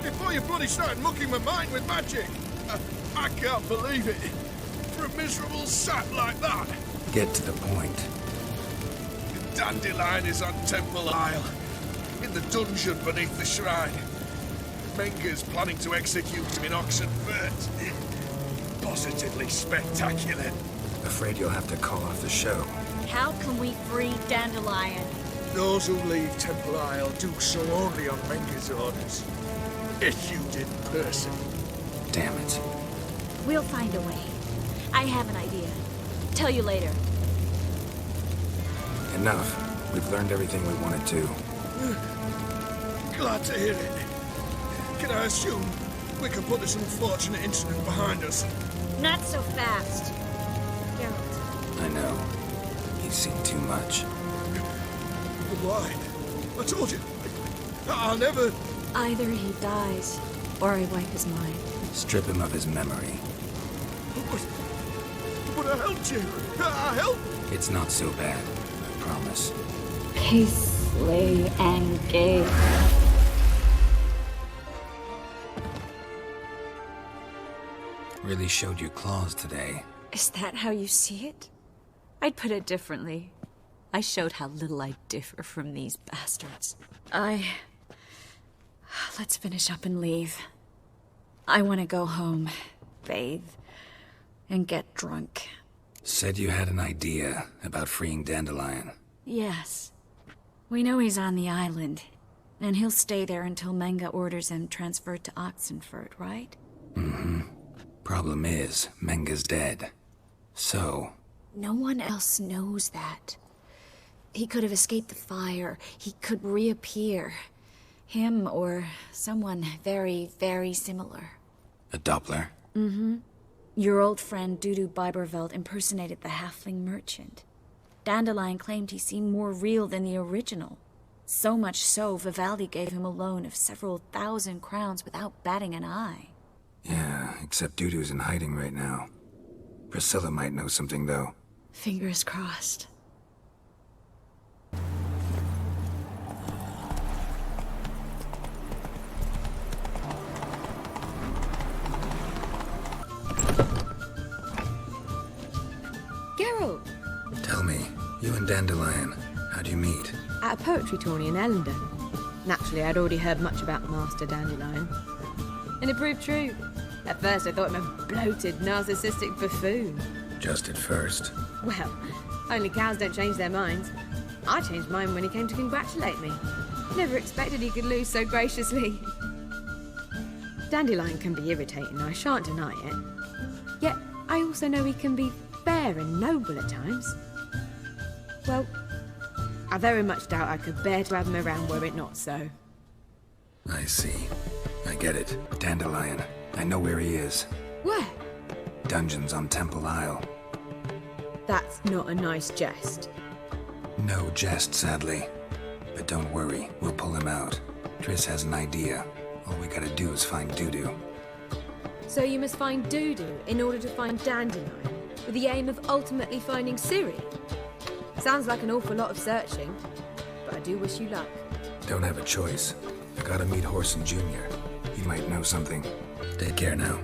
before you bloody started mucking my mind with magic. I can't believe it. For a miserable sap like that. Get to the point. Dandelion is on Temple Isle, in the dungeon beneath the shrine. Menga's planning to execute him in Oxenfurt. Positively spectacular. Afraid you'll have to call off the show. How can we free Dandelion? Those who leave Temple Isle do so only on Menga's orders. Issued in person. Damn it. We'll find a way. I have an idea. Tell you later. Enough. We've learned everything we wanted to. Glad to hear it. Can I assume we can put this unfortunate incident behind us? Not so fast. Geralt. I know. He's seen too much. Why? I told you. I'll never... Either he dies, or I wipe his mind. Strip him of his memory. But I helped you. I helped. It's not so bad. I promise. Peace, slay, and gay. Really showed your claws today. Is that how you see it? I'd put it differently. I showed how little I differ from these bastards. Let's finish up and leave. I want to go home, bathe, and get drunk. Said you had an idea about freeing Dandelion. Yes. We know he's on the island, and he'll stay there until Menga orders him transferred to Oxenfurt, right? Mm-hmm. Problem is, Menga's dead. So... No one else knows that. He could have escaped the fire. He could reappear. Him or someone very, very similar. A Doppler? Mm-hmm. Your old friend Dudu Biberveld impersonated the halfling merchant. Dandelion claimed he seemed more real than the original. So much so, Vivaldi gave him a loan of several thousand crowns without batting an eye. Yeah, except Dudu's in hiding right now. Priscilla might know something, though. Fingers crossed. Geralt! Tell me, you and Dandelion, how'd you meet? At a poetry tourney in Ellendon. Naturally, I'd already heard much about Master Dandelion. And it proved true. At first, I thought him a bloated, narcissistic buffoon. Just at first. Well, only cows don't change their minds. I changed mine when he came to congratulate me. Never expected he could lose so graciously. Dandelion can be irritating, I shan't deny it. Yet, I also know he can be fair and noble at times. Well, I very much doubt I could bear to have him around were it not so. I see. I get it. Dandelion. I know where he is. Where? Dungeons on Temple Isle. That's not a nice jest. No jest, sadly. But don't worry, we'll pull him out. Triss has an idea. All we gotta do is find Dudu. So you must find Dudu in order to find Dandelion, with the aim of ultimately finding Ciri. Sounds like an awful lot of searching, but I do wish you luck. Don't have a choice. I gotta meet Horson Jr. He might know something. Take care now.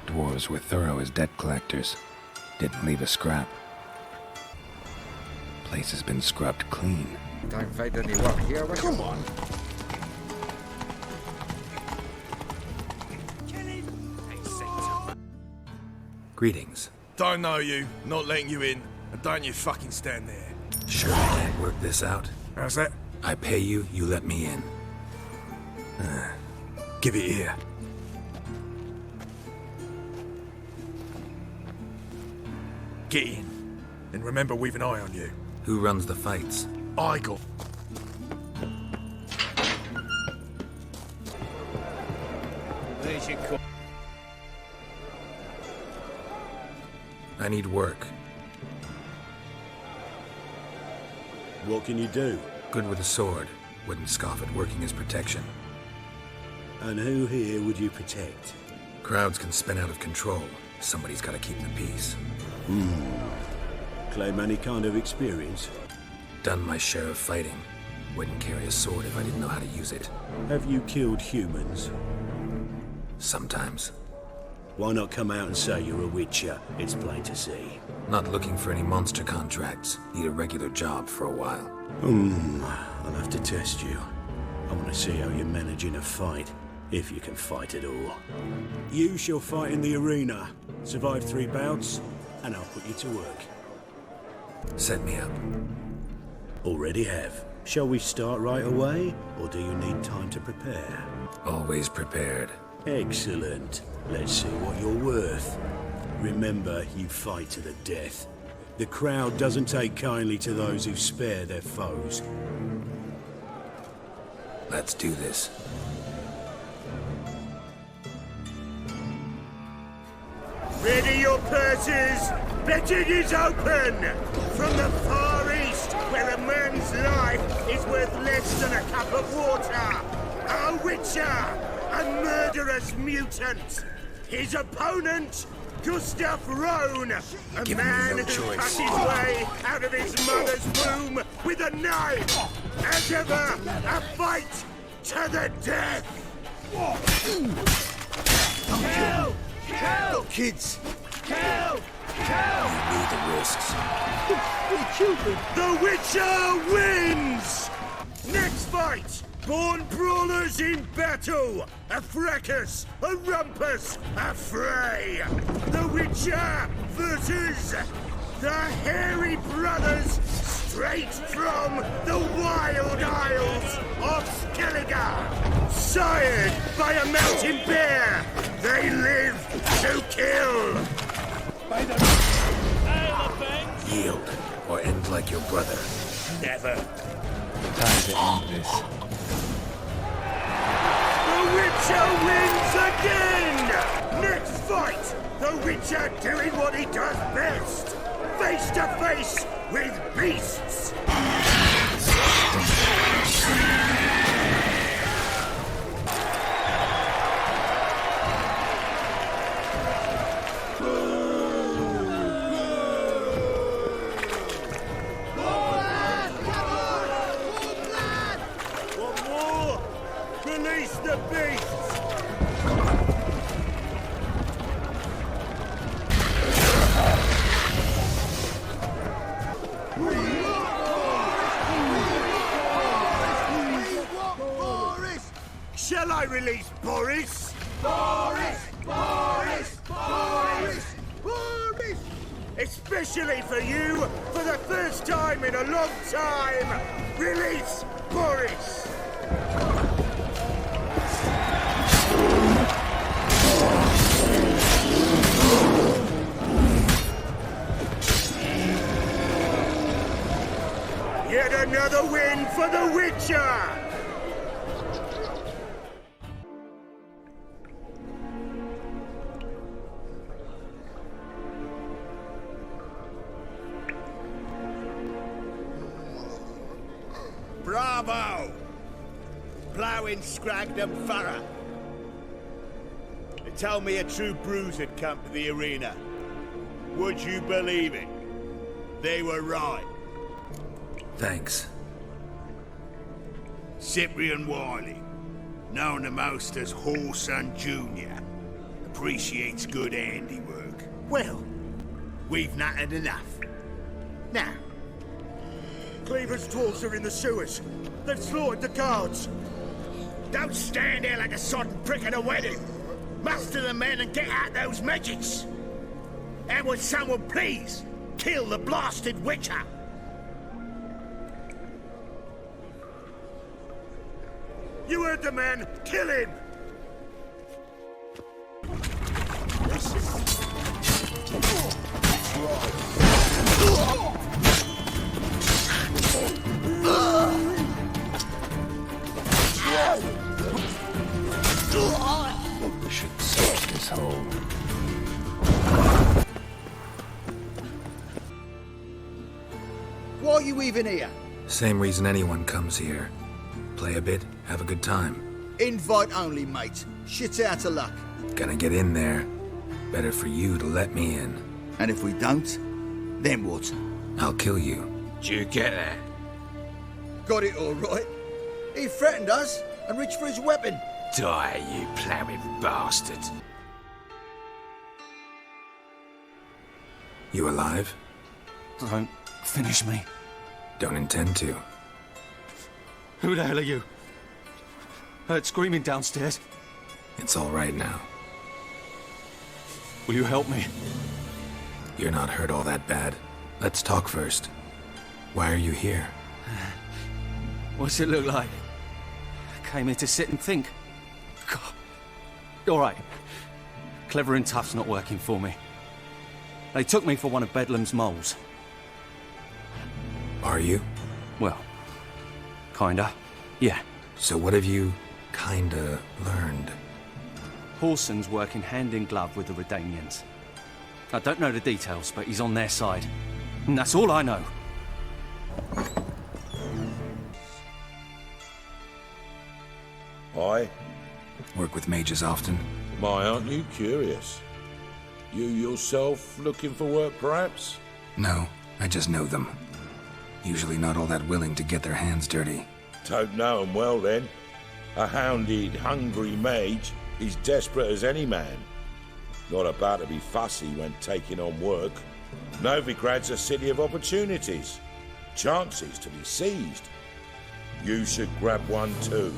Dwarves were thorough as debt collectors. Didn't leave a scrap. Place has been scrubbed clean. Don't find any work here. Come on. Greetings. Don't know you, not letting you in, and don't you fucking stand there. Sure I can't work this out? How's that? I pay you, you let me in. Give it here. Get in. And remember, we've an eye on you. Who runs the fights? Igor. There's your call. I need work. What can you do? Good with a sword. Wouldn't scoff at working as protection. And who here would you protect? Crowds can spin out of control. Somebody's gotta keep the peace. Claim any kind of experience? Done my share of fighting. Wouldn't carry a sword if I didn't know how to use it. Have you killed humans? Sometimes. Why not come out and say you're a witcher? It's plain to see. Not looking for any monster contracts. Need a regular job for a while. I'll have to test you. I want to see how you manage in a fight, if you can fight at all. You shall fight in the arena. Survive 3 bouts, and I'll put you to work. Set me up. Already have. Shall we start right away, or do you need time to prepare? Always prepared. Excellent. Let's see what you're worth. Remember, you fight to the death. The crowd doesn't take kindly to those who spare their foes. Let's do this. Ready your purses! Betting is open! From the Far East, where a man's life is worth less than a cup of water. A witcher! A murderous mutant! His opponent, Gustav Rohn, a man who cut his way out of his mother's womb with a knife! As ever, a fight to the death! Kill! Kill! Kids! Kill! Kill! You knew the risks. The Witcher wins! Next fight! Born brawlers in battle! A fracas! A rumpus! A fray! The Witcher versus the Hairy Brothers, straight from the wild isles of Skellige! Sired by a mountain bear! They live to kill! Yield, or end like your brother. Never. Time to end this. The Witcher wins again! Next fight, the Witcher doing what he does best. Face to face with beasts! One more! Release the beasts! Shall I release Boris? Boris! Boris! Boris! Boris! Especially for you, for the first time in a long time, release Boris! Yet another win for the Witcher! Bravo! Ploughing Scragdon Furrow. They told me a true bruise had come to the arena. Would you believe it? They were right. Thanks. Cyprian Wiley, known the most as Whoreson Jr., appreciates good handiwork. Well, we've nattered enough. Now, Cleaver's tools are in the sewers. They've slaughtered the guards. don't stand there like a sodden prick at a wedding. Muster the men and get out those midgets. And would someone please kill the blasted witcher? You heard the man. Kill him! Should search this hole. Why are you even here? Same reason anyone comes here. Play a bit, have a good time. Invite only, mate. Shit's out of luck. Gonna get in there. Better for you to let me in. And if we don't, then what? I'll kill you. Do you get that? Got it all right. He threatened us and reached for his weapon. Die, you ploughing bastard. You alive? Don't finish me. Don't intend to. Who the hell are you? Heard screaming downstairs. It's all right now. Will you help me? You're not hurt all that bad. Let's talk first. Why are you here? What's it look like? I came here to sit and think. God. All right. Clever and tough's not working for me. They took me for one of Bedlam's moles. Are you? Well, kinda. Yeah. So what have you kinda learned? Whoreson's working hand in glove with the Redanians. I don't know the details, but he's on their side. And that's all I know. I work with mages often. My, aren't you curious? You yourself looking for work, perhaps? No, I just know them. Usually not all that willing to get their hands dirty. Don't know 'em well, then. A hounded, hungry mage is desperate as any man. Not about to be fussy when taking on work. Novigrad's a city of opportunities. Chances to be seized. You should grab one too.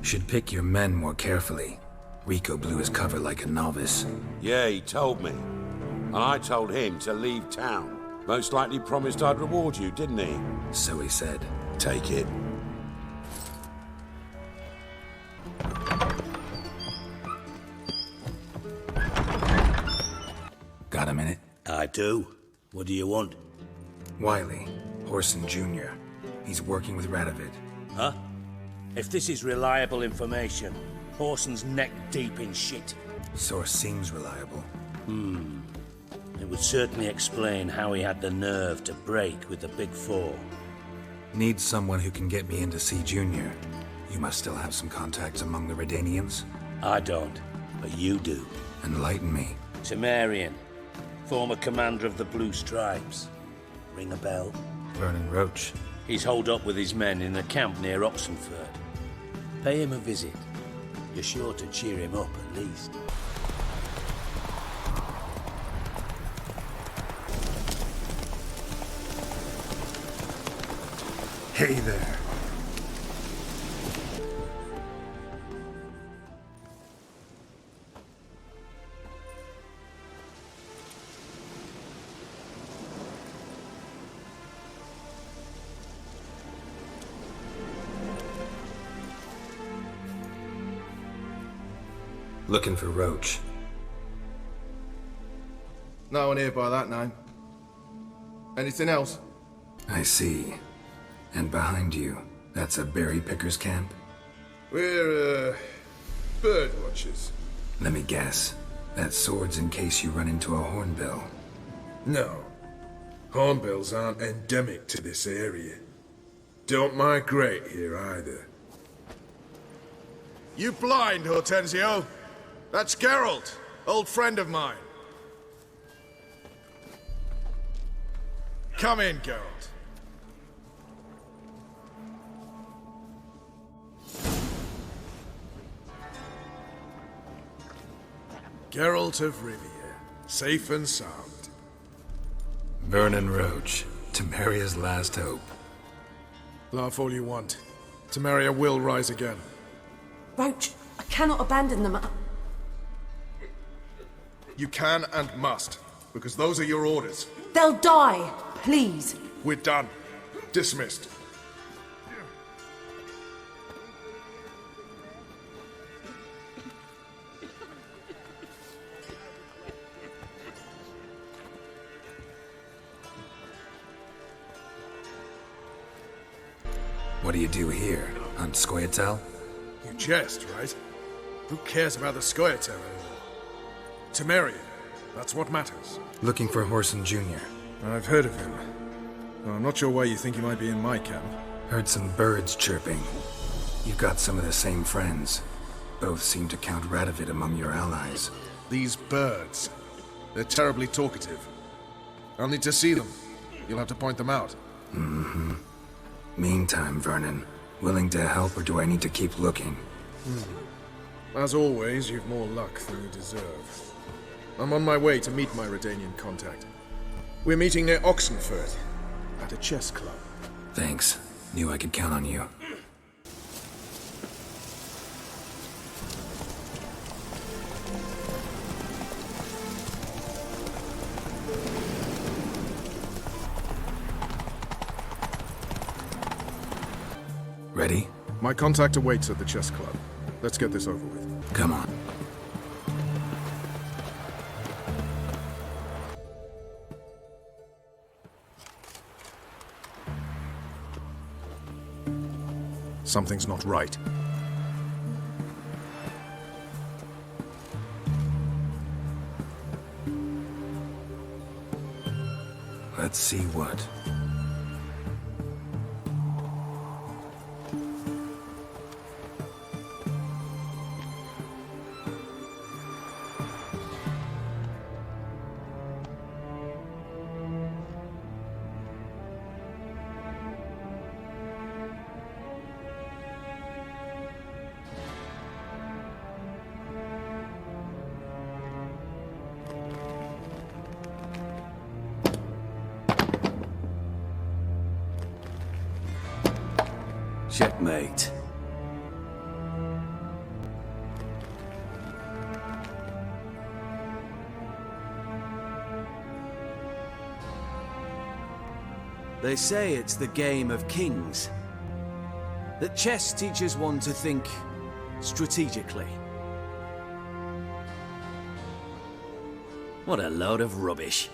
Should pick your men more carefully. Rico blew his cover like a novice. Yeah, he told me. And I told him to leave town. Most likely promised I'd reward you, didn't he? So he said. Take it. Got a minute? I do. What do you want? Wiley, Whoreson Jr. He's working with Radovid. Huh? If this is reliable information, Whoreson's neck deep in shit. Source seems reliable. It would certainly explain how he had the nerve to break with the Big Four. Need someone who can get me in to see Junior. You must still have some contacts among the Redanians? I don't, but you do. Enlighten me. Temerian, former commander of the Blue Stripes. Ring a bell? Vernon Roach. He's holed up with his men in a camp near Oxenford. Pay him a visit. You're sure to cheer him up, at least. Hey there. Looking for Roach. No one here by that name. Anything else? I see. And behind you, that's a berry picker's camp? We're, bird watchers. Let me guess. That's swords in case you run into a hornbill. No. Hornbills aren't endemic to this area. Don't migrate here either. You blind, Hortensio? That's Geralt, old friend of mine. Come in, Geralt. Geralt of Rivia, safe and sound. Vernon Roach, Temeria's last hope. Laugh all you want. Temeria will rise again. Roach, I cannot abandon them. You can and must, because those are your orders. They'll die, please. We're done. Dismissed. What do you do here? Hunt Scoia'tael? You jest, right? Who cares about the Scoia'tael anymore? Temeria, that's what matters. Looking for Whoreson Jr. I've heard of him. Though I'm not sure why you think he might be in my camp. Heard some birds chirping. You've got some of the same friends. Both seem to count Radovid among your allies. These birds. They're terribly talkative. I'll need to see them. You'll have to point them out. Mm-hmm. Meantime, Vernon, willing to help or do I need to keep looking? As always, you've more luck than you deserve. I'm on my way to meet my Redanian contact. We're meeting near Oxenford, at a chess club. Thanks. Knew I could count on you. Ready? My contact awaits at the chess club. Let's get this over with. Come on. Something's not right. Let's see what. Checkmate. They say it's the game of kings. That chess teaches one to think strategically. What a load of rubbish.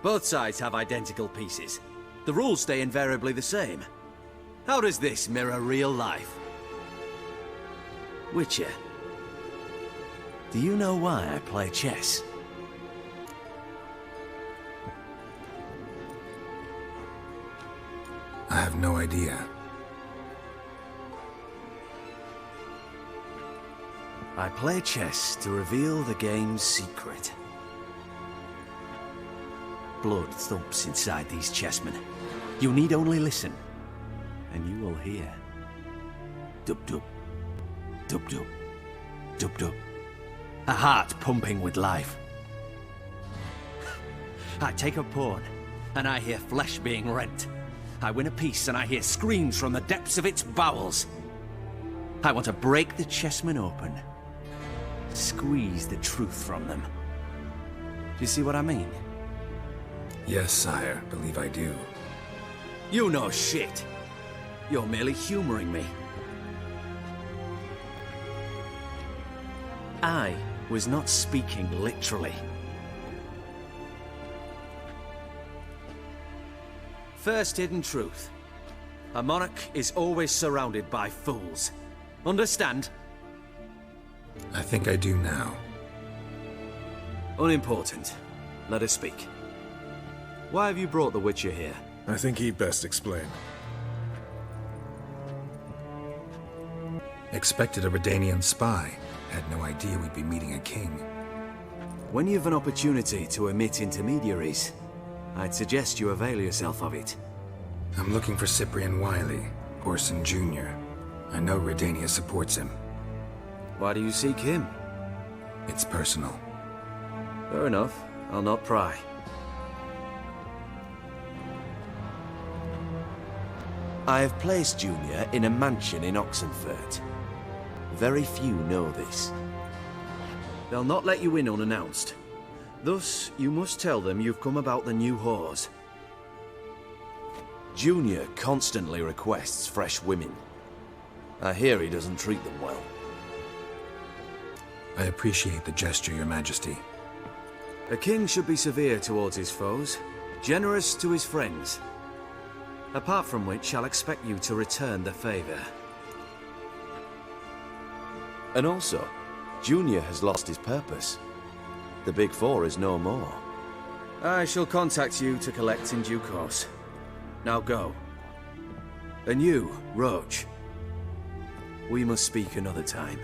Both sides have identical pieces. The rules stay invariably the same. How does this mirror real life? Witcher, do you know why I play chess? I have no idea. I play chess to reveal the game's secret. Blood thumps inside these chessmen. You need only listen, and you will hear. Dub-dub, dub-dub, dub-dub. A heart pumping with life. I take a pawn, and I hear flesh being rent. I win a piece, and I hear screams from the depths of its bowels. I want to break the chessmen open. Squeeze the truth from them. Do you see what I mean? Yes, sire. Believe I do. You know shit. You're merely humoring me. I was not speaking literally. First hidden truth. A monarch is always surrounded by fools. Understand? I think I do now. Unimportant. Let us speak. Why have you brought the Witcher here? I think he'd best explain. Expected a Redanian spy. Had no idea we'd be meeting a king. When you've an opportunity to omit intermediaries, I'd suggest you avail yourself of it. I'm looking for Cyprian Wiley, Orson Jr. I know Redania supports him. Why do you seek him? It's personal. Fair enough. I'll not pry. I have placed Junior in a mansion in Oxenfurt. Very few know this. They'll not let you in unannounced. Thus, you must tell them you've come about the new whores. Junior constantly requests fresh women. I hear he doesn't treat them well. I appreciate the gesture, Your Majesty. A king should be severe towards his foes, generous to his friends. Apart from which, I'll expect you to return the favor. And also, Junior has lost his purpose. The Big Four is no more. I shall contact you to collect in due course. Now go. And you, Roach. We must speak another time.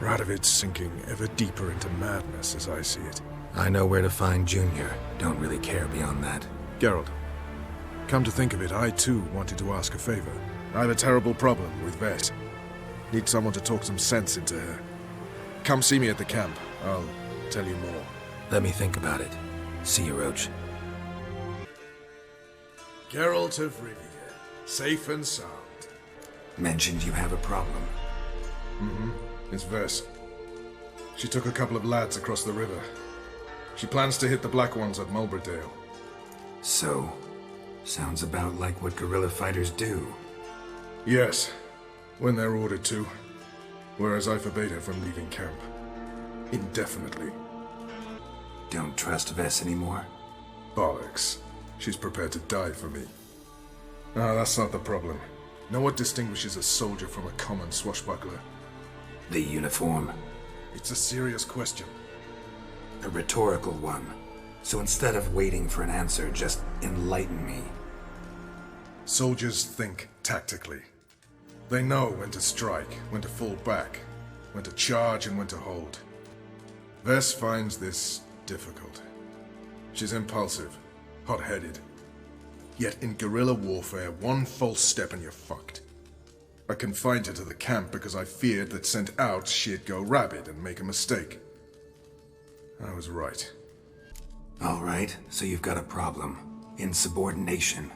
Radovid's sinking ever deeper into madness as I see it. I know where to find Junior. Don't really care beyond that. Geralt, come to think of it, I too wanted to ask a favor. I have a terrible problem with Vess. Need someone to talk some sense into her. Come see me at the camp. I'll tell you more. Let me think about it. See you, Roach. Geralt of Rivia, safe and sound. Mentioned you have a problem. Mm-hmm. It's Vess. She took a couple of lads across the river. She plans to hit the Black Ones at Mulberdale. So, sounds about like what guerrilla fighters do. Yes, when they're ordered to. Whereas I forbade her from leaving camp. Indefinitely. Don't trust Vess anymore? Bollocks. She's prepared to die for me. Ah, that's not the problem. Know what distinguishes a soldier from a common swashbuckler? The uniform. It's a serious question. A rhetorical one. So instead of waiting for an answer, just enlighten me. Soldiers think tactically. They know when to strike, when to fall back, when to charge and when to hold. Vess finds this difficult. She's impulsive, hot-headed. Yet in guerrilla warfare, one false step and you're fucked. I confined her to the camp because I feared that sent out she'd go rabid and make a mistake. I was right. All right, so you've got a problem. Insubordination.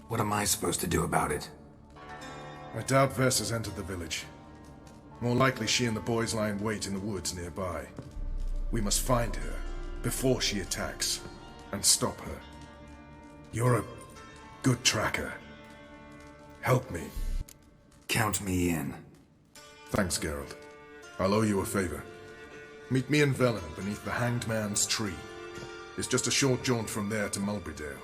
What am I supposed to do about it? I doubt Vess has entered the village. More likely she and the boys lie in wait in the woods nearby. We must find her before she attacks and stop her. You're a good tracker. Help me. Count me in. Thanks, Geralt. I'll owe you a favor. Meet me in Velen beneath the Hanged Man's tree. It's just a short jaunt from there to Mulberdale.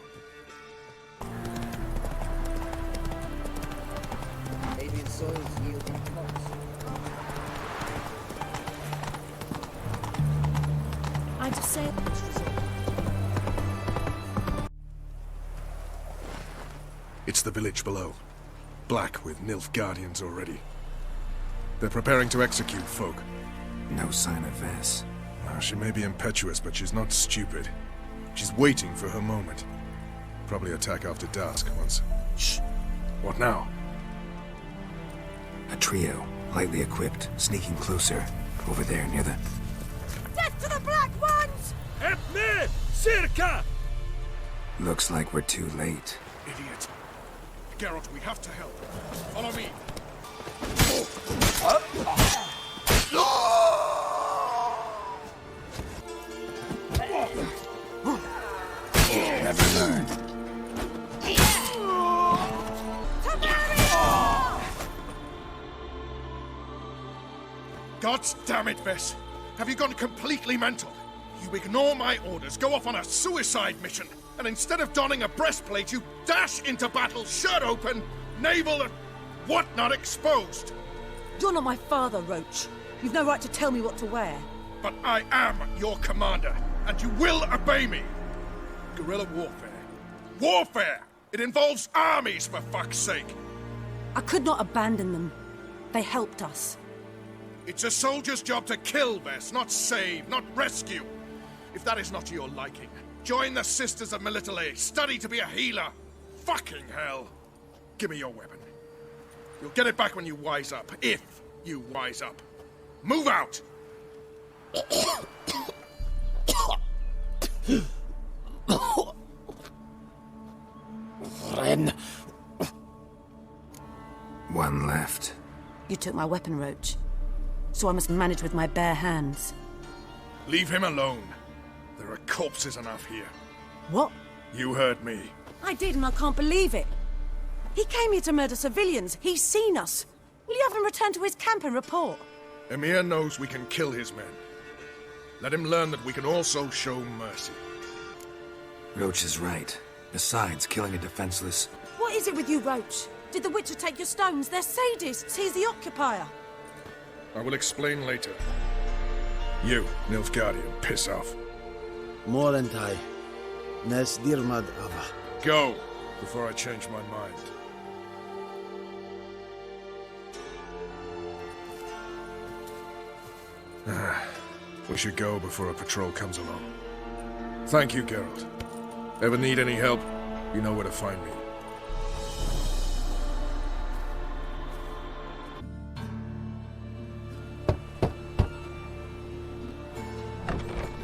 Alien soils yielding crops. I just said... It's the village below. Black with Nilf guardians already. They're preparing to execute folk. No sign of Vess. Well, she may be impetuous, but she's not stupid. She's waiting for her moment. Probably attack after dusk once. Shh. What now? A trio, lightly equipped, sneaking closer. Over there, near the... Death to the Black Ones! Help me! Circa! Looks like we're too late. Idiot. Geralt, we have to help. Follow me. Never learn. God damn it, Vess. Have you gone completely mental? You ignore my orders, go off on a suicide mission, and instead of donning a breastplate, you dash into battle, shirt open, navel and whatnot exposed. You're not my father, Roach. You've no right to tell me what to wear. But I am your commander, and you will obey me. Guerrilla warfare. Warfare! It involves armies, for fuck's sake. I could not abandon them. They helped us. It's a soldier's job to kill, Vess, not save, not rescue. If that is not to your liking, join the Sisters of Melitele. Study to be a healer. Fucking hell. Give me your weapon. You'll get it back when you wise up, if you wise up. Move out! Ren. One left. You took my weapon, Roach. So I must manage with my bare hands. Leave him alone. There are corpses enough here. What? You heard me. I did, and I can't believe it. He came here to murder civilians. He's seen us. Will you have him return to his camp and report? Emir knows we can kill his men. Let him learn that we can also show mercy. Roach is right. Besides, killing a defenseless... What is it with you, Roach? Did the Witcher take your stones? They're sadists. He's the occupier. I will explain later. You, Nilfgaardian, piss off. Morentai. Nes dirmad ava. Go, before I change my mind. We should go before a patrol comes along. Thank you, Geralt. Ever need any help, you know where to find me.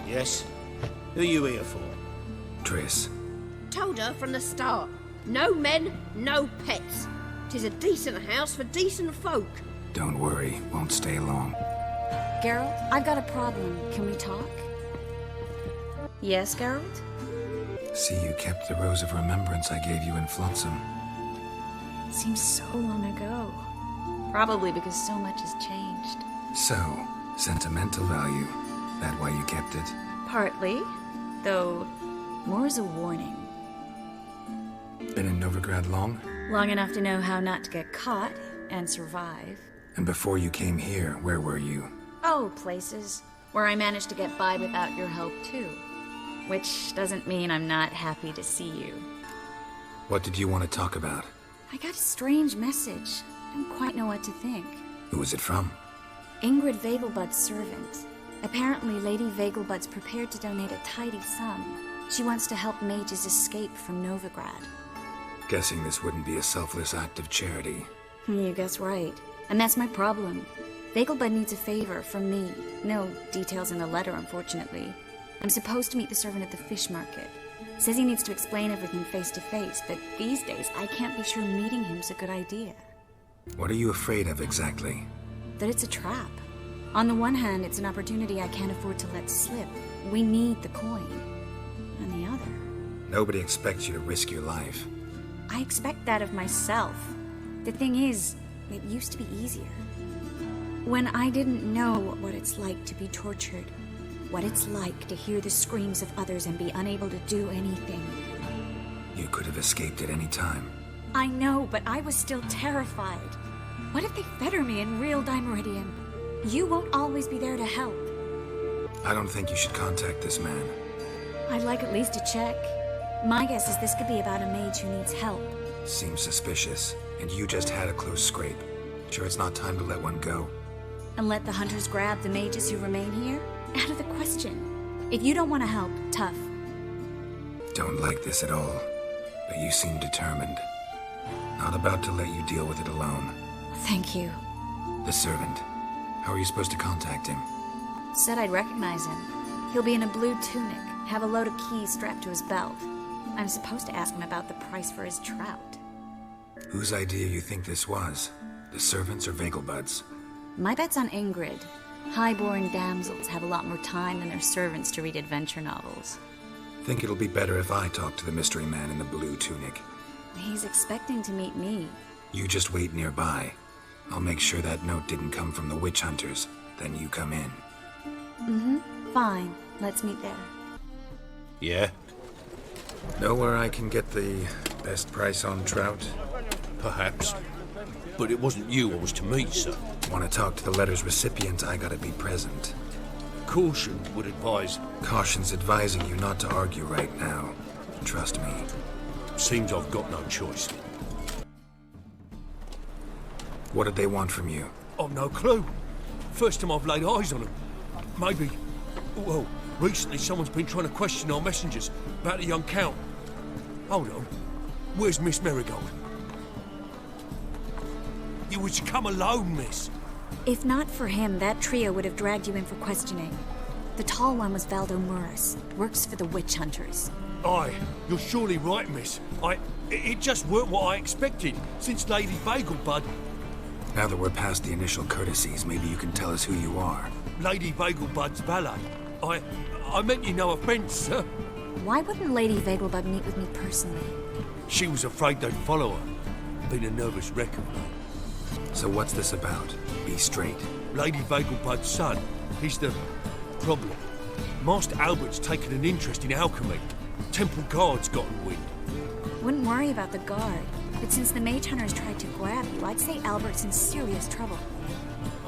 Yes? Who are you here for? Triss. Told her from the start. No men, no pets. 'Tis a decent house for decent folk. Don't worry, won't stay long. Geralt, I've got a problem. Can we talk? Yes, Geralt? See, you kept the rose of remembrance I gave you in Flotsam. Seems so long ago. Probably because so much has changed. So, sentimental value. That why you kept it? Partly, though more as a warning. Been in Novigrad long? Long enough to know how not to get caught and survive. And before you came here, where were you? Oh, places where I managed to get by without your help, too. Which doesn't mean I'm not happy to see you. What did you want to talk about? I got a strange message. I don't quite know what to think. Who was it from? Ingrid Vegelbud's servant. Apparently, Lady Vegelbud's prepared to donate a tidy sum. She wants to help mages escape from Novigrad. Guessing this wouldn't be a selfless act of charity. You guess right. And that's my problem. Vegelbud needs a favor from me. No details in the letter, unfortunately. I'm supposed to meet the servant at the fish market. Says he needs to explain everything face to face, but these days I can't be sure meeting him's a good idea. What are you afraid of exactly? That it's a trap. On the one hand, it's an opportunity I can't afford to let slip. We need the coin. On the other... Nobody expects you to risk your life. I expect that of myself. The thing is, it used to be easier. When I didn't know what it's like to be tortured. What it's like to hear the screams of others and be unable to do anything. You could have escaped at any time. I know, but I was still terrified. What if they fetter me in real Dimeridium? You won't always be there to help. I don't think you should contact this man. I'd like at least to check. My guess is this could be about a mage who needs help. Seems suspicious, and you just had a close scrape. Sure it's not time to let one go? And let the hunters grab the mages who remain here? Out of the question. If you don't want to help, tough. Don't like this at all, but you seem determined. Not about to let you deal with it alone. Thank you. The servant. How are you supposed to contact him? Said I'd recognize him. He'll be in a blue tunic, have a load of keys strapped to his belt. I'm supposed to ask him about the price for his trout. Whose idea you think this was? The servants or Vegelbud's? My bet's on Ingrid. High-born damsels have a lot more time than their servants to read adventure novels. Think it'll be better if I talk to the mystery man in the blue tunic. He's expecting to meet me. You just wait nearby. I'll make sure that note didn't come from the witch hunters. Then you come in. Fine. Let's meet there. Yeah? Know where I can get the best price on trout? Perhaps. But it wasn't you I was to meet, sir. Want to talk to the letter's recipient, I gotta be present. Caution would advise. Caution's advising you not to argue right now. Trust me. Seems I've got no choice. What did they want from you? I've no clue. First time I've laid eyes on them. Maybe... Well, recently someone's been trying to question our messengers about the young Count. Hold on. Where's Miss Marigold? You was to come alone, miss. If not for him, that trio would have dragged you in for questioning. The tall one was Valdo Muris. Works for the witch hunters. Aye, you're surely right, miss. It just weren't what I expected, since Lady Vagelbud... Now that we're past the initial courtesies, maybe you can tell us who you are. Lady Vagelbud's valet. I meant you no offence, sir. Why wouldn't Lady Vagelbud meet with me personally? She was afraid they'd follow her. Been a nervous wreck of her. So what's this about? Be straight. Lady Vagelbud's son, he's the problem. Master Albert's taken an interest in alchemy. Temple Guard's gotten wind. Wouldn't worry about the guard, but since the mage hunters tried to grab you, I'd say Albert's in serious trouble.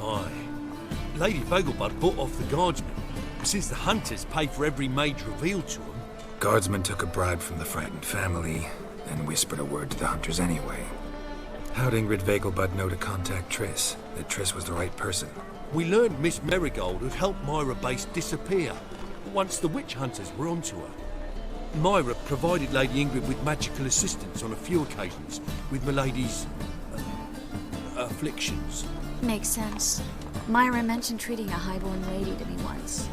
Aye. Lady Vagelbud bought off the guardsmen, since the hunters pay for every mage revealed to them. Guardsmen took a bribe from the frightened family, then whispered a word to the hunters anyway. How'd Ingrid Vagelbud know to contact Triss? That Triss was the right person? We learned Miss Marigold had helped Myra Base disappear, once the witch hunters were onto her. Myra provided Lady Ingrid with magical assistance on a few occasions, with Milady's... afflictions. Makes sense. Myra mentioned treating a highborn lady to me once.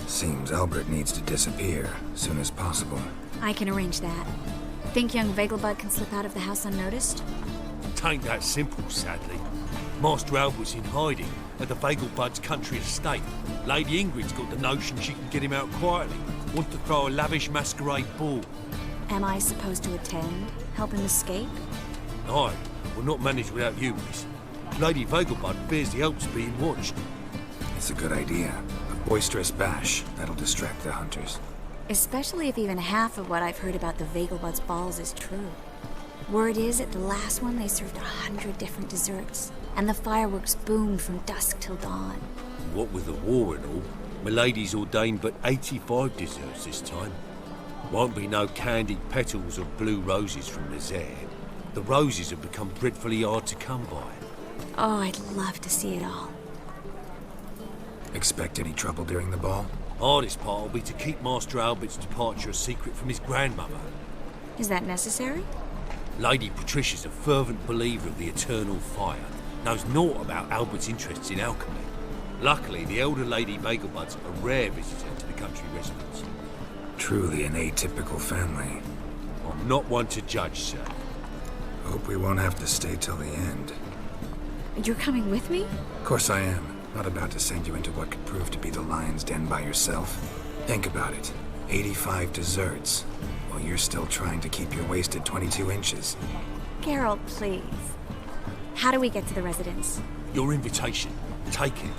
Seems Albert needs to disappear, soon as possible. I can arrange that. Think young Vagelbud can slip out of the house unnoticed? Tain't that simple, sadly. Master Albert's in hiding at the Vagelbud's country estate. Lady Ingrid's got the notion she can get him out quietly. Want to throw a lavish masquerade ball. Am I supposed to attend? Help him escape? Aye, we'll not manage without you, miss. Lady Vagelbud fears the Alps being watched. It's a good idea. A boisterous bash, that'll distract the hunters. Especially if even half of what I've heard about the Vagelbud's balls is true. Word is, at the last one they served 100 different desserts, and the fireworks boomed from dusk till dawn. What with the war and all, Milady's ordained but 85 desserts this time. Won't be no candied petals or blue roses from Nazaire. The roses have become dreadfully hard to come by. Oh, I'd love to see it all. Expect any trouble during the ball? Hardest part will be to keep Master Albert's departure a secret from his grandmother. Is that necessary? Lady Patricia's a fervent believer of the eternal fire. Knows naught about Albert's interests in alchemy. Luckily, the elder Lady Vagelbud's a rare visitor to the country residence. Truly an atypical family. I'm not one to judge, sir. Hope we won't have to stay till the end. You're coming with me? Of course I am. Not about to send you into what could prove to be the lion's den by yourself. Think about it. 85 desserts, while you're still trying to keep your waist at 22 inches. Geralt, please. How do we get to the residence? Your invitation. Take it.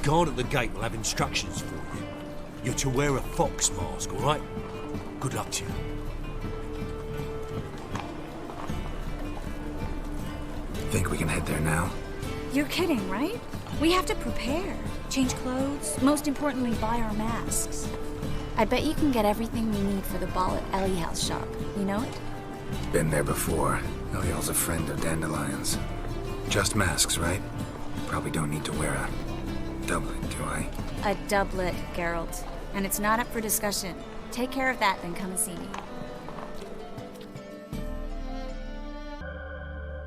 Guard at the gate will have instructions for you. You're to wear a fox mask, all right? Good luck to you. Think we can head there now? You're kidding, right? We have to prepare. Change clothes. Most importantly, buy our masks. I bet you can get everything we need for the ball at Eliel's shop. You know it? Been there before. Eliel's a friend of Dandelion's. Just masks, right? Probably don't need to wear a doublet, do I? A doublet, Geralt. And it's not up for discussion. Take care of that, then come and see me.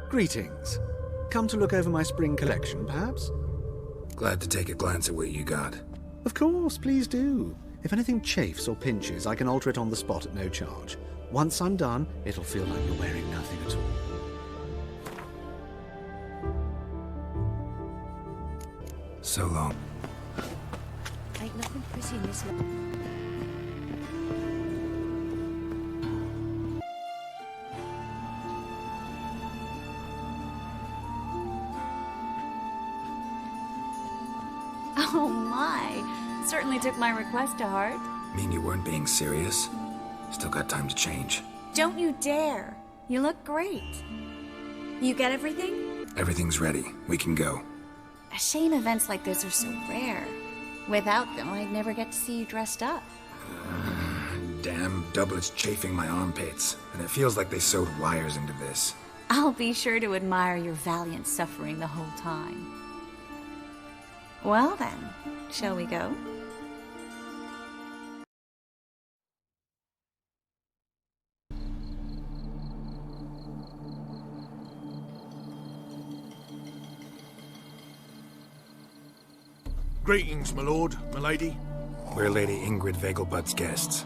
Greetings. Come to look over my spring collection, perhaps? Glad to take a glance at what you got. Of course, please do. If anything chafes or pinches, I can alter it on the spot at no charge. Once I'm done, it'll feel like you're wearing nothing at all. So long. Ain't nothing pretty in this life. Oh my! Certainly took my request to heart. Mean you weren't being serious? Still got time to change. Don't you dare! You look great. You get everything? Everything's ready. We can go. A shame events like this are so rare. Without them, I'd never get to see you dressed up. Damn doublets chafing my armpits, and it feels like they sewed wires into this. I'll be sure to admire your valiant suffering the whole time. Well then, shall we go? Greetings, my lord, my lady. We're Lady Ingrid Vegelbud's guests.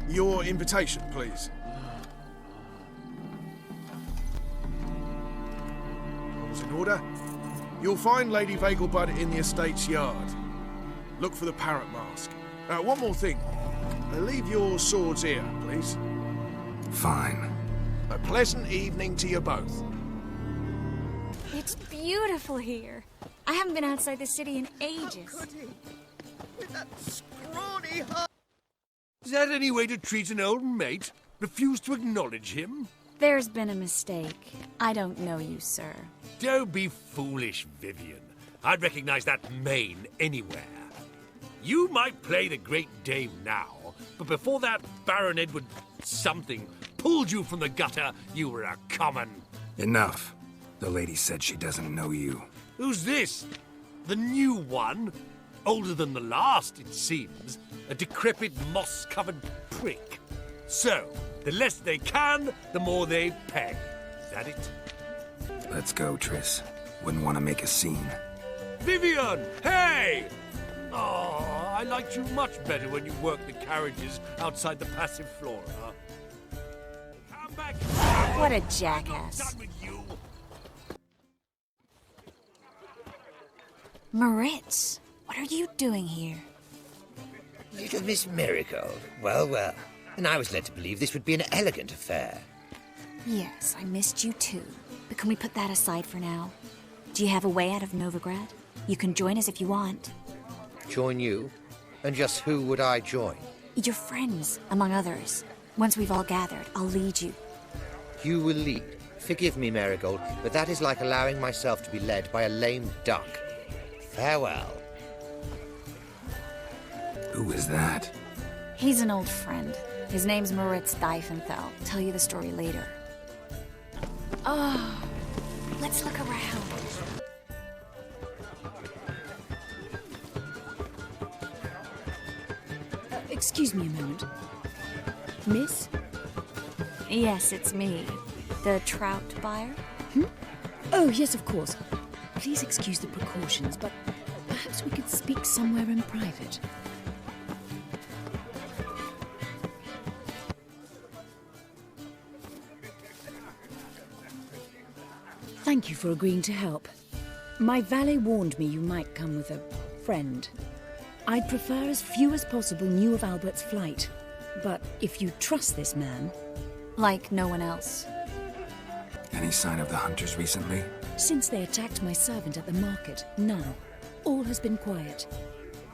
Your invitation, please. All's in order. You'll find Lady Vegelbud in the estate's yard. Look for the parrot mask. One more thing. Leave your swords here, please. Fine. A pleasant evening to you both. It's beautiful here. I haven't been outside the city in ages. How could he? With that scrawny heart. Is that any way to treat an old mate? Refuse to acknowledge him? There's been a mistake. I don't know you, sir. Don't be foolish, Vivian. I'd recognize that mane anywhere. You might play the Great Dame now, but before that Baron Edward something pulled you from the gutter, you were a common... Enough. The lady said she doesn't know you. Who's this? The new one? Older than the last, it seems. A decrepit, moss-covered prick. So, the less they can, the more they pay. Is that it? Let's go, Triss. Wouldn't want to make a scene. Vivian! Hey! Oh, I liked you much better when you worked the carriages outside the passive flora. Come back! What a jackass. Moritz, what are you doing here? Little Miss Marigold. Well, well. And I was led to believe this would be an elegant affair. Yes, I missed you too. But can we put that aside for now? Do you have a way out of Novigrad? You can join us if you want. Join you? And just who would I join? Your friends, among others. Once we've all gathered, I'll lead you. You will lead. Forgive me, Marigold, but that is like allowing myself to be led by a lame duck. Farewell. Who is that? He's an old friend. His name's Moritz Diefenthal. Tell you the story later. Oh, let's look around. Excuse me a moment. Miss? Yes, it's me. The trout buyer? Oh, yes, of course. Please excuse the precautions, but perhaps we could speak somewhere in private. Thank you for agreeing to help. My valet warned me you might come with a friend. I'd prefer as few as possible knew of Albert's flight. But if you trust this man... Like no one else. Any sign of the hunters recently? Since they attacked my servant at the market, none. All has been quiet.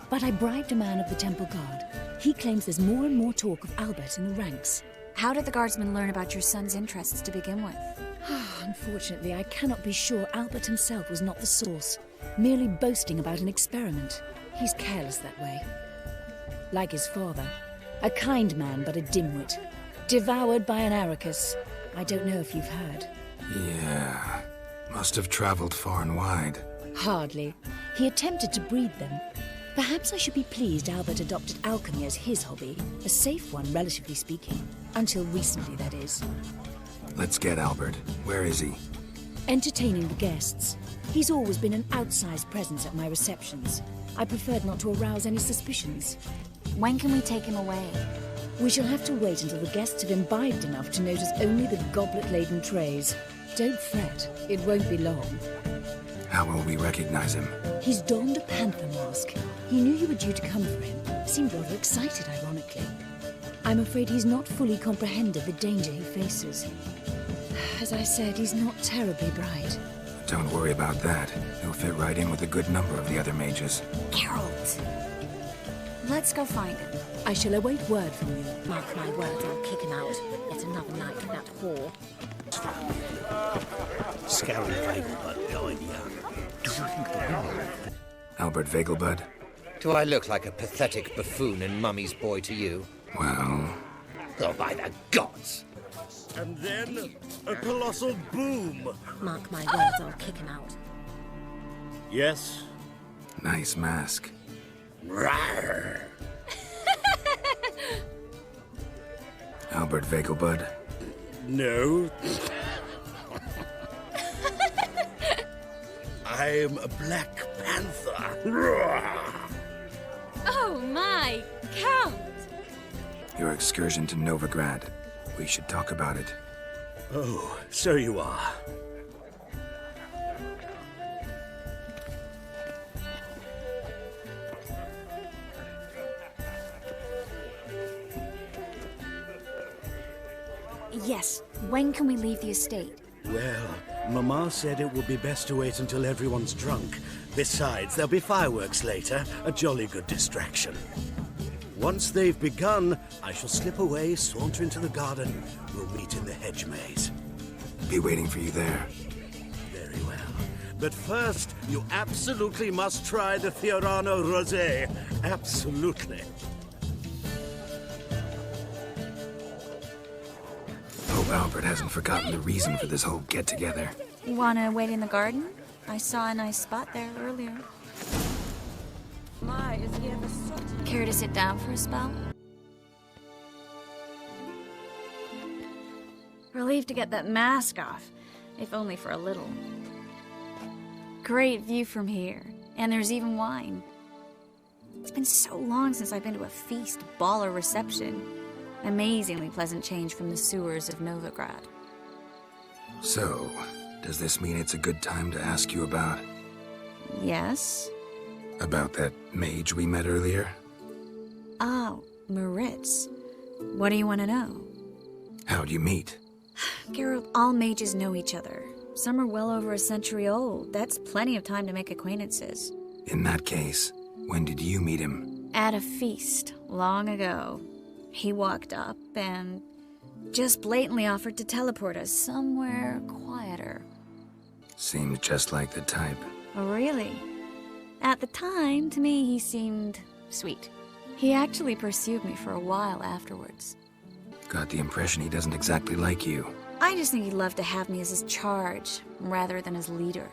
But I bribed a man of the Temple Guard. He claims there's more and more talk of Albert in the ranks. How did the guardsmen learn about your son's interests to begin with? Unfortunately, I cannot be sure Albert himself was not the source, merely boasting about an experiment. He's careless that way. Like his father. A kind man, but a dimwit. Devoured by an Arrakis. I don't know if you've heard. Yeah. Must have traveled far and wide. Hardly. He attempted to breed them. Perhaps I should be pleased Albert adopted alchemy as his hobby. A safe one, relatively speaking. Until recently, that is. Let's get Albert. Where is he? Entertaining the guests. He's always been an outsized presence at my receptions. I preferred not to arouse any suspicions. When can we take him away? We shall have to wait until the guests have imbibed enough to notice only the goblet-laden trays. Don't fret, it won't be long. How will we recognize him? He's donned a panther mask. He knew you were due to come for him. Seemed rather excited, ironically. I'm afraid he's not fully comprehended the danger he faces. As I said, he's not terribly bright. Don't worry about that. He'll fit right in with a good number of the other mages. Geralt! Let's go find him. I shall await word from you. Mark my words, I'll kick him out. Yet another night with that whore. Scouring Vegelbud behind you. Do you think the women Albert Vegelbud? Do I look like a pathetic buffoon and Mummy's boy to you? Well... Oh, by the gods! And then, a colossal boom. Mark my words, I'll kick him out. Yes? Nice mask. Rawr. Albert Vegelbud? No. I'm a Black Panther. Oh my, Count! Your excursion to Novigrad. We should talk about it. Oh, so you are. Yes, when can we leave the estate? Well, Mama said it would be best to wait until everyone's drunk. Besides, there'll be fireworks later, a jolly good distraction. Once they've begun, I shall slip away, saunter into the garden. We'll meet in the hedge maze. Be waiting for you there. Very well. But first, you absolutely must try the Fiorano Rosé. Absolutely. Hope Albert hasn't forgotten the reason for this whole get-together. You wanna wait in the garden? I saw a nice spot there earlier. My, is he ever sort? Care to sit down for a spell? Relieved to get that mask off, if only for a little. Great view from here, and there's even wine. It's been so long since I've been to a feast, ball, or reception. Amazingly pleasant change from the sewers of Novigrad. So, does this mean it's a good time to ask you about... Yes? About that mage we met earlier? Oh, Moritz. What do you want to know? How'd you meet? Geralt, all mages know each other. Some are well over a century old. That's plenty of time to make acquaintances. In that case, when did you meet him? At a feast, long ago. He walked up and just blatantly offered to teleport us somewhere quieter. Seems just like the type. Oh, really? At the time, to me, he seemed sweet. He actually pursued me for a while afterwards. Got the impression he doesn't exactly like you. I just think he'd love to have me as his charge, rather than his leader.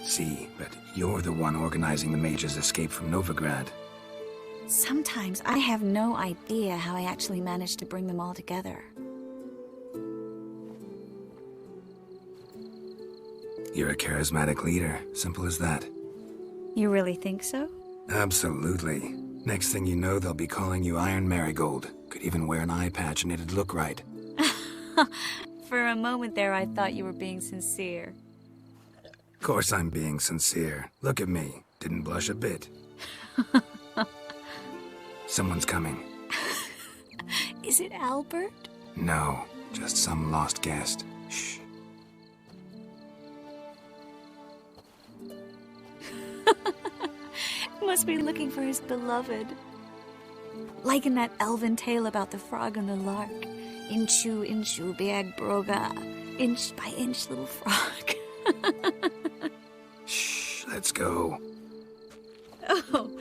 See, but you're the one organizing the mage's escape from Novigrad. Sometimes I have no idea how I actually managed to bring them all together. You're a charismatic leader, simple as that. You really think so? Absolutely. Next thing you know, they'll be calling you Iron Marigold. Could even wear an eye patch and it'd look right. For a moment there, I thought you were being sincere. Of course I'm being sincere. Look at me. Didn't blush a bit. Someone's coming. Is it Albert? No, just some lost guest. Shh. Must be looking for his beloved. Like in that elven tale about the frog and the lark. Inchu, inchu, beag broga. Inch by inch, little frog. Shh, let's go. Oh.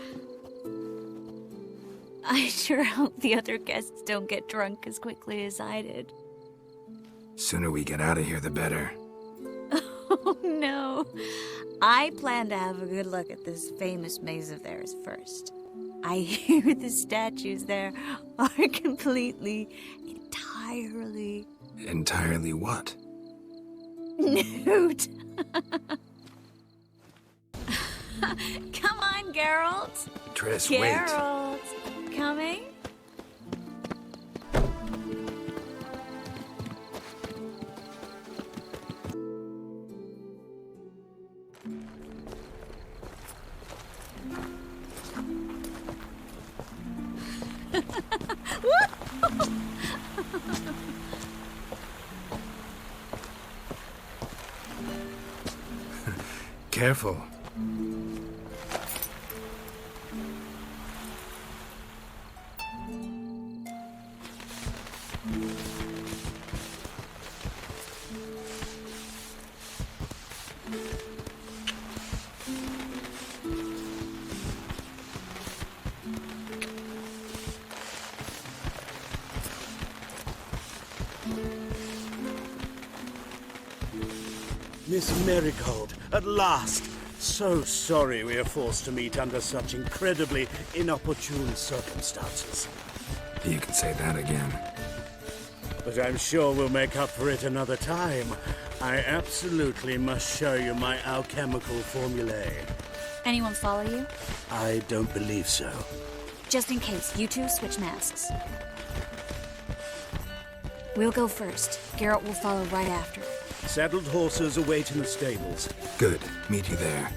I sure hope the other guests don't get drunk as quickly as I did. Sooner we get out of here, the better. Oh, no. I plan to have a good look at this famous maze of theirs first. I hear the statues there are completely, entirely... Entirely what? Nude. Come on, Geralt. Triss, Geralt. Coming? Careful. Miss Marigold, at last! So sorry we are forced to meet under such incredibly inopportune circumstances. You can say that again. But I'm sure we'll make up for it another time. I absolutely must show you my alchemical formulae. Anyone follow you? I don't believe so. Just in case, you two switch masks. We'll go first. Garrett will follow right after. Saddled horses await in the stables. Good. Meet you there.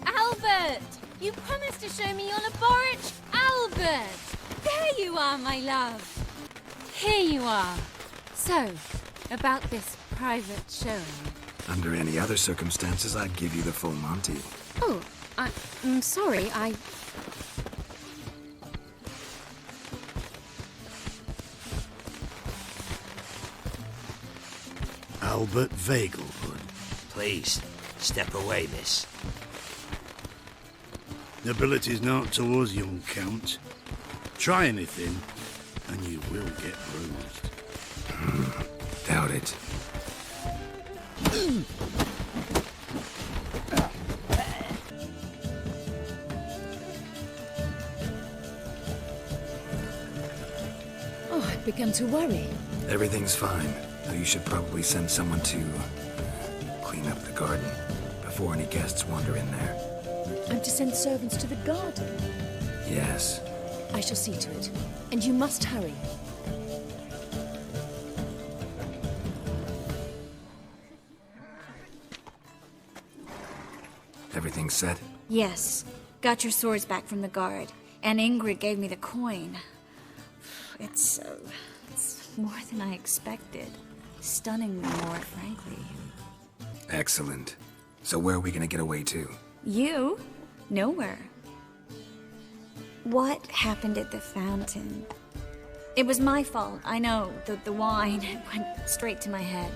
Albert! You promised to show me your laboratory. Albert! There you are, my love. Here you are. So, about this private showing. Under any other circumstances, I'd give you the full Monty. Oh, I'm sorry, Albert Vagelwood. Please, step away, miss. Nobility's not towards young Count. Try anything, and you will get bruised. Doubt it. Oh, I've begun to worry. Everything's fine, though you should probably send someone to clean up the garden before any guests wander in there. I'm to send servants to the garden. Yes. I shall see to it. And you must hurry. Everything set? Yes. Got your swords back from the guard. And Ingrid gave me the coin. It's more than I expected. Stunningly more, frankly. Excellent. So where are we gonna get away to? You? Nowhere. What happened at the fountain? It was my fault, I know. The wine went straight to my head.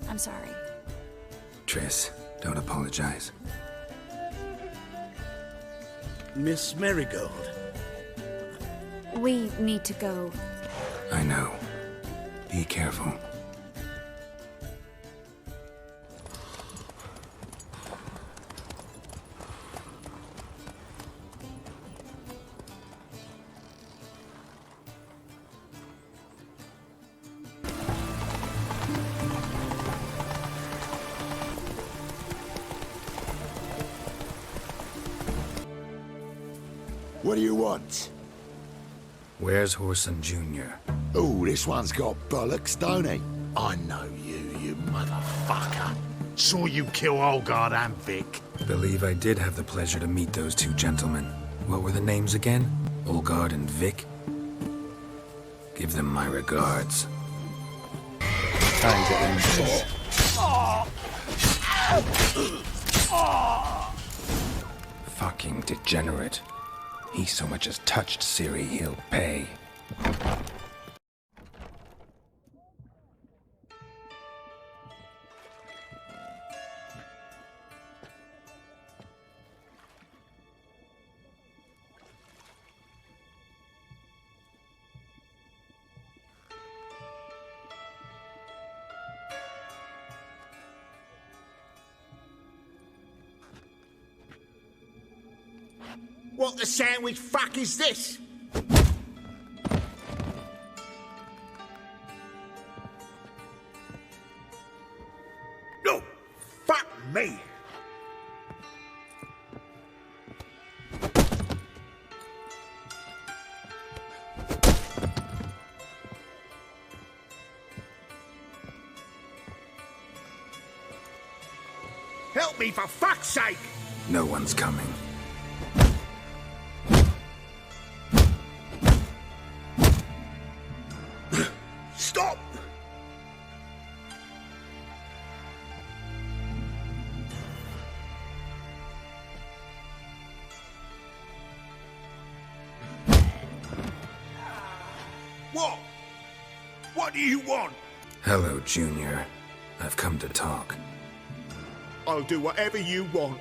I'm sorry. Triss, don't apologize. Miss Marigold. We need to go. I know. Be careful. What do you want? Where's Whoreson Jr.? Oh, this one's got bollocks, don't he? I know you motherfucker. Saw you kill Olgard and Vic. Believe I did have the pleasure to meet those two gentlemen. What were the names again? Olgard and Vic? Give them my regards. Fucking degenerate. He so much as touched Ciri, he'll pay. What the sandwich fuck is this? No! Fuck me! Help me, for fuck's sake! No one's coming. Stop! What? What do you want? Hello, Junior. I've come to talk. I'll do whatever you want.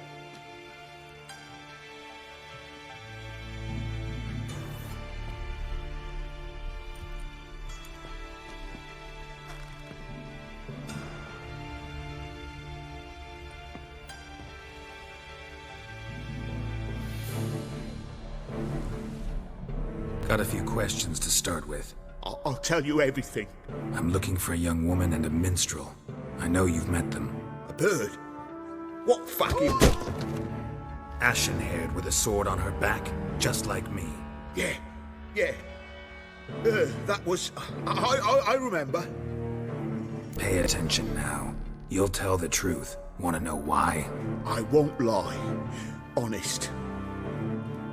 Got a few questions to start with. I'll tell you everything. I'm looking for a young woman and a minstrel. I know you've met them. A bird? What fucking... Ashen-haired with a sword on her back, just like me. Yeah. That was... I remember. Pay attention now. You'll tell the truth. Want to know why? I won't lie. Honest.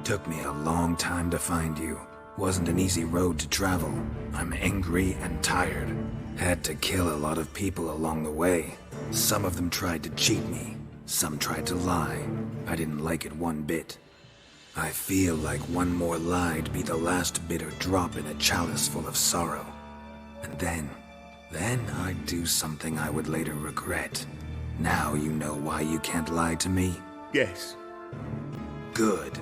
Took me a long time to find you. Wasn't an easy road to travel. I'm angry and tired. Had to kill a lot of people along the way. Some of them tried to cheat me. Some tried to lie. I didn't like it one bit. I feel like one more lie'd be the last bitter drop in a chalice full of sorrow. And then I'd do something I would later regret. Now you know why you can't lie to me? Yes. Good.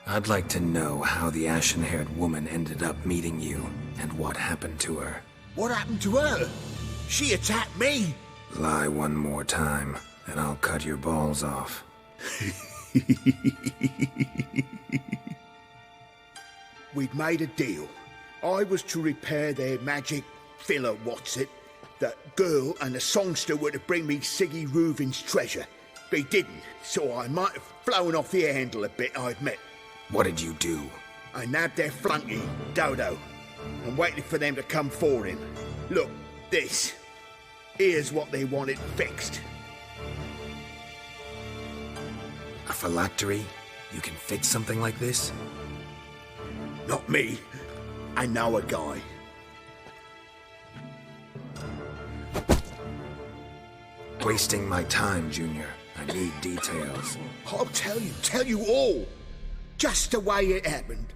I'd like to know how the ashen-haired woman ended up meeting you, and what happened to her. What happened to her? She attacked me! Lie one more time, and I'll cut your balls off. We'd made a deal. I was to repair their magic filler, that girl and the songster were to bring me Siggy Reuven's treasure. They didn't, so I might have flown off the handle a bit, I admit. What did you do? I nabbed their flunky, Dodo, and waited for them to come for him. Look, this. Here's what they wanted fixed. A phylactery? You can fix something like this? Not me. I know a guy. Wasting my time, Junior. I need details. I'll tell you all. Just the way it happened.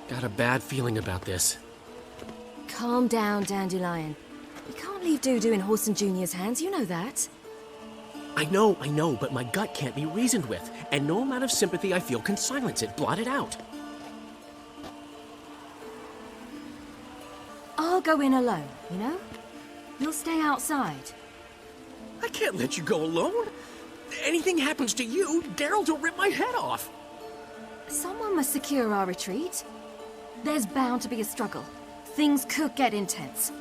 Got a bad feeling about this. Calm down, Dandelion. We can't leave Dudu in Horson Jr.'s hands, you know that. I know, but my gut can't be reasoned with, and no amount of sympathy I feel can silence it, blot it out. I'll go in alone, you know? You'll stay outside. I can't let you go alone. Anything happens to you, Daryl's will rip my head off. Someone must secure our retreat. There's bound to be a struggle. Things could get intense.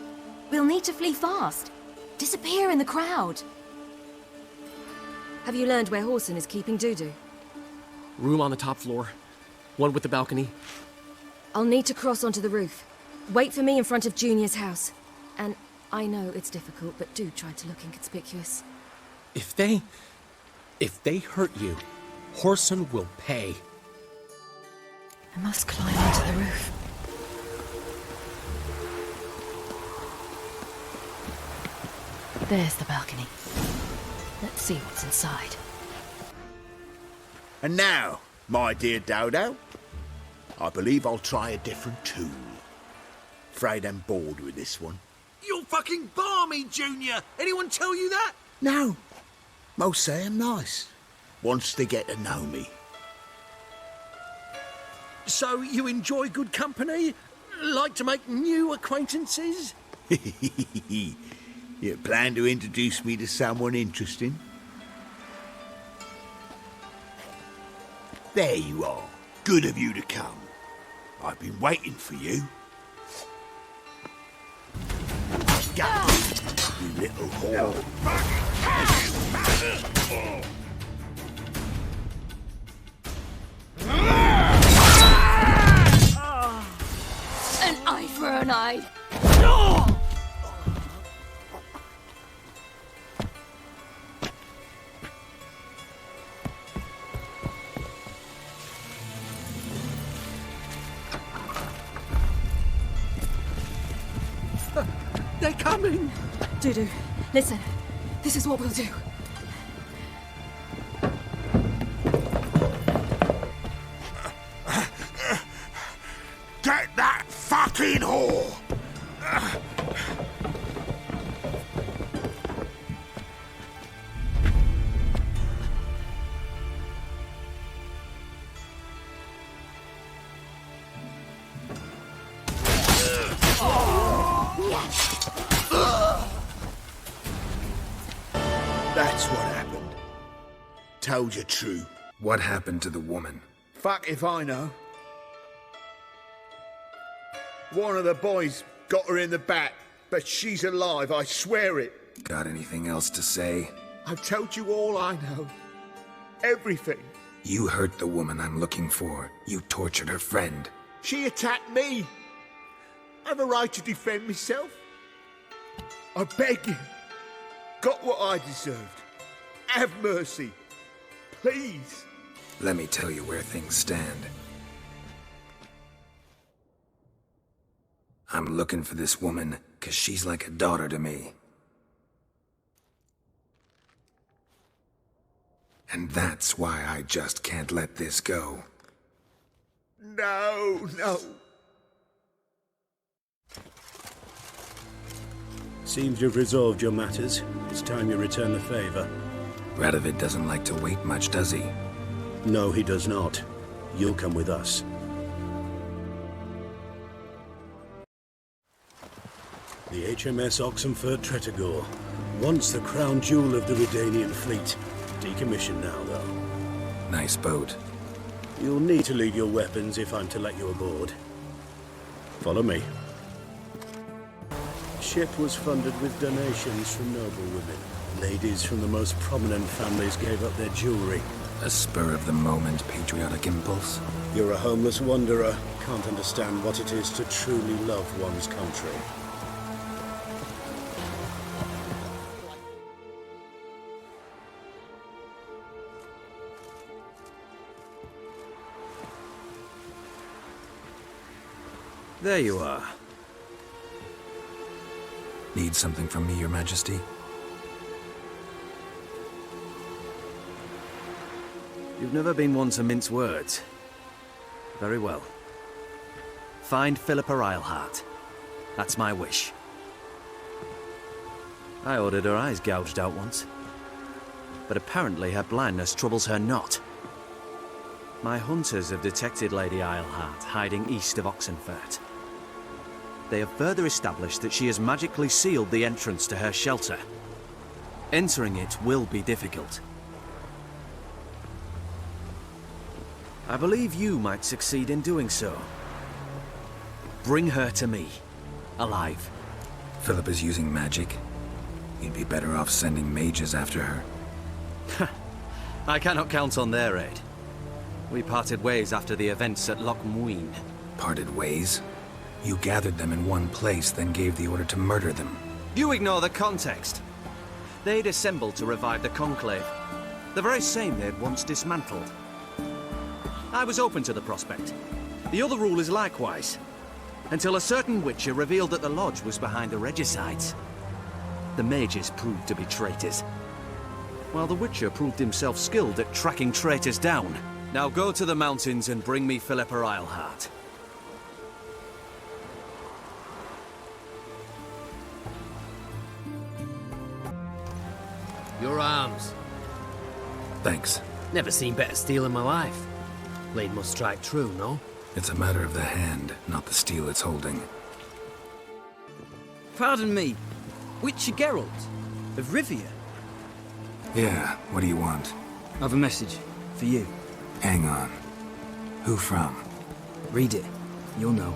We'll need to flee fast. Disappear in the crowd. Have you learned where Horson is keeping Dudu? Room on the top floor. One with the balcony. I'll need to cross onto the roof. Wait for me in front of Junior's house. And I know it's difficult, but do try to look inconspicuous. If they hurt you, Horson will pay. I must climb onto the roof. There's the balcony. Let's see what's inside. And now, my dear Dodo, I believe I'll try a different tool. Afraid I'm bored with this one. You're fucking balmy, Junior! Anyone tell you that? No. Most say I'm nice. Once they get to know me. So you enjoy good company? Like to make new acquaintances? You plan to introduce me to someone interesting? There you are. Good of you to come. I've been waiting for you. Go, you little whore. An eye for an eye. They're coming! Dudu, listen. This is what we'll do. fucking whore! That's what happened. Told you true. What happened to the woman? Fuck if I know. One of the boys got her in the back, but she's alive, I swear it. Got anything else to say? I've told you all I know. Everything. You hurt the woman I'm looking for. You tortured her friend. She attacked me. I have a right to defend myself. I beg you. Got what I deserved. Have mercy. Please. Let me tell you where things stand. I'm looking for this woman, 'cause she's like a daughter to me. And that's why I just can't let this go. No, no. Seems you've resolved your matters. It's time you return the favor. Radovid doesn't like to wait much, does he? No, he does not. You'll come with us. The HMS Oxenford Tretogor. Once the crown jewel of the Redanian fleet. Decommissioned now, though. Nice boat. You'll need to leave your weapons if I'm to let you aboard. Follow me. The ship was funded with donations from noble women. Ladies from the most prominent families gave up their jewelry. A spur-of-the-moment patriotic impulse? You're a homeless wanderer. Can't understand what it is to truly love one's country. There you are. Need something from me, Your Majesty? You've never been one to mince words. Very well. Find Philippa Eilhart. That's my wish. I ordered her eyes gouged out once. But apparently her blindness troubles her not. My hunters have detected Lady Eilhart hiding east of Oxenfurt. They have further established that she has magically sealed the entrance to her shelter. Entering it will be difficult. I believe you might succeed in doing so. Bring her to me, alive. Philippa's using magic. You'd be better off sending mages after her. I cannot count on their aid. We parted ways after the events at Loch Muin. Parted ways? You gathered them in one place, then gave the order to murder them. You ignore the context. They'd assembled to revive the Conclave. The very same they'd once dismantled. I was open to the prospect. The other rule is likewise. Until a certain Witcher revealed that the Lodge was behind the regicides. The mages proved to be traitors. While the Witcher proved himself skilled at tracking traitors down. Now go to the mountains and bring me Philippa Eilhart. Your arms. Thanks. Never seen better steel in my life. Blade must strike true, no? It's a matter of the hand, not the steel it's holding. Pardon me, Witcher Geralt of Rivia? Yeah, what do you want? I've a message for you. Hang on. Who from? Read it. You'll know.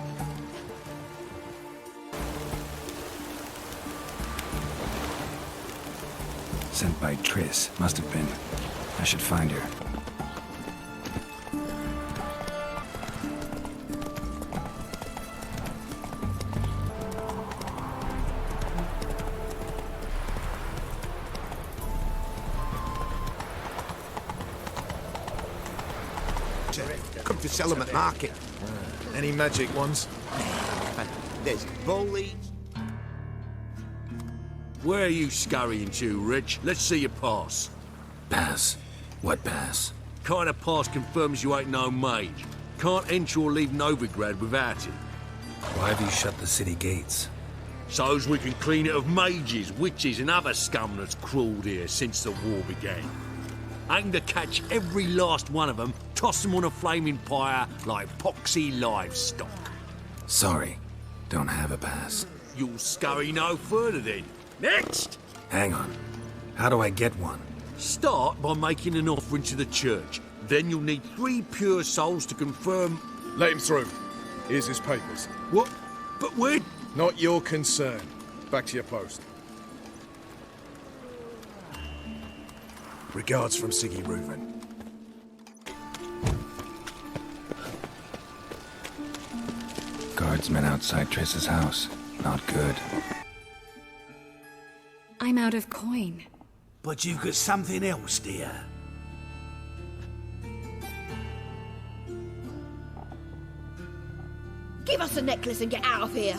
Sent by Triss. Must have been. I should find her. Come to sell them at market. Any magic ones? There's bully. Where are you scurrying to, Rich? Let's see your pass. Pass? What pass? Kind of pass confirms you ain't no mage. Can't enter or leave Novigrad without it. Why have you shut the city gates? So's we can clean it of mages, witches and other scum that's crawled here since the war began. Aim to catch every last one of them, toss them on a flaming pyre like poxy livestock. Sorry, don't have a pass. You'll scurry no further then. Next! Hang on. How do I get one? Start by making an offering to the church. Then you'll need 3 pure souls to confirm... Let him through. Here's his papers. What? But where... Not your concern. Back to your post. Regards from Siggy Reuven. Guardsmen outside Triss's house. Not good. I'm out of coin. But you've got something else, dear. Give us the necklace and get out of here.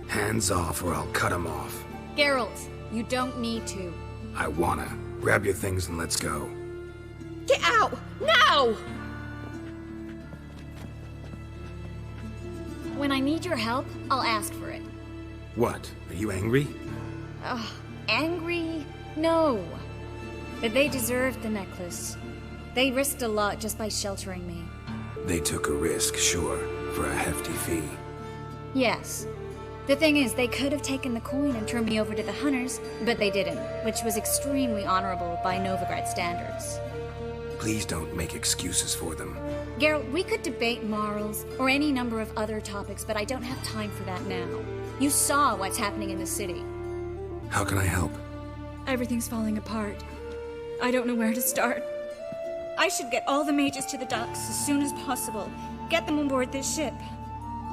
Hands off or I'll cut them off. Geralt, you don't need to. I wanna. Grab your things and let's go. Get out! Now! When I need your help, I'll ask for it. What? Are you angry? Ugh, angry? No. But they deserved the necklace. They risked a lot just by sheltering me. They took a risk, sure, for a hefty fee. Yes. The thing is, they could have taken the coin and turned me over to the hunters, but they didn't, which was extremely honorable by Novigrad standards. Please don't make excuses for them. Geralt, we could debate morals, or any number of other topics, but I don't have time for that now. You saw what's happening in the city. How can I help? Everything's falling apart. I don't know where to start. I should get all the mages to the docks as soon as possible. Get them on board this ship.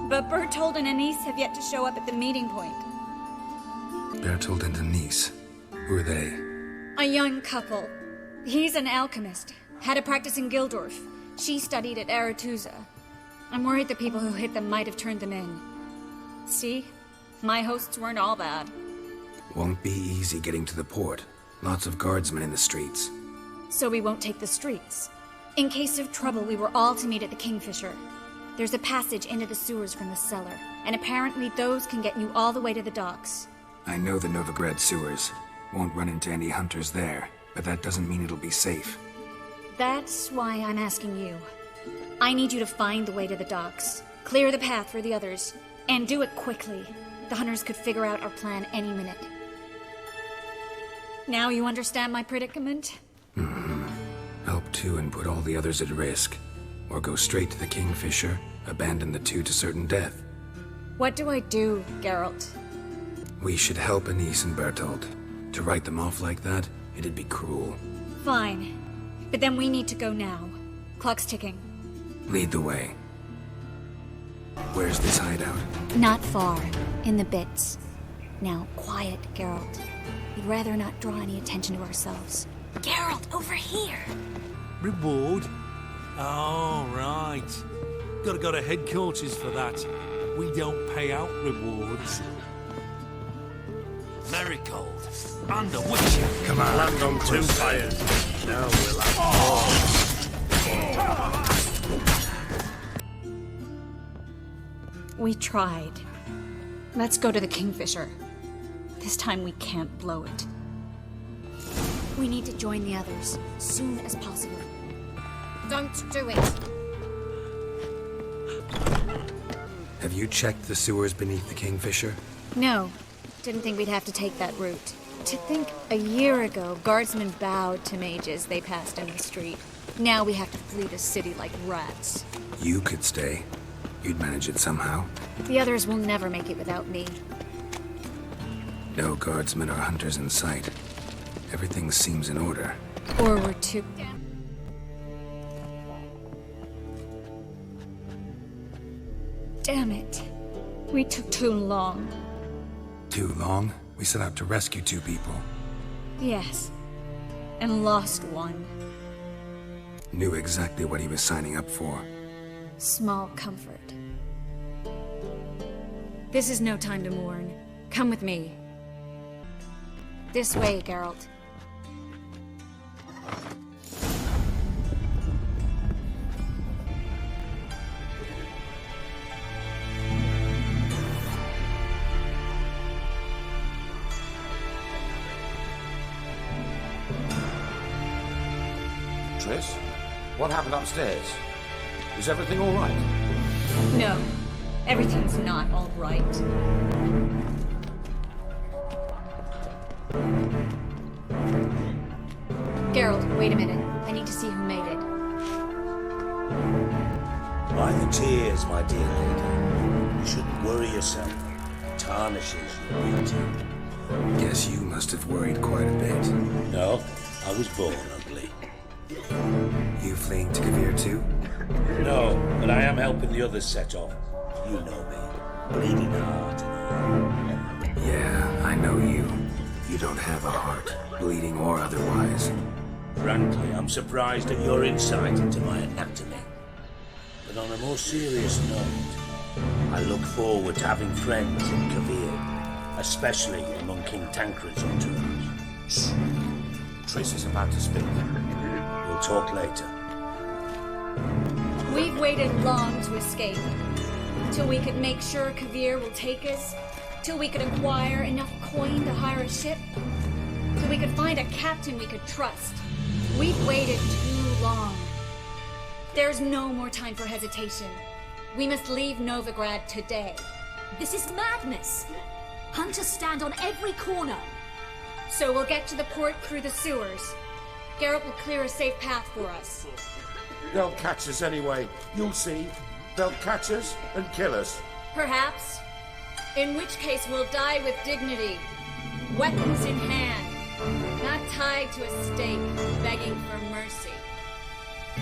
But Bertold and Anise have yet to show up at the meeting point. Bertold and Denise. Who are they? A young couple. He's an alchemist. Had a practice in Gildorf. She studied at Aretuza. I'm worried the people who hit them might have turned them in. See? My hosts weren't all bad. Won't be easy getting to the port. Lots of guardsmen in the streets. So we won't take the streets. In case of trouble, we were all to meet at the Kingfisher. There's a passage into the sewers from the cellar, and apparently those can get you all the way to the docks. I know the Novigrad sewers. Won't run into any hunters there, but that doesn't mean it'll be safe. That's why I'm asking you. I need you to find the way to the docks, clear the path for the others, and do it quickly. The hunters could figure out our plan any minute. Now you understand my predicament? Mm-hmm. Help two and put all the others at risk. Or go straight to the Kingfisher, abandon the two to certain death. What do I do, Geralt? We should help Anise and Bertold. To write them off like that, it'd be cruel. Fine. But then we need to go now. Clock's ticking. Lead the way. Where's this hideout? Not far. In the bits. Now, quiet, Geralt. We'd rather not draw any attention to ourselves. Geralt, over here! Reward? Oh, right. Gotta go to headquarters for that. We don't pay out rewards. Marigold, under Witcher. Come on. Land on 2 fires. Now we'll have We tried. Let's go to the Kingfisher. This time we can't blow it. We need to join the others, soon as possible. Don't do it. Have you checked the sewers beneath the Kingfisher? No. Didn't think we'd have to take that route. To think a year ago, guardsmen bowed to mages they passed in the street. Now we have to flee the city like rats. You could stay. You'd manage it somehow. The others will never make it without me. No guardsmen or hunters in sight. Everything seems in order. Or we're too... Damn it. We took too long. Too long? We set out to rescue 2 people. Yes. And lost one. Knew exactly what he was signing up for. Small comfort. This is no time to mourn. Come with me. This way, Geralt. Triss, what happened upstairs? Is everything all right? No, everything's not all right. Geralt, wait a minute. I need to see who made it. By the tears, my dear lady. You shouldn't worry yourself. It tarnishes your beauty. Guess you must have worried quite a bit. No, I was born ugly. You fleeing to Kavir too? No, but I am helping the others set off. You know me. Bleeding heart and all. Yeah, I know you. You don't have a heart, bleeding or otherwise. Frankly, I'm surprised at your insight into my anatomy. But on a more serious note, I look forward to having friends in Kavir, especially among King Tancred's entourage. Shh. Triss is about to speak. We'll talk later. We've waited long to escape. Till we could make sure Kavir will take us. Till we could acquire enough coin to hire a ship. Till we could find a captain we could trust. We've waited too long. There's no more time for hesitation. We must leave Novigrad today. This is madness. Hunters stand on every corner. So we'll get to the port through the sewers. Geralt will clear a safe path for us. They'll catch us anyway. You'll see. They'll catch us and kill us. Perhaps. In which case we'll die with dignity. Weapons in hand. Not tied to a stake, begging for mercy.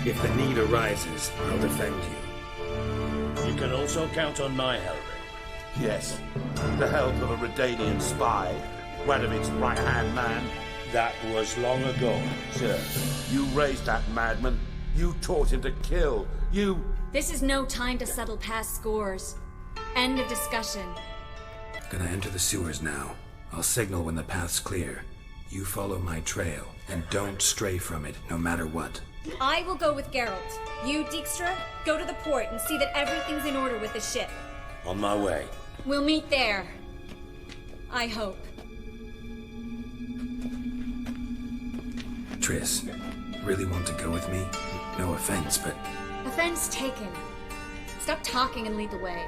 If the need arises, I'll defend you. You can also count on my help. Yes. The help of a Redanian spy. Wedovic's right-hand man. That was long ago, sir. You raised that madman. You taught him to kill. You... This is no time to settle past scores. End of discussion. Gonna enter the sewers now. I'll signal when the path's clear. You follow my trail, and don't stray from it, no matter what. I will go with Geralt. You, Dijkstra, go to the port and see that everything's in order with the ship. On my way. We'll meet there. I hope. Triss, really want to go with me? No offense, but... Offense taken. Stop talking and lead the way.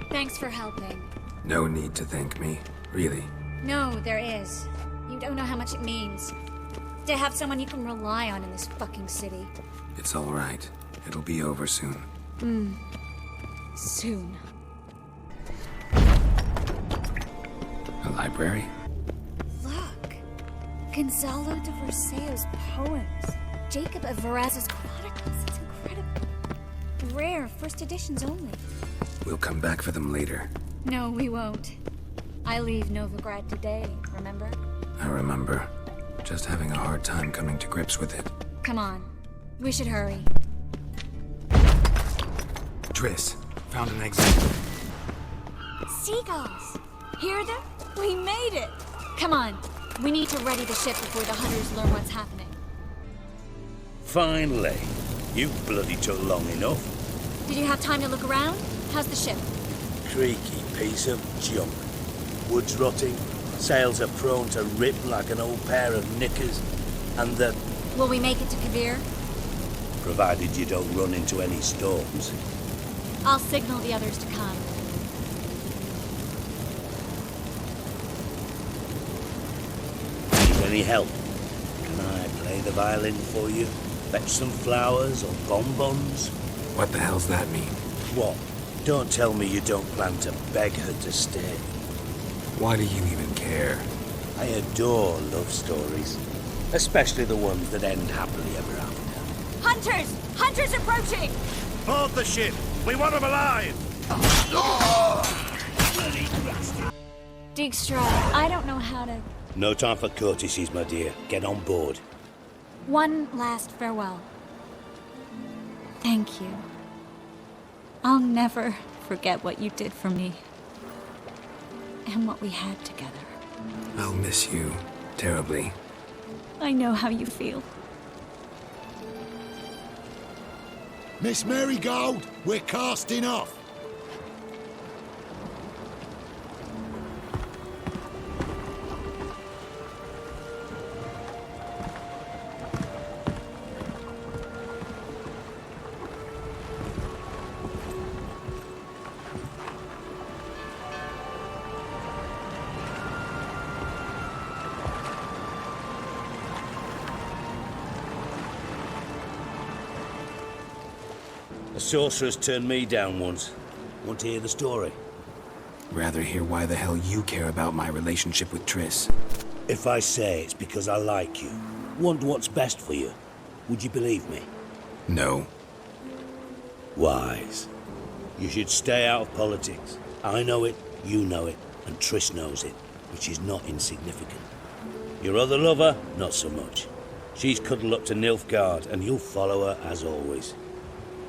Thanks for helping. No need to thank me, really. No, there is. You don't know how much it means. To have someone you can rely on in this fucking city. It's all right. It'll be over soon. Soon. A library? Look. Gonzalo de Verseo's poems. Jacob of Varaz's chronicles. It's incredible. Rare, first editions only. We'll come back for them later. No, we won't. I leave Novigrad today, remember? I remember. Just having a hard time coming to grips with it. Come on. We should hurry. Triss, found an exit. Seagulls! Hear them? We made it! Come on. We need to ready the ship before the hunters learn what's happening. Finally. You bloody took long enough. Did you have time to look around? How's the ship? Creaky piece of junk. Wood's rotting. Sails are prone to rip like an old pair of knickers. And the... Will we make it to Kavir? Provided you don't run into any storms. I'll signal the others to come. Need any help? Can I play the violin for you? Fetch some flowers or bonbons? What the hell's that mean? What? Don't tell me you don't plan to beg her to stay. Why do you even care? I adore love stories. Especially the ones that end happily ever after. Hunters! Hunters approaching! Board the ship! We want them alive! Dijkstra, I don't know how to... No time for courtesies, my dear. Get on board. One last farewell. Thank you. I'll never forget what you did for me. And what we had together. I'll miss you terribly. I know how you feel. Miss Marigold, we're casting off. A sorceress turned me down once. Want to hear the story? Rather hear why the hell you care about my relationship with Triss. If I say it's because I like you, want what's best for you, would you believe me? No. Wise. You should stay out of politics. I know it, you know it, and Triss knows it, which is not insignificant. Your other lover, not so much. She's cuddled up to Nilfgaard, and you'll follow her as always.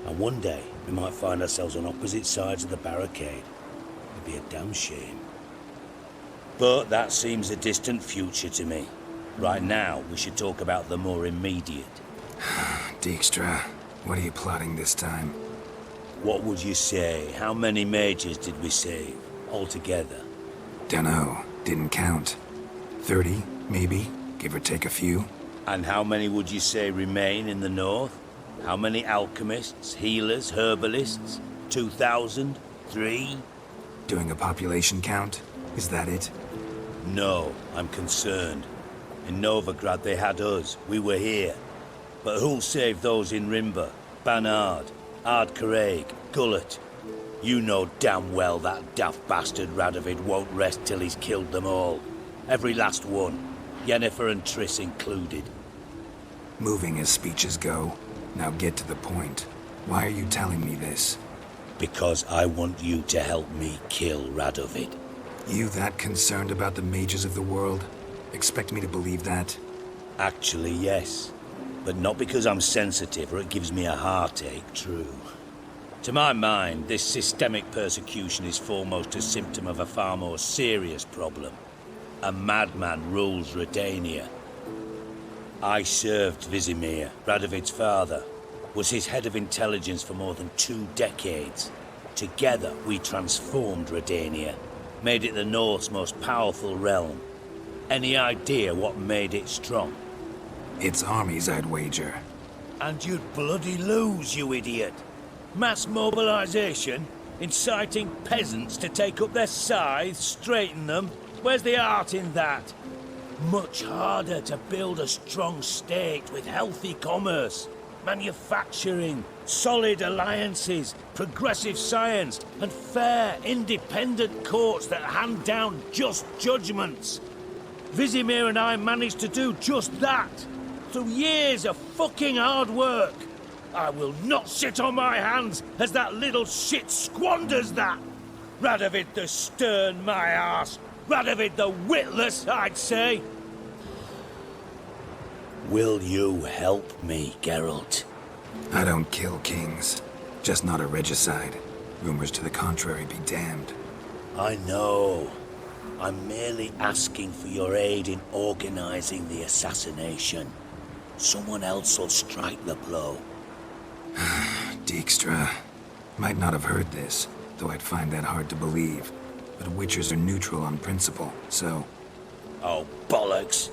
And one day, we might find ourselves on opposite sides of the barricade. It'd be a damn shame. But that seems a distant future to me. Right now, we should talk about the more immediate. Dijkstra, what are you plotting this time? What would you say? How many mages did we save, altogether? Dunno. Didn't count. 30, maybe? Give or take a few? And how many would you say remain in the north? How many alchemists, healers, herbalists? 2,000? 3? Doing a population count? Is that it? No, I'm concerned. In Novigrad they had us. We were here. But who'll save those in Rimba? Banard, Ardcaraig, Gullet? You know damn well that daft bastard Radovid won't rest till he's killed them all. Every last one. Yennefer and Triss included. Moving as speeches go. Now get to the point. Why are you telling me this? Because I want you to help me kill Radovid. You that concerned about the mages of the world? Expect me to believe that? Actually, yes. But not because I'm sensitive or it gives me a heartache, true. To my mind, this systemic persecution is foremost a symptom of a far more serious problem. A madman rules Redania. I served Vizimir, Radovid's father, was his head of intelligence for more than 2 decades. Together, we transformed Redania, made it the North's most powerful realm. Any idea what made it strong? Its armies, I'd wager. And you'd bloody lose, you idiot. Mass mobilization, inciting peasants to take up their scythes, straighten them. Where's the art in that? Much harder to build a strong state with healthy commerce, manufacturing, solid alliances, progressive science, and fair, independent courts that hand down just judgments. Vizimir and I managed to do just that, through years of fucking hard work. I will not sit on my hands as that little shit squanders that. Radovid the stern, my arse. Radovid the witless, I'd say. Will you help me, Geralt? I don't kill kings. Just not a regicide. Rumors to the contrary be damned. I know. I'm merely asking for your aid in organizing the assassination. Someone else will strike the blow. Dijkstra. Might not have heard this, though I'd find that hard to believe. But Witchers are neutral on principle, so... Oh, bollocks.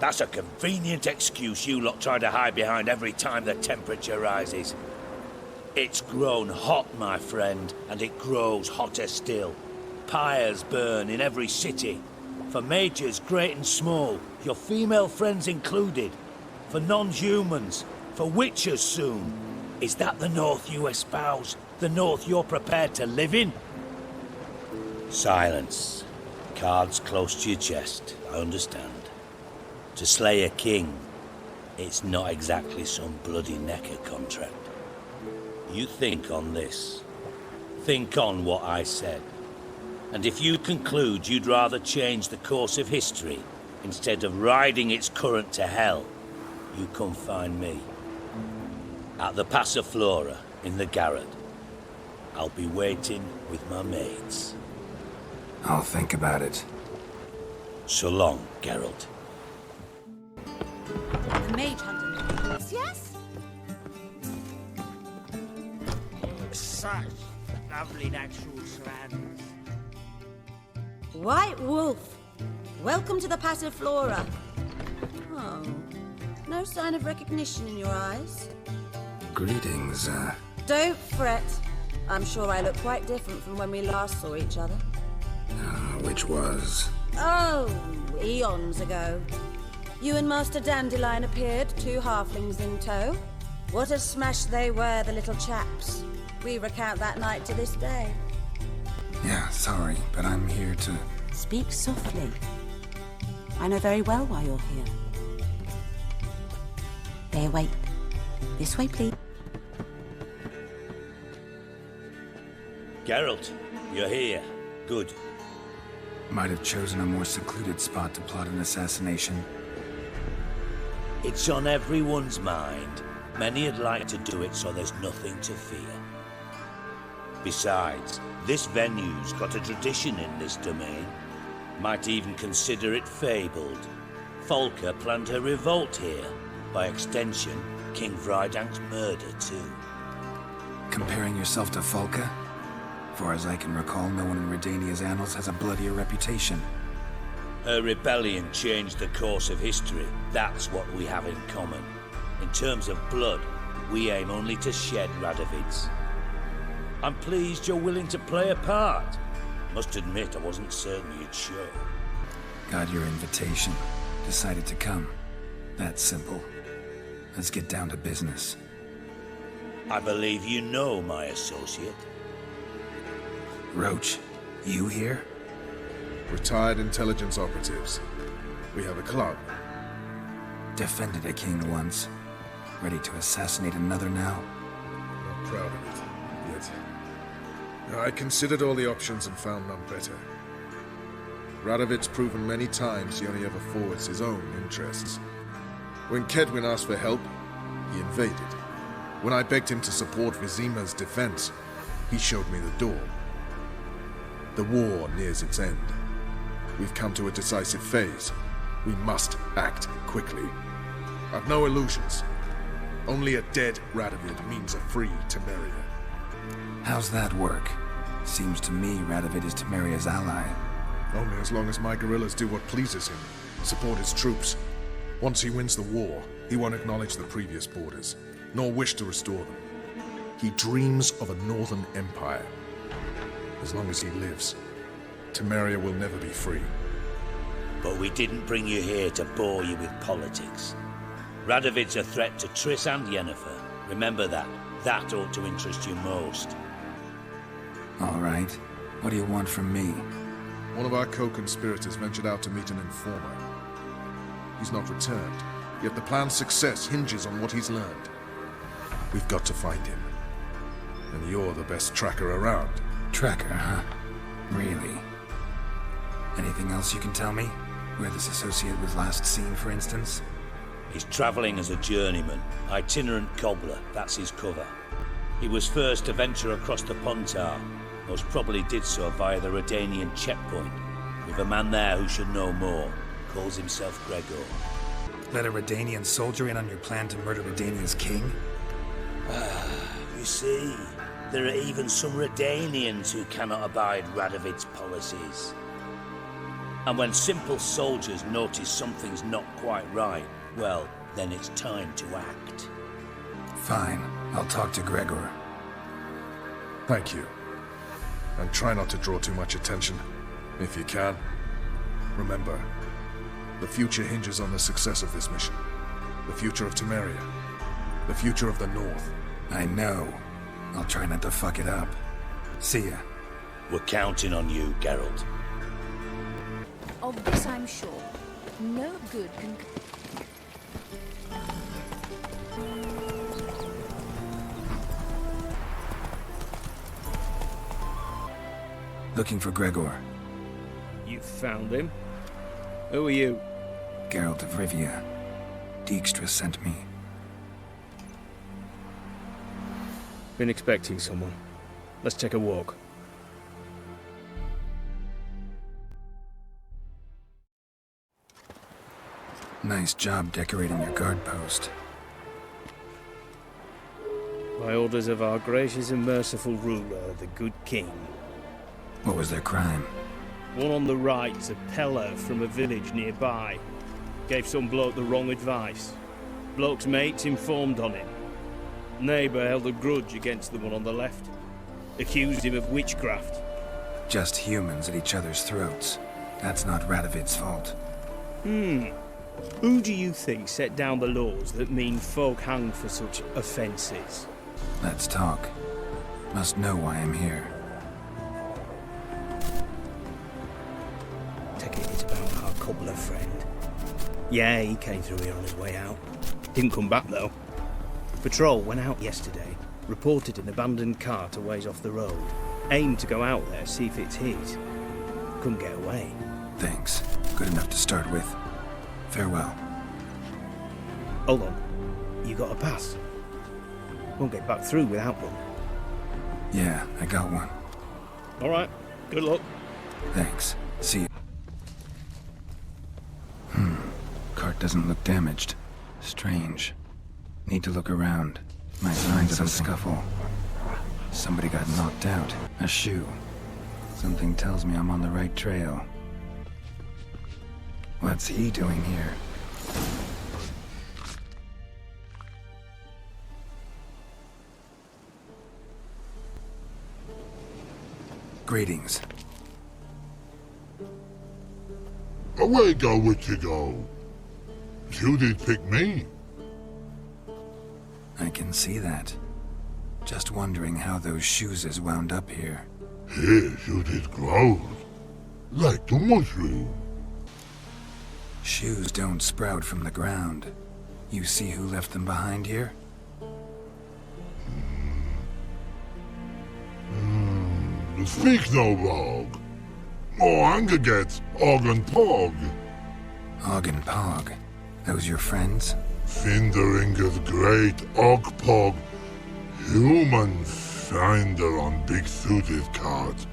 That's a convenient excuse you lot try to hide behind every time the temperature rises. It's grown hot, my friend, and it grows hotter still. Pyres burn in every city. For mages great and small, your female friends included. For non-humans, for witchers soon. Is that the North you espouse? The North you're prepared to live in? Silence. Cards close to your chest, I understand. To slay a king, it's not exactly some bloody necker contract. You think on this. Think on what I said. And if you conclude you'd rather change the course of history instead of riding its current to hell, you come find me. At the Passiflora in the Garrett. I'll be waiting with my mates. I'll think about it. So long, Geralt. The mage hunter. Yes? Such lovely natural surroundings. White Wolf, welcome to the Passiflora. Oh, no sign of recognition in your eyes. Greetings, Don't fret. I'm sure I look quite different from when we last saw each other. Which was? Oh, eons ago. You and Master Dandelion appeared, 2 halflings in tow. What a smash they were, the little chaps. We recount that night to this day. Yeah, sorry, but I'm here to... Speak softly. I know very well why you're here. There, wait. This way, please. Geralt, you're here. Good. Might have chosen a more secluded spot to plot an assassination. It's on everyone's mind. Many would like to do it so there's nothing to fear. Besides, this venue's got a tradition in this domain. Might even consider it fabled. Folka planned her revolt here. By extension, King Vrydank's murder too. Comparing yourself to Folka? Far as I can recall, no one in Redania's annals has a bloodier reputation. Her rebellion changed the course of history. That's what we have in common. In terms of blood, we aim only to shed Radovid's. I'm pleased you're willing to play a part. Must admit, I wasn't certain you'd show. Got your invitation. Decided to come. That simple. Let's get down to business. I believe you know my associate. Roach, you here? Retired intelligence operatives. We have a club. Defended a king once. Ready to assassinate another now? Not proud of it, yet. I considered all the options and found none better. Radovid's proven many times he only ever forwards his own interests. When Kedwin asked for help, he invaded. When I begged him to support Vizima's defense, he showed me the door. The war nears its end. We've come to a decisive phase. We must act quickly. I've no illusions. Only a dead Radovid means a free Temeria. How's that work? Seems to me Radovid is Temeria's ally. Only as long as my guerrillas do what pleases him, support his troops. Once he wins the war, he won't acknowledge the previous borders, nor wish to restore them. He dreams of a northern empire. As long as he lives, Temeria will never be free. But we didn't bring you here to bore you with politics. Radovid's a threat to Triss and Yennefer. Remember that. That ought to interest you most. All right. What do you want from me? One of our co-conspirators ventured out to meet an informer. He's not returned, yet the plan's success hinges on what he's learned. We've got to find him. And you're the best tracker around. Tracker, huh? Really? Anything else you can tell me? Where this associate was last seen, for instance? He's travelling as a journeyman, itinerant cobbler, that's his cover. He was first to venture across the Pontar, most probably did so via the Redanian checkpoint, with a man there who should know more, calls himself Gregor. Let a Redanian soldier in on your plan to murder Redania's king? You see, there are even some Redanians who cannot abide Radovid's policies. And when simple soldiers notice something's not quite right, well, then it's time to act. Fine. I'll talk to Gregor. Thank you. And try not to draw too much attention, if you can. Remember, the future hinges on the success of this mission. The future of Temeria. The future of the North. I know. I'll try not to fuck it up. See ya. We're counting on you, Geralt. Of this I'm sure. No good can... Looking for Gregor. You found him? Who are you? Geralt of Rivia. Dijkstra sent me. Been expecting someone. Let's take a walk. Nice job decorating your guard post. By orders of our gracious and merciful ruler, the good king. What was their crime? One on the right's a peller from a village nearby. Gave some bloke the wrong advice. Bloke's mates informed on him. Neighbour held a grudge against the one on the left. Accused him of witchcraft. Just humans at each other's throats. That's not Radovid's fault. Who do you think set down the laws that mean folk hanged for such offences? Let's talk. Must know why I'm here. Take it it's about our cobbler friend. Yeah, he came through here on his way out. Didn't come back though. Patrol went out yesterday, reported an abandoned cart a ways off the road. Aimed to go out there, see if it's his. Couldn't get away. Thanks. Good enough to start with. Farewell. Hold on. You got a pass? Won't get back through without one. Yeah, I got one. Alright. Good luck. Thanks. See you. Cart doesn't look damaged. Strange. Need to look around. Might find some scuffle. Somebody got knocked out. A shoe. Something tells me I'm on the right trail. What's he doing here? Greetings. Away go with you go. You did pick me. I can see that. Just wondering how those shoes is wound up here. Here you did grow. Like the mushroom. Shoes don't sprout from the ground. You see who left them behind here? Speak no log. More anger gets Og and Pog. Og and Pog? Those your friends? Finderinger's great Og Pog. Human finder on big suited cart.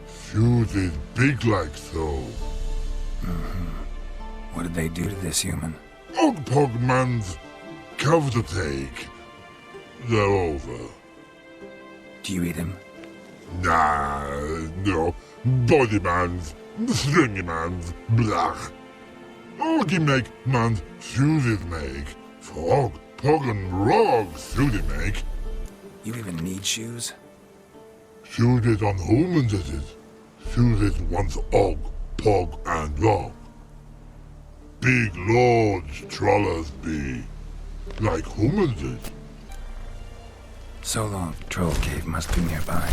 Suited big like so. What did they do to this human? Og Pog man's cover to take. They're over. Do you eat him? Nah, no. Body man's, stringy man's, blach. Oggy make man's suited make. Frog, Pog and Rog suited make. You even need shoes? Suited on humans it is. Suited once Og, Pog and Rog. Big lords trollers be. Like humans is. So long. Troll cave must be nearby.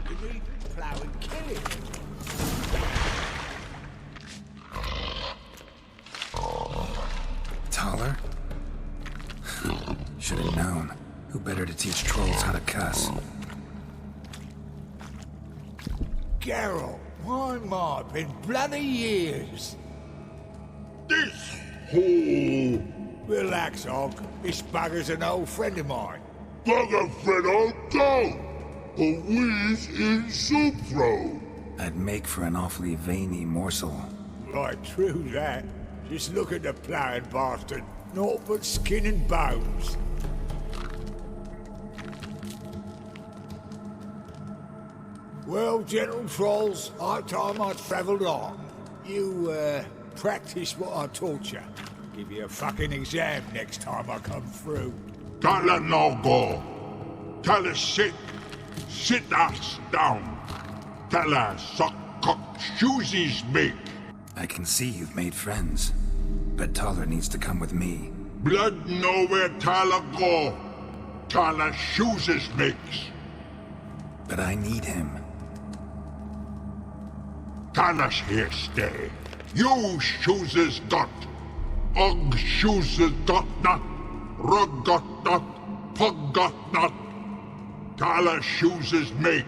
You need to plow and kill it. Taller? Should have known. Who better to teach trolls how to cuss? Geralt, my might been bloody years. This hole. Relax, Og. This bugger's an old friend of mine. Bugger friend old go. A wheeze in soup throw. I'd make for an awfully veiny morsel. Right, true that. Just look at the ploughing bastard. Naught but skin and bones. Well, gentle trolls, high time I travelled on. You, practice what I taught you. Give you a fucking exam next time I come through. Can't let no go. Tell her sit. Sit ass down. Tell her suck cock shoesies make. I can see you've made friends. But Taller needs to come with me. Blood nowhere Taller go. Taller shoesies makes. But I need him. Taller's here stay. You shoesies got. Og shoesies got not. Rug got not. Pug got not. Taller shoesies make.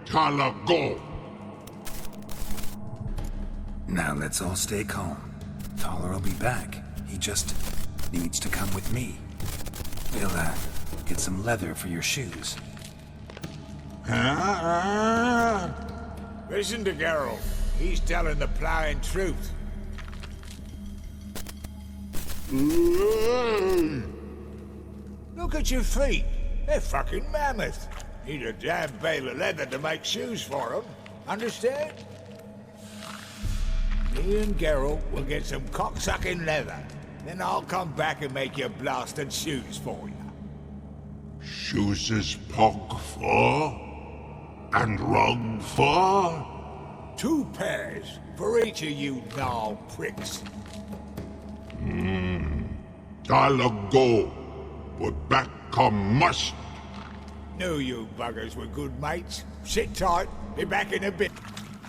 Taller go. Now let's all stay calm. Taller will be back. He just needs to come with me. We'll, get some leather for your shoes. Listen to Geralt. He's telling the ploughing truth. Look at your feet. They're fucking mammoth. Need a damn bale of leather to make shoes for them. Understand? Me and Geralt will get some cocksucking leather. Then I'll come back and make your blasted shoes for you. Shoesies pog for? And rug for? 2 pairs for each of you gnarl pricks. I'll go, but back come must. Knew you buggers were good mates. Sit tight, be back in a bit.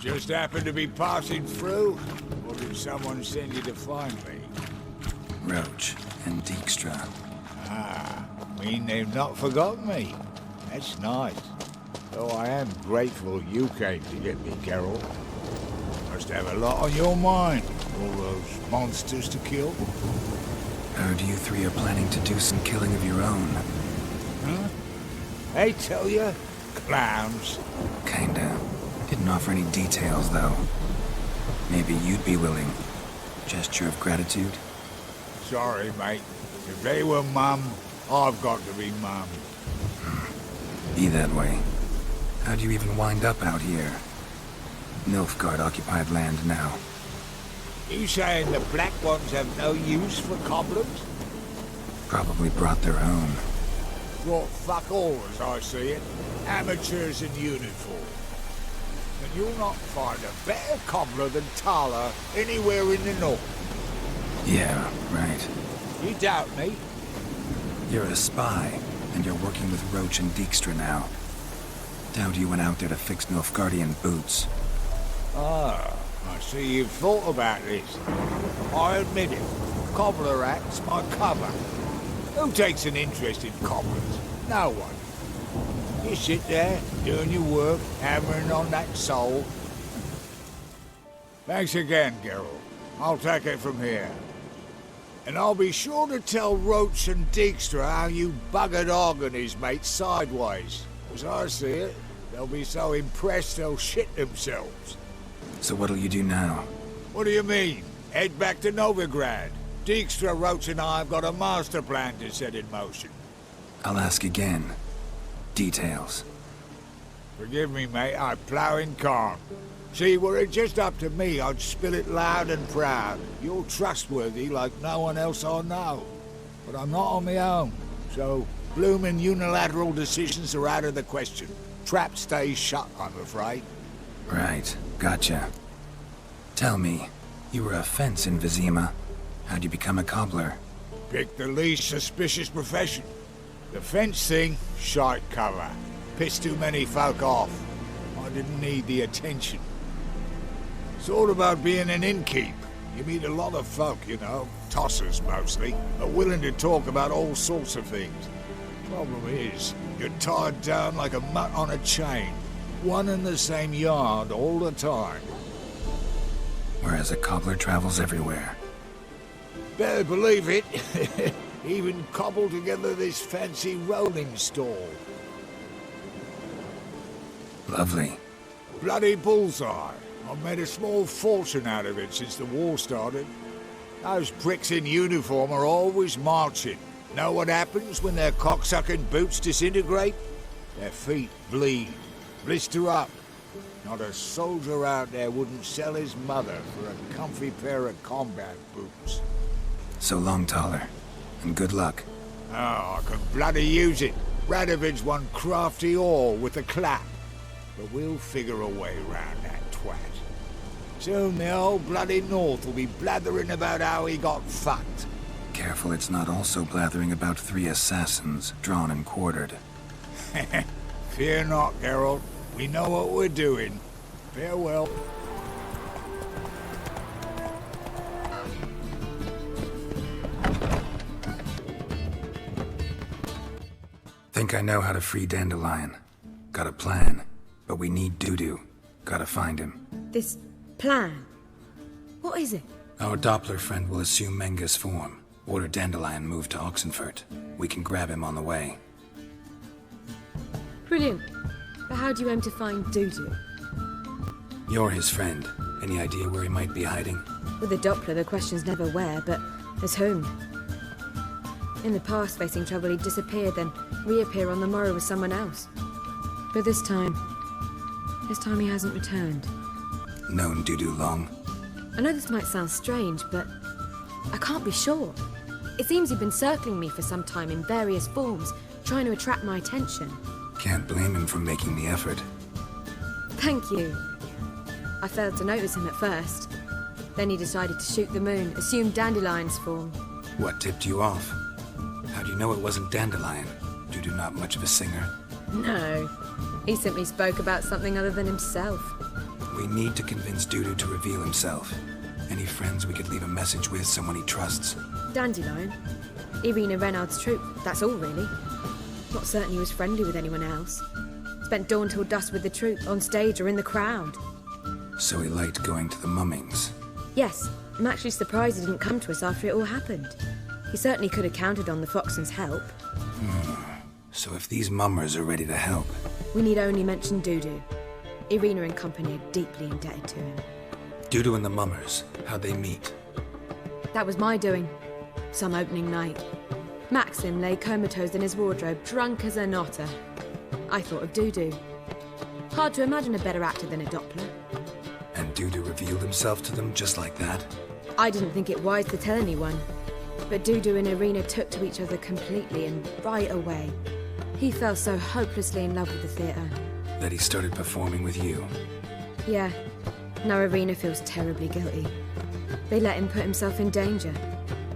Just happened to be passing through, or did someone send you to find me? Roach and Dijkstra. Mean they've not forgotten me. That's nice. Though I am grateful you came to get me, Carol. Must have a lot on your mind, all those monsters to kill. Heard you three are planning to do some killing of your own. Huh? They tell you? Clowns. Kinda. Didn't offer any details, though. Maybe you'd be willing. Gesture of gratitude? Sorry, mate. If they were mum, I've got to be mum. Be that way. How'd you even wind up out here? Nilfgaard-occupied land now. You saying the black ones have no use for cobblers? Probably brought their own. Brought fuck all, as I see it. Amateurs in uniform. And you'll not find a better cobbler than Tala anywhere in the north. Yeah, right. You doubt me? You're a spy, and you're working with Roach and Dijkstra now. Doubt you went out there to fix Nilfgaardian boots. Ah, I see you've thought about this. I admit it. Cobbler act's my cover. Who takes an interest in cobblers? No one. You sit there, doing your work, hammering on that soul. Thanks again, Geralt. I'll take it from here. And I'll be sure to tell Roach and Dijkstra how you buggered Og and his mates sideways. As I see it, they'll be so impressed they'll shit themselves. So what'll you do now? What do you mean? Head back to Novigrad. Dijkstra, Roach and I have got a master plan to set in motion. I'll ask again. Details. Forgive me, mate, I plough in calm. See, were it just up to me, I'd spill it loud and proud. You're trustworthy like no one else I know. But I'm not on my own, so bloomin' unilateral decisions are out of the question. Trap stays shut, I'm afraid. Right, gotcha. Tell me, you were a fence in Vizima. How'd you become a cobbler? Pick the least suspicious profession. The fence thing, shite cover. Pissed too many folk off. I didn't need the attention. It's all about being an innkeep. You meet a lot of folk, you know, tossers mostly, but willing to talk about all sorts of things. Problem is, you're tied down like a mutt on a chain. One and the same yard all the time. Whereas a cobbler travels everywhere. Better believe it. Even cobbled together this fancy rolling stall. Lovely. Bloody bullseye. I've made a small fortune out of it since the war started. Those pricks in uniform are always marching. Know what happens when their cocksucking boots disintegrate? Their feet bleed, blister up. Not a soldier out there wouldn't sell his mother for a comfy pair of combat boots. So long, Taller. And good luck. Oh, I can bloody use it. Radovid's one crafty all with a clap. But we'll figure a way round that twat. Soon the old bloody North will be blathering about how he got fucked. Careful it's not also blathering about 3 assassins, drawn and quartered. Fear not, Geralt. We know what we're doing. Farewell. Think I know how to free Dandelion. Got a plan, but we need Dudu. Gotta find him. This plan? What is it? Our Doppler friend will assume Menga's form. Order Dandelion moved to Oxenfurt. We can grab him on the way. Brilliant. But how do you aim to find Dudu? You're his friend. Any idea where he might be hiding? With the Doppler, the question's never where, but as whom. In the past, facing trouble, he'd disappear, then reappear on the morrow with someone else. But this time he hasn't returned. Known Dudu long? I know this might sound strange, but I can't be sure. It seems he'd been circling me for some time in various forms, trying to attract my attention. Can't blame him for making the effort. Thank you. I failed to notice him at first. Then he decided to shoot the moon, assumed Dandelion's form. What tipped you off? How do you know it wasn't Dandelion? Dudu not much of a singer. No. He simply spoke about something other than himself. We need to convince Dudu to reveal himself. Any friends we could leave a message with, someone he trusts? Dandelion? Irina Renard's troupe, that's all really. Not certain he was friendly with anyone else. Spent dawn till dusk with the troupe, on stage or in the crowd. So he liked going to the mummings. Yes, I'm actually surprised he didn't come to us after it all happened. He certainly could have counted on the Foxton's help. So if these mummers are ready to help... We need only mention Dudu. Irina and company are deeply indebted to him. Dudu and the mummers, how'd they meet? That was my doing. Some opening night. Maxim lay comatose in his wardrobe, drunk as an otter. I thought of Dudu. Hard to imagine a better actor than a Doppler. And Dudu revealed himself to them just like that? I didn't think it wise to tell anyone. But Dudu and Irina took to each other completely and right away. He fell so hopelessly in love with the theatre. That he started performing with you? Yeah. Now Irina feels terribly guilty. They let him put himself in danger.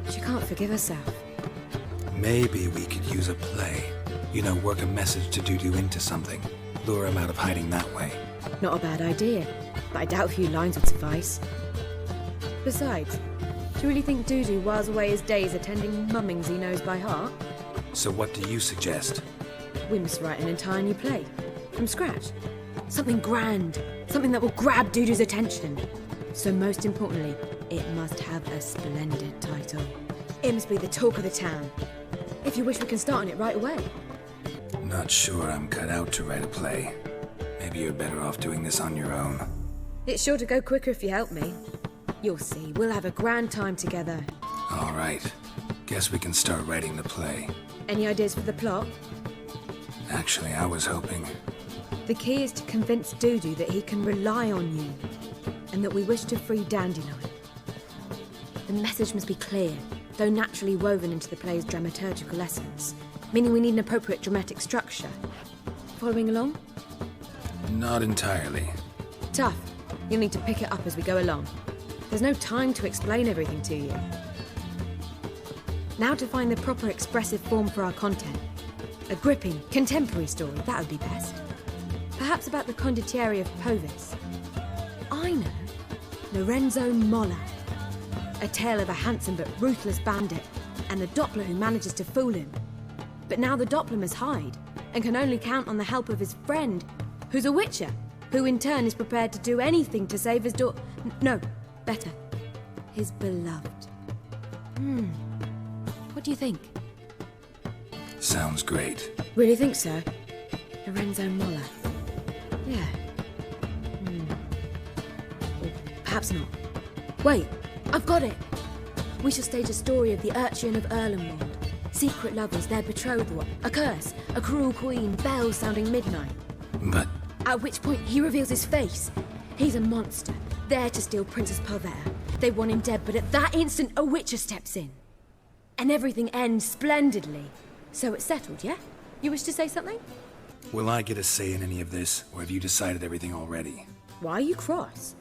She can't forgive herself. Maybe we could use a play. You know, work a message to Dudu into something. Lure him out of hiding that way. Not a bad idea, but I doubt a few lines would suffice. Besides, do you really think Dudu whiles away his days attending mummings he knows by heart? So what do you suggest? We must write an entire new play. From scratch. Something grand. Something that will grab Dudu's attention. So most importantly, it must have a splendid title. It must be the talk of the town. If you wish, we can start on it right away. Not sure I'm cut out to write a play. Maybe you're better off doing this on your own. It's sure to go quicker if you help me. You'll see, we'll have a grand time together. All right. Guess we can start writing the play. Any ideas for the plot? Actually, I was hoping... The key is to convince Dudu that he can rely on you, and that we wish to free Dandelion. The message must be clear, though naturally woven into the play's dramaturgical essence, meaning we need an appropriate dramatic structure. Following along? Not entirely. Tough. You'll need to pick it up as we go along. There's no time to explain everything to you. Now to find the proper expressive form for our content. A gripping, contemporary story, that would be best. Perhaps about the condottieri of Povis. I know. Lorenzo Molla. A tale of a handsome but ruthless bandit, and the Doppler who manages to fool him. But now the Doppler must hide, and can only count on the help of his friend, who's a witcher, who in turn is prepared to do anything to save his no, better. His beloved. What do you think? Sounds great. Really think so? Lorenzo Molla. Yeah. Or perhaps not. Wait, I've got it! We shall stage a story of the urchin of Erlenwald. Secret lovers, their betrothal, a curse, a cruel queen, bells sounding midnight. But... At which point he reveals his face. He's a monster, there to steal Princess Parvera. They want him dead, but at that instant a witcher steps in. And everything ends splendidly. So it's settled, yeah? You wish to say something? Will I get a say in any of this, or have you decided everything already? Why are you cross?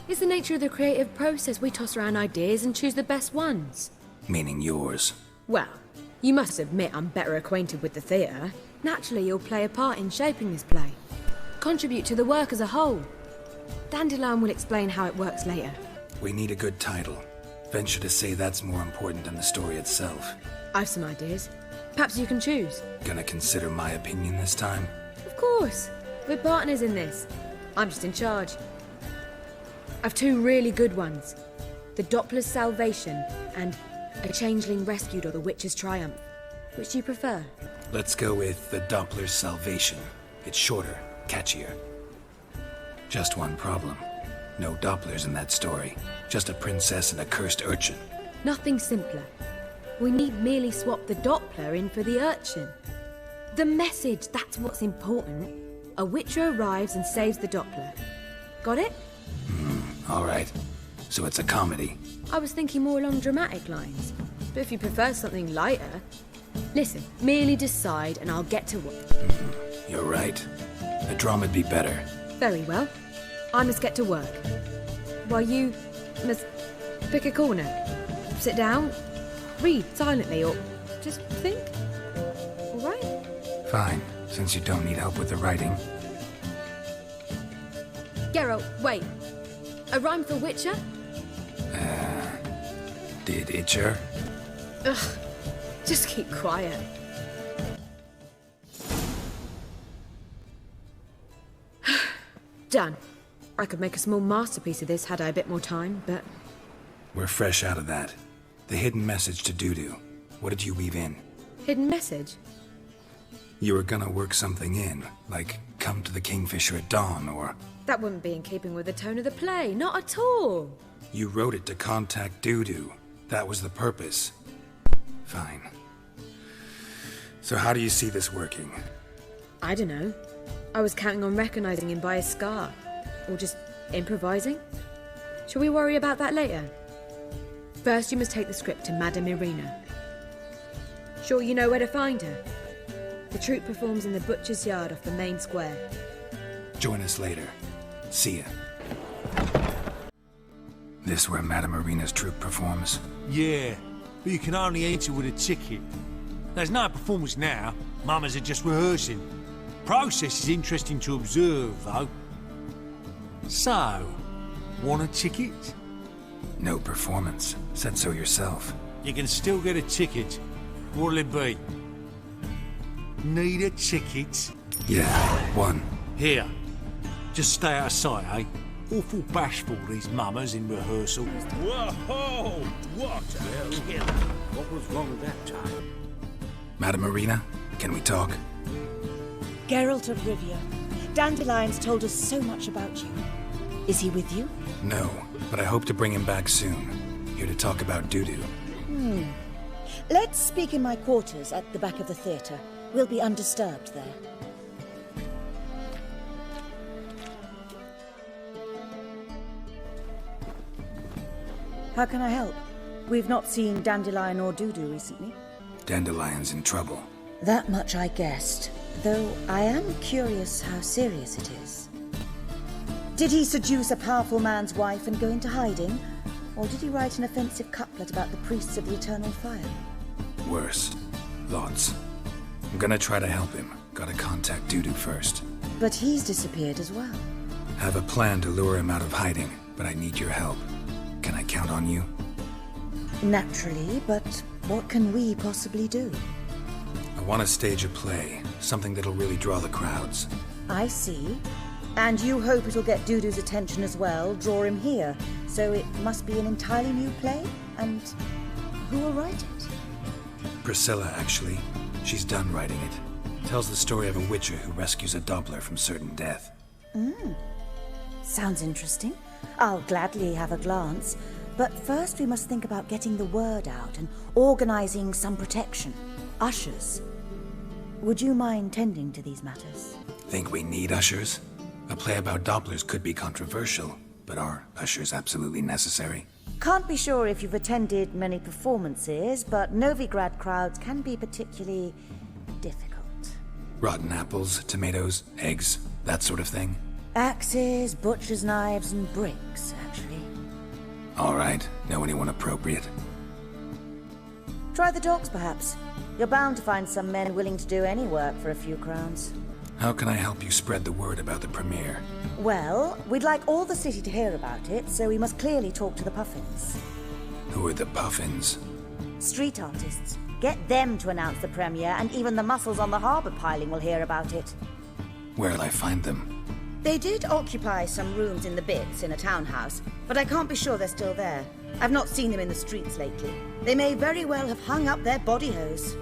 It's the nature of the creative process. We toss around ideas and choose the best ones. Meaning yours. Well, you must admit I'm better acquainted with the theatre. Naturally, you'll play a part in shaping this play. Contribute to the work as a whole. Dandelion will explain how it works later. We need a good title. Venture to say that's more important than the story itself. I've some ideas. Perhaps you can choose. Gonna consider my opinion this time? Of course. We're partners in this. I'm just in charge. I've two really good ones. The Doppler's Salvation and A Changeling Rescued or the Witch's Triumph. Which do you prefer? Let's go with The Doppler's Salvation. It's shorter, catchier. Just one problem. No Dopplers in that story. Just a princess and a cursed urchin. Nothing simpler. We need merely swap the Doppler in for the urchin. The message, that's what's important. A witcher arrives and saves the Doppler. Got it? All right. So it's a comedy. I was thinking more along dramatic lines. But if you prefer something lighter... Listen, merely decide and I'll get to work. You're right. A drama'd be better. Very well. I must get to work. While you Must pick a corner. Sit down, read silently, or just think. All right? Fine, since you don't need help with the writing. Geralt, wait. A rhyme for Witcher? Did Itcher? Ugh, just keep quiet. Done. I could make a small masterpiece of this had I a bit more time, but... We're fresh out of that. The hidden message to Dudu. What did you weave in? Hidden message? You were gonna work something in, like come to the Kingfisher at dawn, or... That wouldn't be in keeping with the tone of the play, not at all. You wrote it to contact Dudu. That was the purpose. Fine. So how do you see this working? I don't know. I was counting on recognizing him by his scar. Or just improvising. Shall we worry about that later? First, you must take the script to Madame Irina. Sure you know where to find her? The troupe performs in the butcher's yard off the main square. Join us later. See ya. This where Madame Irina's troupe performs? Yeah, but you can only enter with a ticket. There's no performance now. Mamas are just rehearsing. Process is interesting to observe, though. So, want a ticket? No performance. Said so yourself. You can still get a ticket. What'll it be? Need a ticket? Yeah, one. Here. Just stay out of sight, eh? Awful bashful, these mamas in rehearsal. Whoa! What a killer! What was wrong that time? Madame Irina, can we talk? Geralt of Rivia. Dandelion's told us so much about you. Is he with you? No, but I hope to bring him back soon. Here to talk about Dudu. Let's speak in my quarters at the back of the theatre. We'll be undisturbed there. How can I help? We've not seen Dandelion or Dudu recently. Dandelion's in trouble. That much I guessed, though I am curious how serious it is. Did he seduce a powerful man's wife and go into hiding? Or did he write an offensive couplet about the priests of the eternal fire? Worse. Lots. I'm gonna try to help him. Gotta contact Dudu first. But he's disappeared as well. Have a plan to lure him out of hiding, but I need your help. Can I count on you? Naturally, but what can we possibly do? I want to stage a play, something that'll really draw the crowds. I see. And you hope it'll get Dudu's attention as well, draw him here. So it must be an entirely new play? And who will write it? Priscilla, actually. She's done writing it. Tells the story of a witcher who rescues a Doppler from certain death. Sounds interesting. I'll gladly have a glance. But first we must think about getting the word out and organizing some protection. Ushers. Would you mind tending to these matters? Think we need ushers? A play about Dopplers could be controversial, but are ushers absolutely necessary? Can't be sure if you've attended many performances, but Novigrad crowds can be particularly difficult. Rotten apples, tomatoes, eggs, that sort of thing? Axes, butcher's knives, and bricks, actually. All right, know anyone appropriate? Try the dogs, perhaps. You're bound to find some men willing to do any work for a few crowns. How can I help you spread the word about the premiere? Well, we'd like all the city to hear about it, so we must clearly talk to the Puffins. Who are the Puffins? Street artists. Get them to announce the premiere, and even the muscles on the harbour piling will hear about it. Where'll I find them? They did occupy some rooms in the Bits in a townhouse, but I can't be sure they're still there. I've not seen them in the streets lately. They may very well have hung up their body hose.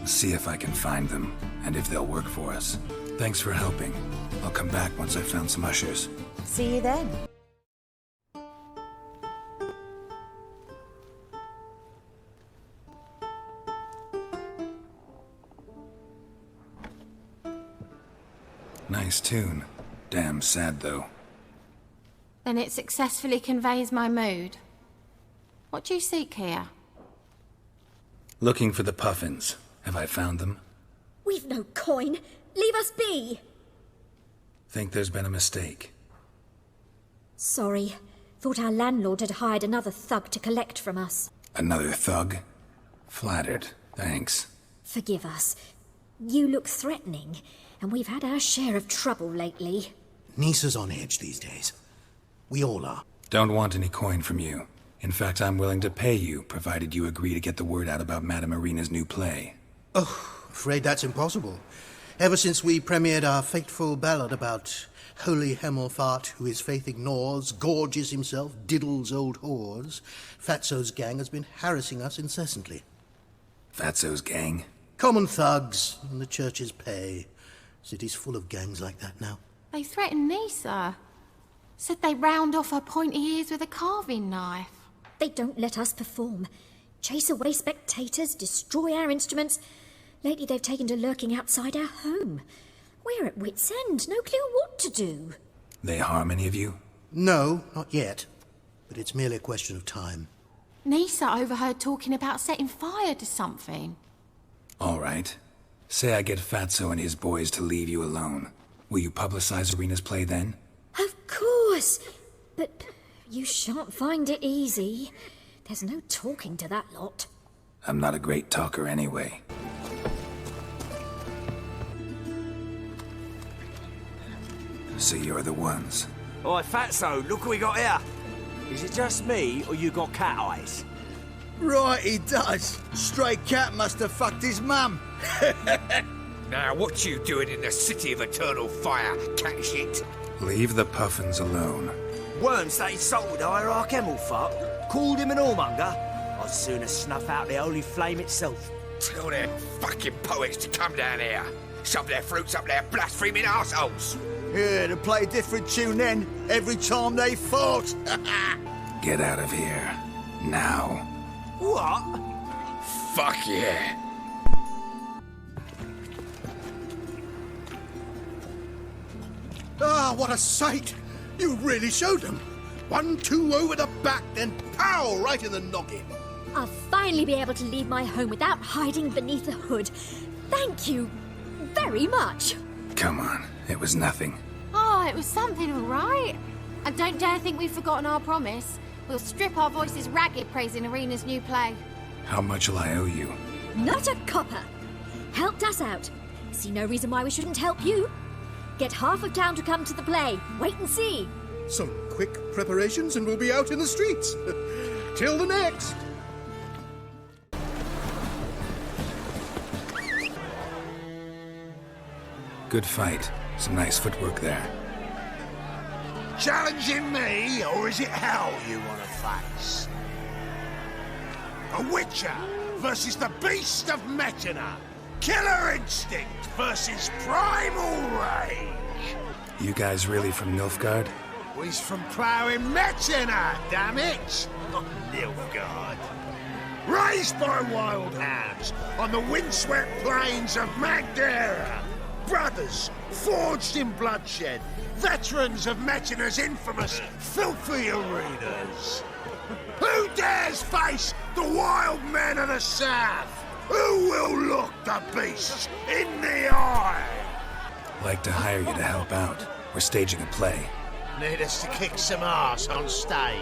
See if I can find them, and if they'll work for us. Thanks for helping. I'll come back once I've found some ushers. See you then. Nice tune. Damn sad, though. Then it successfully conveys my mood. What do you seek here? Looking for the Puffins. Have I found them? We've no coin. Leave us be. Think there's been a mistake. Sorry. Thought our landlord had hired another thug to collect from us. Another thug? Flattered, thanks. Forgive us. You look threatening, and we've had our share of trouble lately. Nisa's on edge these days. We all are. Don't want any coin from you. In fact, I'm willing to pay you, provided you agree to get the word out about Madame Irina's new play. Oh, afraid that's impossible. Ever since we premiered our fateful ballad about holy Hemelfart, who his faith ignores, gorges himself, diddles old whores, Fatso's gang has been harassing us incessantly. Fatso's gang? Common thugs, in the church's pay. City's full of gangs like that now. They threatened Nisa. Said they round off her pointy ears with a carving knife. They don't let us perform. Chase away spectators, destroy our instruments. Lately they've taken to lurking outside our home. We're at wit's end, no clue what to do. They harm any of you? No, not yet. But it's merely a question of time. Nisa overheard talking about setting fire to something. All right. Say I get Fatso and his boys to leave you alone. Will you publicize Irina's play then? Of course! But you shan't find it easy. There's no talking to that lot. I'm not a great talker anyway. So you're the ones. Oi, Fatso, look what we got here. Is it just me, or you got cat eyes? Right, he does. Stray cat must have fucked his mum. Now, what you doing in the city of eternal fire, cat shit? Leave the puffins alone. Once they insulted Hierarch Hemelfart, called him an whoremonger, I'd sooner snuff out the holy flame itself. Tell them fucking poets to come down here. Shove their fruits up their blaspheming arseholes. Yeah, to play a different tune then, every time they fought. Get out of here. Now. What? Fuck yeah. Ah, what a sight! You really showed them. 1-2 over the back, then pow, right in the noggin. I'll finally be able to leave my home without hiding beneath a hood. Thank you very much. Come on, it was nothing. Oh, it was something, all right. And don't dare think we've forgotten our promise. We'll strip our voices ragged praising Irina's new play. How much will I owe you? Not a copper. Helped us out. See no reason why we shouldn't help you. Get half of town to come to the play. Wait and see. Some quick preparations and we'll be out in the streets. Till the next. Good fight. Some nice footwork there. Challenging me, or is it hell you want to face? A Witcher versus the Beast of Metina. Killer instinct versus primal rage. You guys really from Nilfgaard? He's from ploughing Metina, damn it! Not Nilfgaard. Raised by wild hounds on the windswept plains of Magdera. Brothers, forged in bloodshed. Veterans of Metina's infamous filthy arenas. Who dares face the wild men of the south? Who will look the beasts in the eye? Like to hire you to help out. We're staging a play. Need us to kick some ass on stage?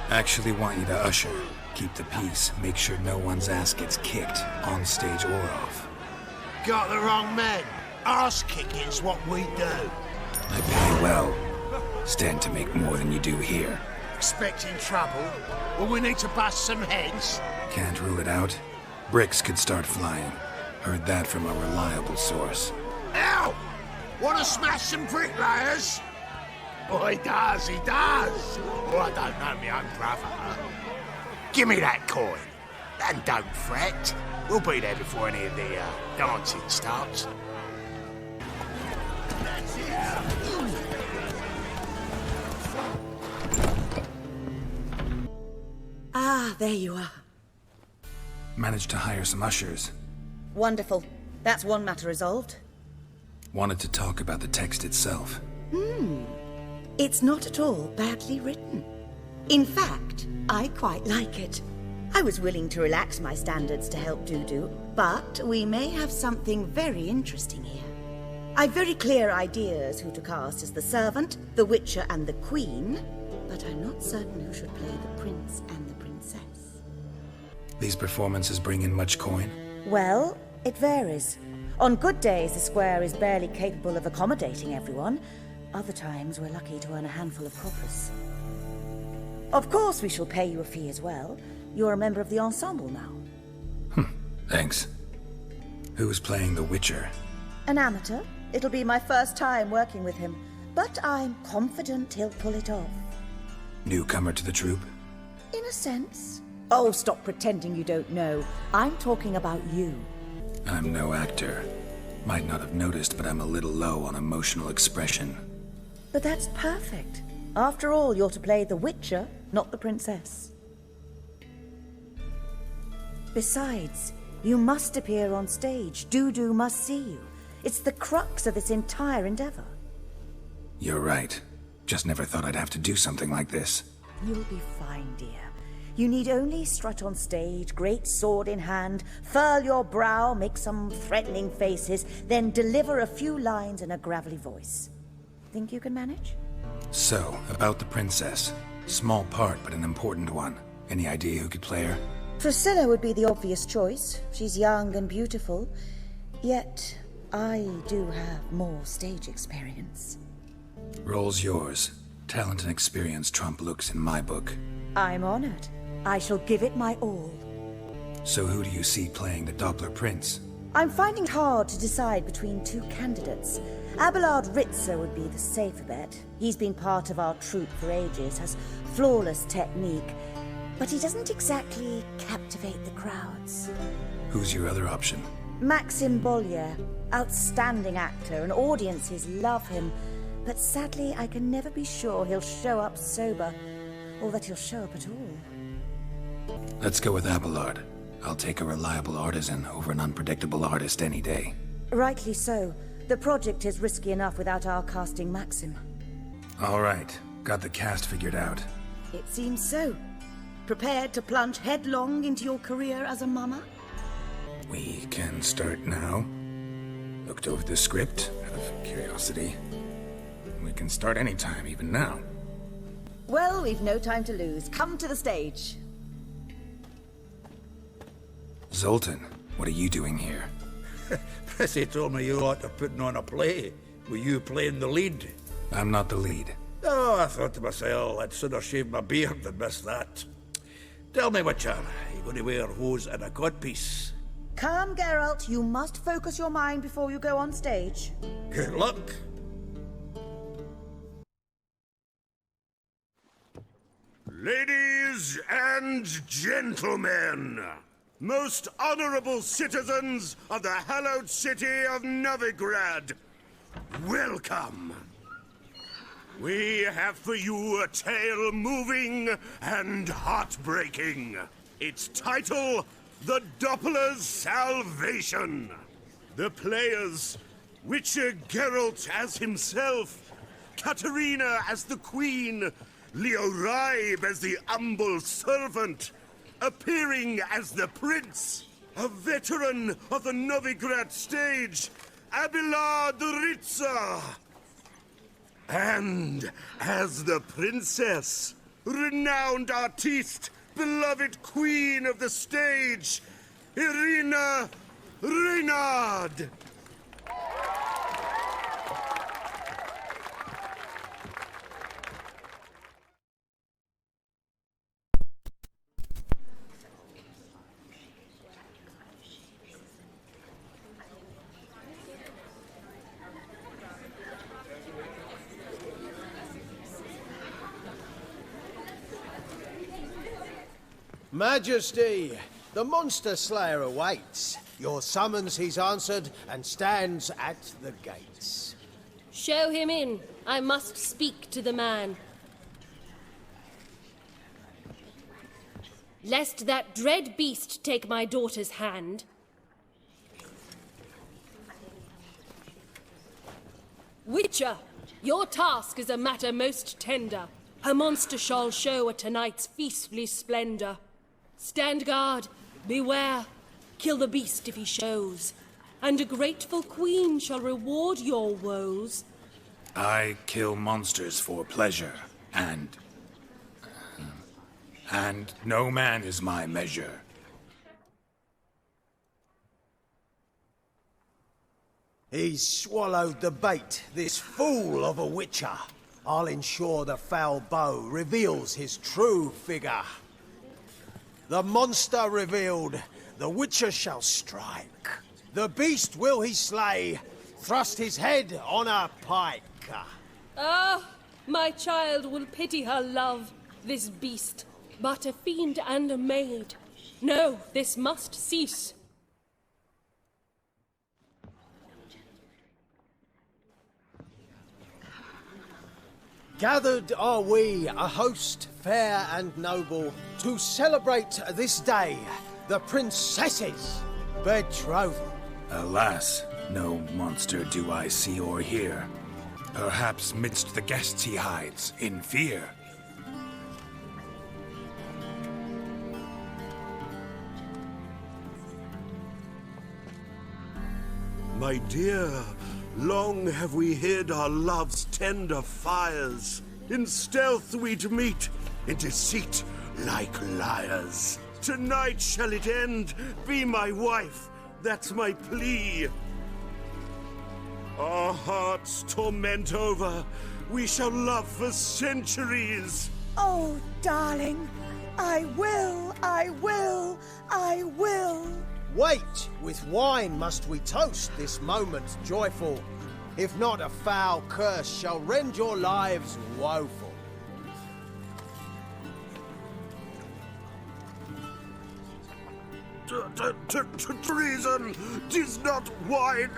Actually want you to usher. Keep the peace. Make sure no one's ass gets kicked, on stage or off. Got the wrong men. Ass kicking's what we do. I pay well. Stand to make more than you do here. Expecting trouble? Will we need to bust some heads? Can't rule it out. Bricks could start flying. Heard that from a reliable source. Ow! Want to smash some bricklayers? Oh, he does, he does. Oh, I don't know my own brother. Give me that coin. And don't fret. We'll be there before any of the dancing starts. That's it. Ah, there you are. Managed to hire some ushers. Wonderful. That's one matter resolved. Wanted to talk about the text itself. It's not at all badly written. In fact, I quite like it. I was willing to relax my standards to help Dudu, but we may have something very interesting here. I've very clear ideas who to cast as the servant, the Witcher, and the Queen, but I'm not certain who should play the prince and the princess. These performances bring in much coin? Well, it varies. On good days, the square is barely capable of accommodating everyone. Other times, we're lucky to earn a handful of coppers. Of course, we shall pay you a fee as well. You're a member of the ensemble now. Thanks. Who's playing the Witcher? An amateur. It'll be my first time working with him, but I'm confident he'll pull it off. Newcomer to the troupe? In a sense. Oh, stop pretending you don't know. I'm talking about you. I'm no actor. Might not have noticed, but I'm a little low on emotional expression. But that's perfect. After all, you're to play the Witcher, not the princess. Besides, you must appear on stage. Dudu must see you. It's the crux of this entire endeavor. You're right. Just never thought I'd have to do something like this. You'll be fine, dear. You need only strut on stage, great sword in hand, furl your brow, make some threatening faces, then deliver a few lines in a gravelly voice. Think you can manage? So, about the princess. Small part, but an important one. Any idea who could play her? Priscilla would be the obvious choice. She's young and beautiful. Yet, I do have more stage experience. Role's yours. Talent and experience trump looks in my book. I'm honored. I shall give it my all. So who do you see playing the Doppler Prince? I'm finding it hard to decide between two candidates. Abelard Ritzer would be the safer bet. He's been part of our troupe for ages, has flawless technique, but he doesn't exactly captivate the crowds. Who's your other option? Maxim Bollier, outstanding actor, and audiences love him. But sadly, I can never be sure he'll show up sober, or that he'll show up at all. Let's go with Abelard. I'll take a reliable artisan over an unpredictable artist any day. Rightly so. The project is risky enough without our casting Maxim. All right. Got the cast figured out. It seems so. Prepared to plunge headlong into your career as a mama? We can start now. Looked over the script, out of curiosity. We can start anytime, even now. Well, we've no time to lose. Come to the stage. Zoltan, what are you doing here? Prissy told me you ought to putting on a play. Were you playing the lead? I'm not the lead. Oh, I thought to myself, I'd sooner shave my beard than miss that. Tell me, Witcher, are you going to wear hose and a codpiece? Come, Geralt. You must focus your mind before you go on stage. Good luck. Ladies and gentlemen, most honorable citizens of the hallowed city of Novigrad, welcome. We have for you a tale moving and heartbreaking. Its title, The Doppler's Salvation. The players, Witcher Geralt as himself, Katerina as the Queen, Leo Raib as the humble servant, appearing as the Prince, a veteran of the Novigrad stage, Abelard Ritzer. And as the Princess, renowned artiste, beloved Queen of the stage, Irina Reynard. Majesty, the monster slayer awaits. Your summons he's answered and stands at the gates. Show him in. I must speak to the man. Lest that dread beast take my daughter's hand. Witcher, your task is a matter most tender. Her monster shall show at tonight's feastly splendor. Stand guard, beware, kill the beast if he shows, and a grateful queen shall reward your woes. I kill monsters for pleasure and and no man is my measure. He's swallowed the bait, this fool of a witcher. I'll ensure the foul bow reveals his true figure. The monster revealed, the witcher shall strike. The beast will he slay, thrust his head on a pike. Ah, my child will pity her love, this beast, but a fiend and a maid. No, this must cease. Gathered are we, a host fair and noble, to celebrate this day, the princess's betrothal. Alas, no monster do I see or hear. Perhaps midst the guests he hides, in fear. My dear, long have we hid our love's tender fires. In stealth we'd meet, in deceit like liars. Tonight shall it end, be my wife, that's my plea. Our hearts torment over, we shall love for centuries. Oh, darling, I will, I will, I will. Wait, with wine must we toast this moment joyful. If not, a foul curse shall rend your lives woeful. Treason! 'Tis not wine,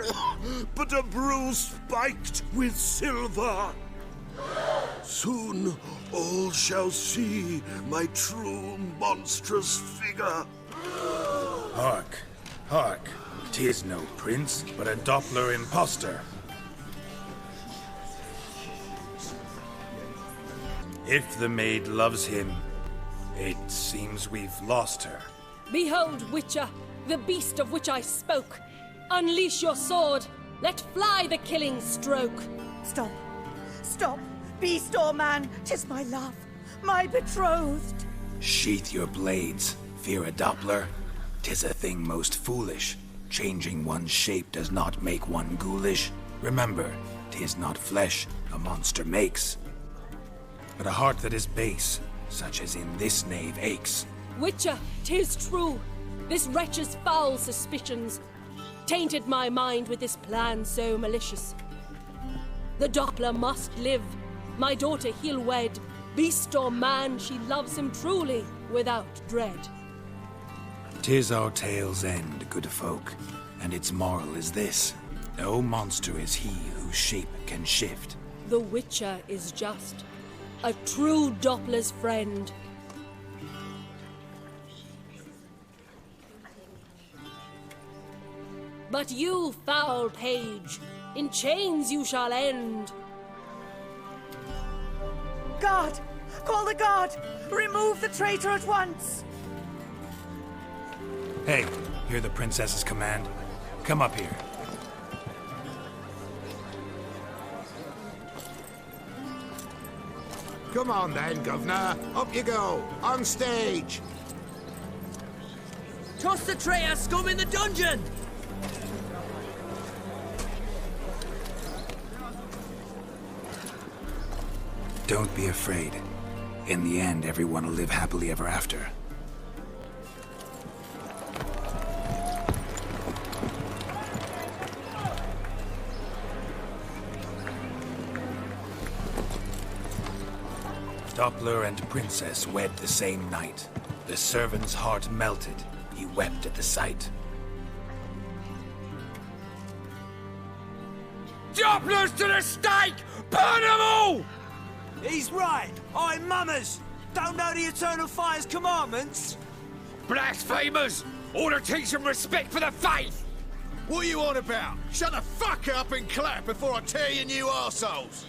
but a brew spiked with silver. Soon all shall see my true monstrous figure. Hark, hark, 'tis no prince, but a Doppler impostor. If the maid loves him, it seems we've lost her. Behold, Witcher, the beast of which I spoke. Unleash your sword. Let fly the killing stroke. Stop. Stop. Beast or man, 'tis my love, my betrothed. Sheath your blades, fear a Doppler. 'Tis a thing most foolish. Changing one's shape does not make one ghoulish. Remember, 'tis not flesh a monster makes, but a heart that is base, such as in this knave aches. Witcher, 'tis true. This wretch's foul suspicions tainted my mind with this plan so malicious. The Doppler must live. My daughter he'll wed. Beast or man, she loves him truly, without dread. 'Tis our tale's end, good folk, and its moral is this. No monster is he whose shape can shift. The Witcher is just a true Doppler's friend. But you, foul page, in chains you shall end. Guard! Call the guard! Remove the traitor at once! Hey, hear the princess's command? Come up here. Come on then, Governor. Up you go. On stage. Toss the traitor scum in the dungeon! Don't be afraid. In the end, everyone will live happily ever after. Doppler and princess wed the same night. The servant's heart melted. He wept at the sight. Dopplers to the stake! Burn them all! He's right. I'm mummers. Don't know the Eternal Fire's commandments? Blasphemers! Order teach some respect for the faith! What are you on about? Shut the fuck up and clap before I tear you new arseholes!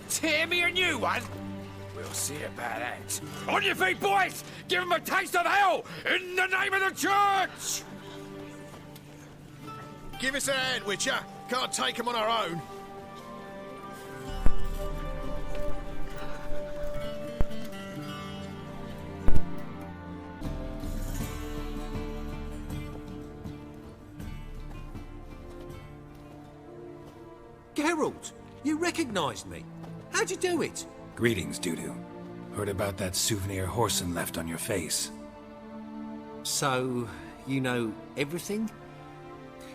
Tear me a new one? We'll see about that. On your feet, boys! Give them a taste of hell in the name of the church! Give us a hand, Witcher. Can't take them on our own. Geralt, you recognized me. How'd you do it? Greetings, Dudu. Heard about that souvenir Horson left on your face. So, you know everything?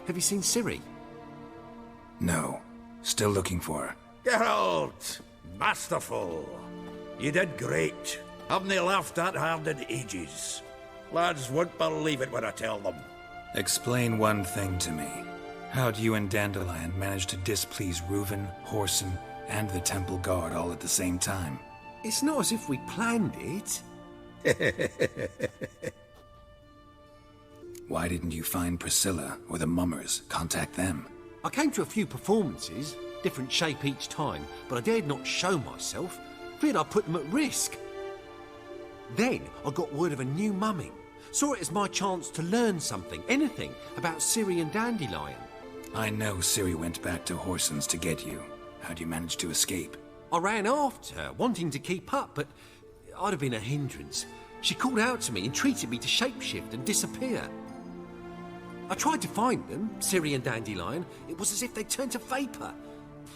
Have you seen Ciri? No. Still looking for her. Geralt! Masterful! You did great. Haven't they laughed that hard in ages? Lads won't believe it when I tell them. Explain one thing to me. How'd you and Dandelion manage to displease Reuven, Horson, and the Temple Guard all at the same time? It's not as if we planned it. Why didn't you find Priscilla or the Mummers? Contact them. I came to a few performances, different shape each time, but I dared not show myself. Feared I'd put them at risk. Then I got word of a new mumming. Saw it as my chance to learn something, anything, about Ciri and Dandelion. I know Ciri went back to Horson's to get you. How'd you manage to escape? I ran after her, wanting to keep up, but I'd have been a hindrance. She called out to me, entreated me to shapeshift and disappear. I tried to find them, Ciri and Dandelion. It was as if they'd turned to vapour.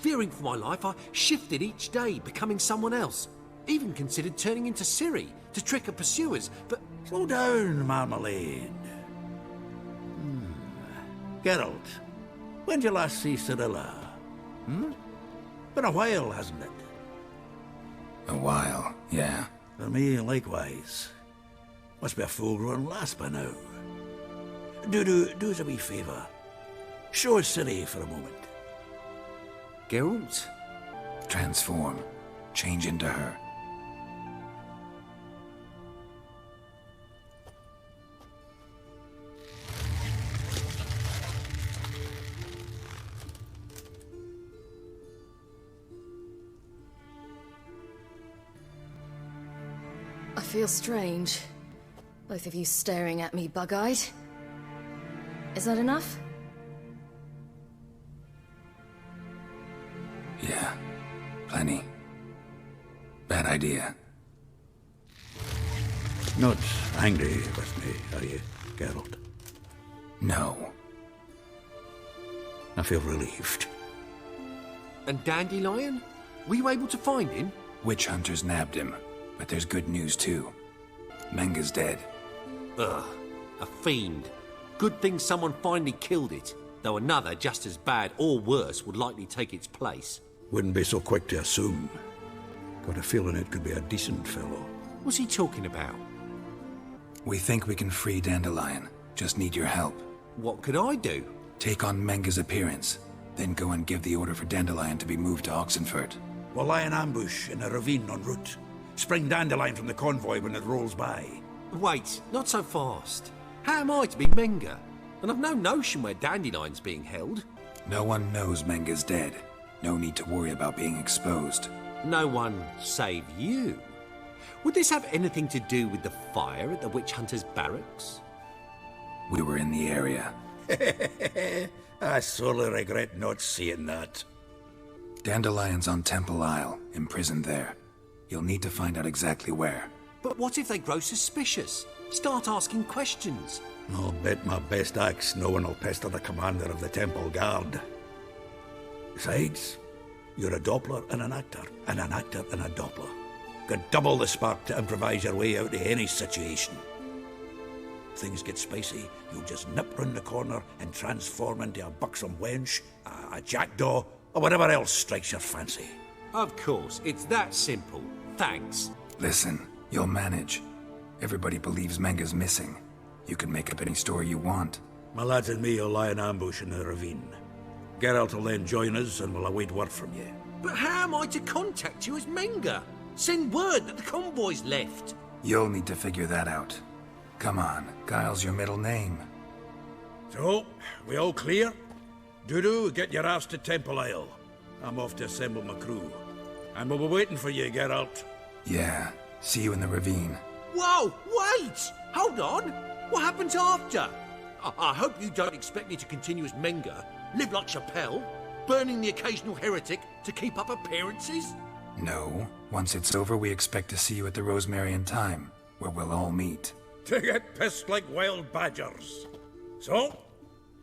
Fearing for my life, I shifted each day, becoming someone else. Even considered turning into Ciri to trick her pursuers, but... Slow down, Marmalade. Geralt, when did you last see Cirilla? Been a while, hasn't it? A while, yeah. For me, likewise. Must be a full-grown lass by now. Do us a wee favour. Show us Ciri for a moment. Geralt? Transform. Change into her. I feel strange. Both of you staring at me bug-eyed. Is that enough? Yeah. Plenty. Bad idea. Not angry with me, are you, Geralt? No. I feel relieved. And Dandelion? Were you able to find him? Witch hunters nabbed him, but there's good news too. Menga's dead. Ugh, a fiend. Good thing someone finally killed it, though another just as bad or worse would likely take its place. Wouldn't be so quick to assume. Got a feeling it could be a decent fellow. What's he talking about? We think we can free Dandelion. Just need your help. What could I do? Take on Menga's appearance, then go and give the order for Dandelion to be moved to Oxenfurt. We'll lie in ambush in a ravine en route. Spring Dandelion from the convoy when it rolls by. Wait, not so fast. How am I to be Menga? And I've no notion where Dandelion's being held. No one knows Menga's dead. No need to worry about being exposed. No one save you. Would this have anything to do with the fire at the witch hunters' barracks? We were in the area. I sorely regret not seeing that. Dandelion's on Temple Isle, imprisoned there. You'll need to find out exactly where. But what if they grow suspicious? Start asking questions? I'll bet my best axe no one will pester the commander of the Temple Guard. Besides, you're a Doppler and an actor and a Doppler. Got double the spark to improvise your way out of any situation. Things get spicy, you'll just nip round the corner and transform into a buxom wench, a jackdaw, or whatever else strikes your fancy. Of course, it's that simple. Thanks. Listen, you'll manage. Everybody believes Menga's missing. You can make up any story you want. My lads and me will lie in ambush in the ravine. Geralt will then join us and we'll await word from you. But how am I to contact you as Menga? Send word that the convoy's left. You'll need to figure that out. Come on, Guile's your middle name. So, we all clear? Dudu, get your ass to Temple Isle. I'm off to assemble my crew. And we'll be waiting for you, Geralt. Yeah, see you in the ravine. Whoa, wait! Hold on! What happens after? I hope you don't expect me to continue as Menga, live like Chappelle, burning the occasional heretic to keep up appearances? No. Once it's over, we expect to see you at the Rosemary in Time, where we'll all meet. To get pissed like wild badgers. So,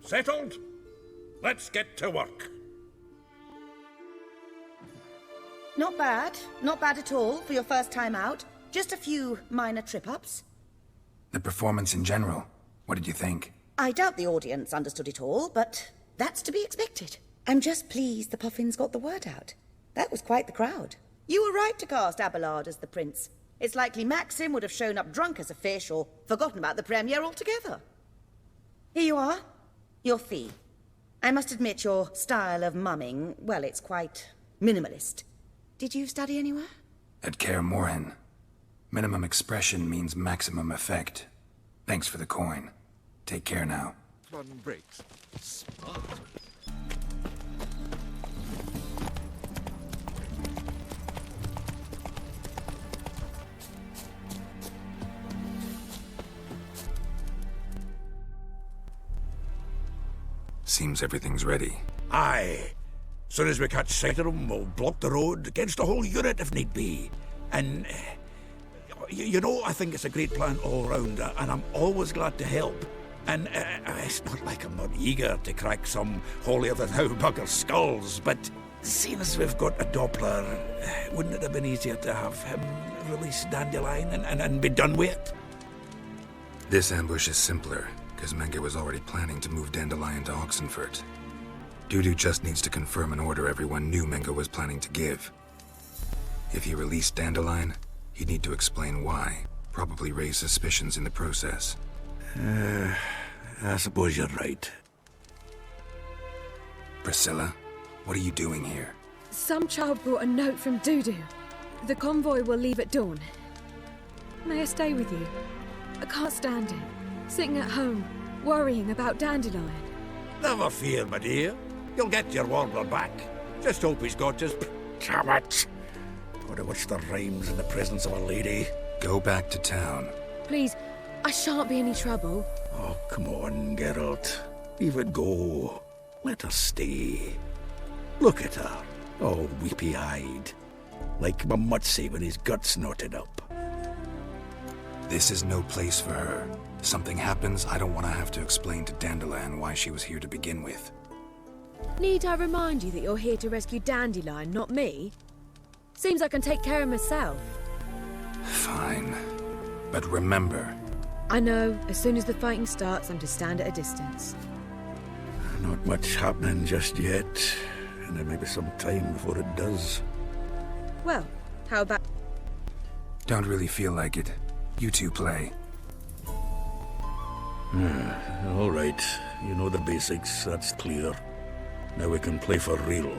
settled? Let's get to work. Not bad. Not bad at all for your first time out. Just a few minor trip-ups. The performance in general, what did you think? I doubt the audience understood it all, but that's to be expected. I'm just pleased the Puffins got the word out. That was quite the crowd. You were right to cast Abelard as the prince. It's likely Maxim would have shown up drunk as a fish or forgotten about the premiere altogether. Here you are. Your fee. I must admit your style of mumming, well, it's quite minimalist. Did you study anywhere? At Kaer Morhen. Minimum expression means maximum effect. Thanks for the coin. Take care now. Button breaks. Smart. Seems everything's ready. Aye. Soon as we catch sight of them, we'll block the road against the whole unit if need be. And, you know, I think it's a great plan all round, and I'm always glad to help. And it's not like I'm not eager to crack some holier-than-thou bugger's skulls, but seeing as we've got a Doppler, wouldn't it have been easier to have him release Dandelion and be done with it? This ambush is simpler, because Menge was already planning to move Dandelion to Oxenfurt. Dudu just needs to confirm an order everyone knew Menge was planning to give. If he released Dandelion, he'd need to explain why, probably raise suspicions in the process. I suppose you're right. Priscilla, what are you doing here? Some child brought a note from Dudu. The convoy will leave at dawn. May I stay with you? I can't stand it. Sitting at home, worrying about Dandelion. Never fear, my dear. You'll get your warbler back. Just hope he's got his... Damn it! Gotta watch the rhymes in the presence of a lady. Go back to town. Please, I shan't be any trouble. Oh, come on, Geralt. Leave it go. Let her stay. Look at her, all weepy-eyed. Like Mamutsi with his guts knotted up. This is no place for her. If something happens, I don't want to have to explain to Dandelion why she was here to begin with. Need I remind you that you're here to rescue Dandelion, not me? Seems I can take care of myself. Fine. But remember... I know, as soon as the fighting starts, I'm to stand at a distance. Not much happening just yet. And there may be some time before it does. Well, how about... Don't really feel like it. You two play. All right. You know the basics, that's clear. Now we can play for real.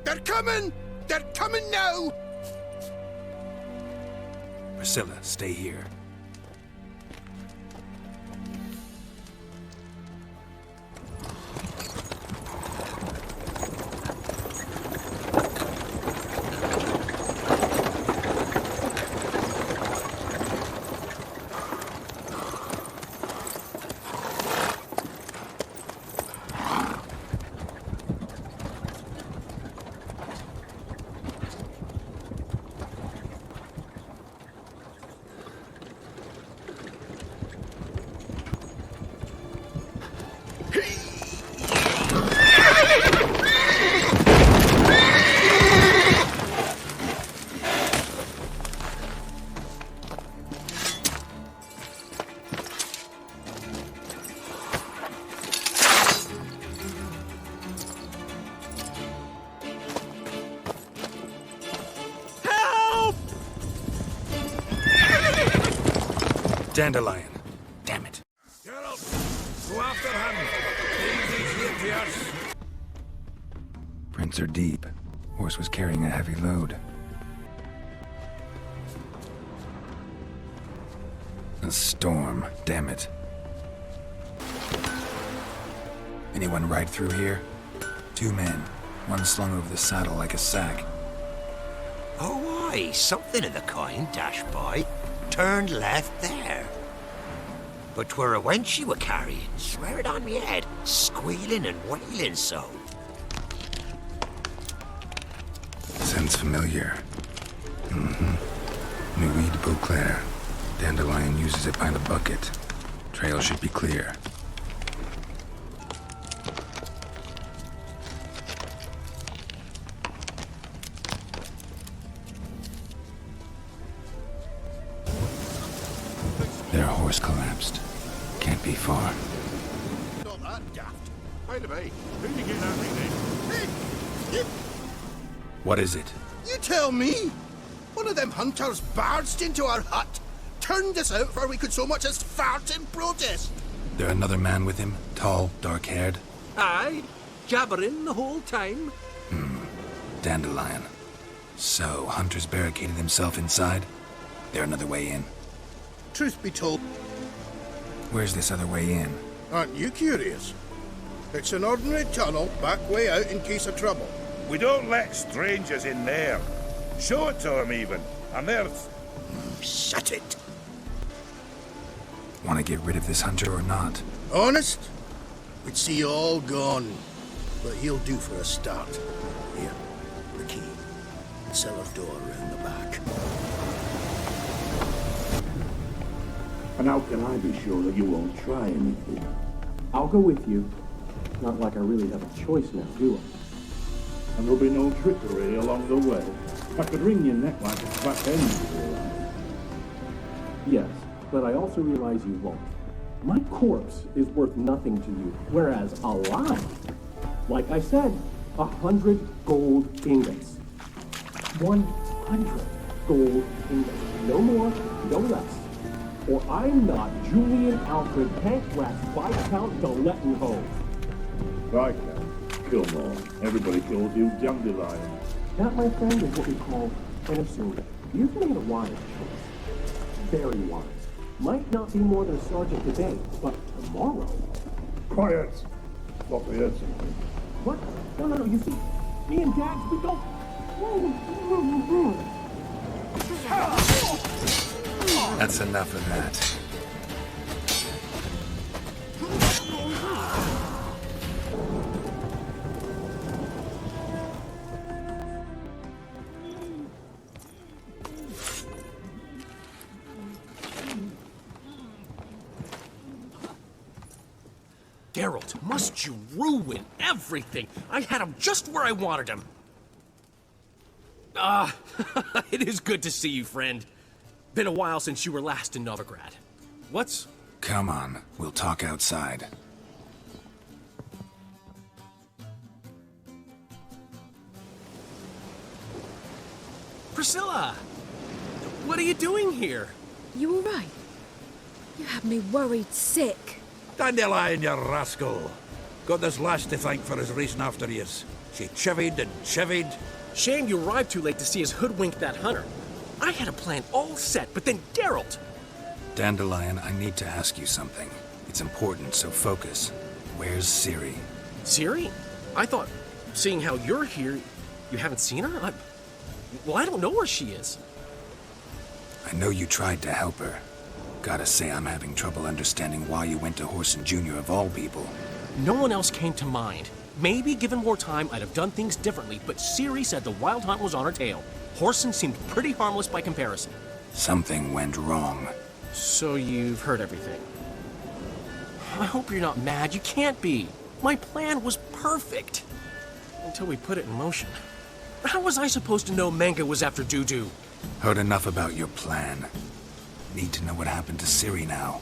They're coming! They're coming now! Priscilla, stay here. Dandelion. Damn it. Geralt, go after him. He's here to us. Prints are deep. Horse was carrying a heavy load. A storm. Damn it. Anyone ride through here? 2 men. One slung over the saddle like a sack. Oh, aye, something of the kind dashed by. Turned left there. But 'twere a wench you were carrying, swear it on me head, squealing and wailing so. Sounds familiar. Nuit de Beauclair. Dandelion uses it by the bucket. Trail should be clear. Their horse collapsed. Can't be far. Not that daft. Wait a minute. Who'd you get that ring in? What is it? You tell me! One of them hunters barged into our hut, turned us out before we could so much as fart in protest. There another man with him? Tall, dark-haired? Aye, jabbering the whole time. Dandelion. So, Hunter's barricaded himself inside? There another way in? Truth be told, Where's this other way in? aren't you curious? It's an ordinary tunnel, back way out in case of trouble. We don't let strangers in there. Show it to them, even. And there's... Shut it! Want to get rid of this hunter or not? Honest? We'd see you all gone. But he'll do for a start. Here, the key. Cellar door around the back. And how can I be sure that you won't try anything? I'll go with you. Not like I really have a choice now, do I? And there'll be no trickery along the way. I could wring your neck like a fat hen, you realize. Yes, but I also realize you won't. My corpse is worth nothing to you, whereas alive, like I said, 100 gold ingots. 100 gold ingots. No more, no less. Or I'm not Julian Alfred Pancras Viscount Galettenhove. Viscount, kill more. Everybody calls you Dandelion. That, my friend, is what we call an assumption. You've made a wise choice. Very wise. Might not be more than a sergeant today, but tomorrow... Quiet! Thought we heard something. What? No, you see, me and Dax, we don't... That's enough of that. Geralt, must you ruin everything? I had him just where I wanted him. It is good to see you, friend. Been a while since you were last in Novigrad. What's... Come on, we'll talk outside. Priscilla! What are you doing here? You all right? You had me worried sick. Dandelion, you rascal. Got this lass to thank for his racing after yous. She chivied and chivied. Shame you arrived too late to see us hoodwink that hunter. I had a plan all set, but then Geralt... Dandelion, I need to ask you something. It's important, so focus. Where's Ciri? Ciri? I thought, seeing how you're here, you haven't seen her? I don't know where she is. I know you tried to help her. Gotta say, I'm having trouble understanding why you went to Whoreson Jr. of all people. No one else came to mind. Maybe given more time, I'd have done things differently, but Ciri said the Wild Hunt was on her tail. Whoreson seemed pretty harmless by comparison. Something went wrong. So you've heard everything. I hope you're not mad. You can't be. My plan was perfect. Until we put it in motion. How was I supposed to know Manga was after Dudu? Heard enough about your plan. Need to know what happened to Ciri now.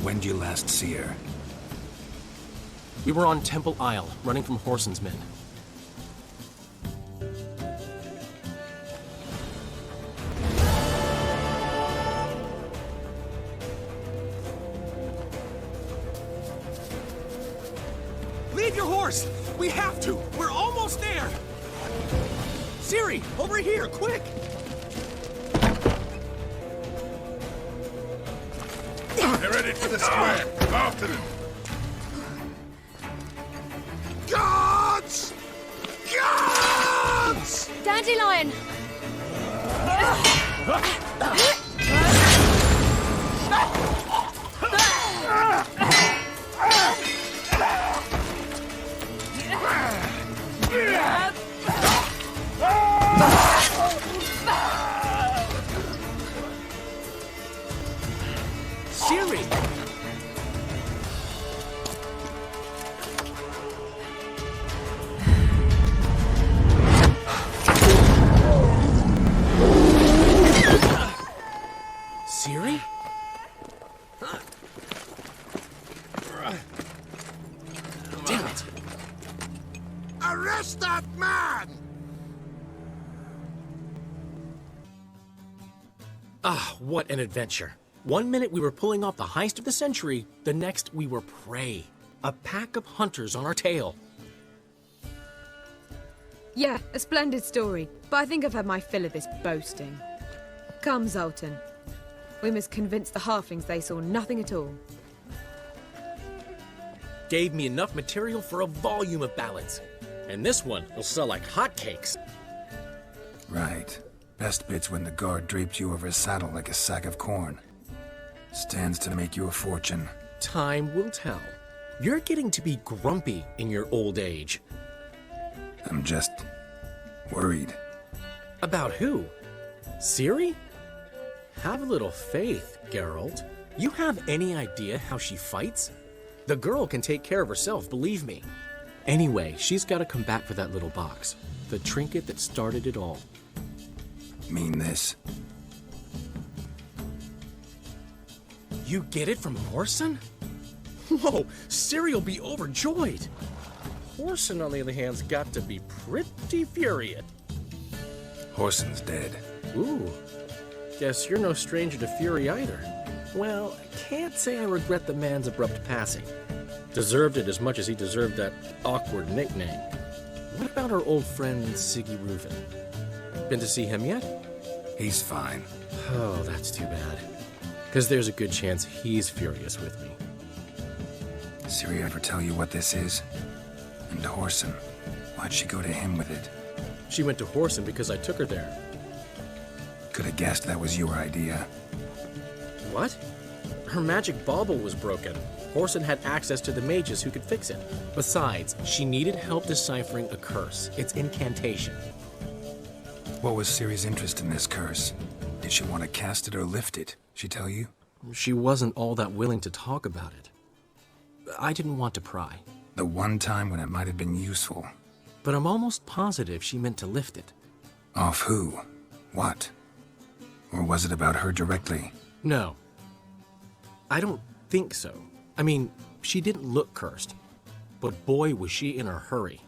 When'd you last see her? We were on Temple Isle, running from Whoreson's men. Leave your horse! We have to! We're almost there! Ciri, over here, quick! They're ready for the square. After them. Guards! Guards! Dandelion! Ciri! Ciri? Damn it! Arrest that man! Ah, what an adventure. One minute we were pulling off the heist of the century, the next we were prey. A pack of hunters on our tail. Yeah, a splendid story, but I think I've had my fill of this boasting. Come, Zoltan. We must convince the halflings they saw nothing at all. Gave me enough material for a volume of ballads. And this one will sell like hotcakes. Right. Best bit's when the guard draped you over his saddle like a sack of corn. Stands to make you a fortune. Time will tell. You're getting to be grumpy in your old age. I'm just worried. About who? Ciri? Have a little faith, Geralt. You have any idea how she fights? The girl can take care of herself, believe me. Anyway, she's got to come back for that little box. The trinket that started it all. Mean this? You get it from Whoreson? Whoa, Ciri will be overjoyed. Whoreson, on the other hand, has got to be pretty furious. Whoreson's dead. Ooh, guess you're no stranger to fury either. Well, I can't say I regret the man's abrupt passing. Deserved it as much as he deserved that awkward nickname. What about our old friend Siggy Reuven? Been to see him yet? He's fine. Oh, that's too bad. Because there's a good chance he's furious with me. Ciri ever tell you what this is? And Whoreson, why'd she go to him with it? She went to Whoreson because I took her there. Could have guessed that was your idea. What? Her magic bauble was broken. Whoreson had access to the mages who could fix it. Besides, she needed help deciphering a curse. It's incantation. What was Ciri's interest in this curse? Did she want to cast it or lift it? She tell you? She wasn't all that willing to talk about it. I didn't want to pry. The one time when it might have been useful. But I'm almost positive she meant to lift it. Off who? What? Or was it about her directly? No. I don't think so. I mean, she didn't look cursed. But boy, was she in a hurry.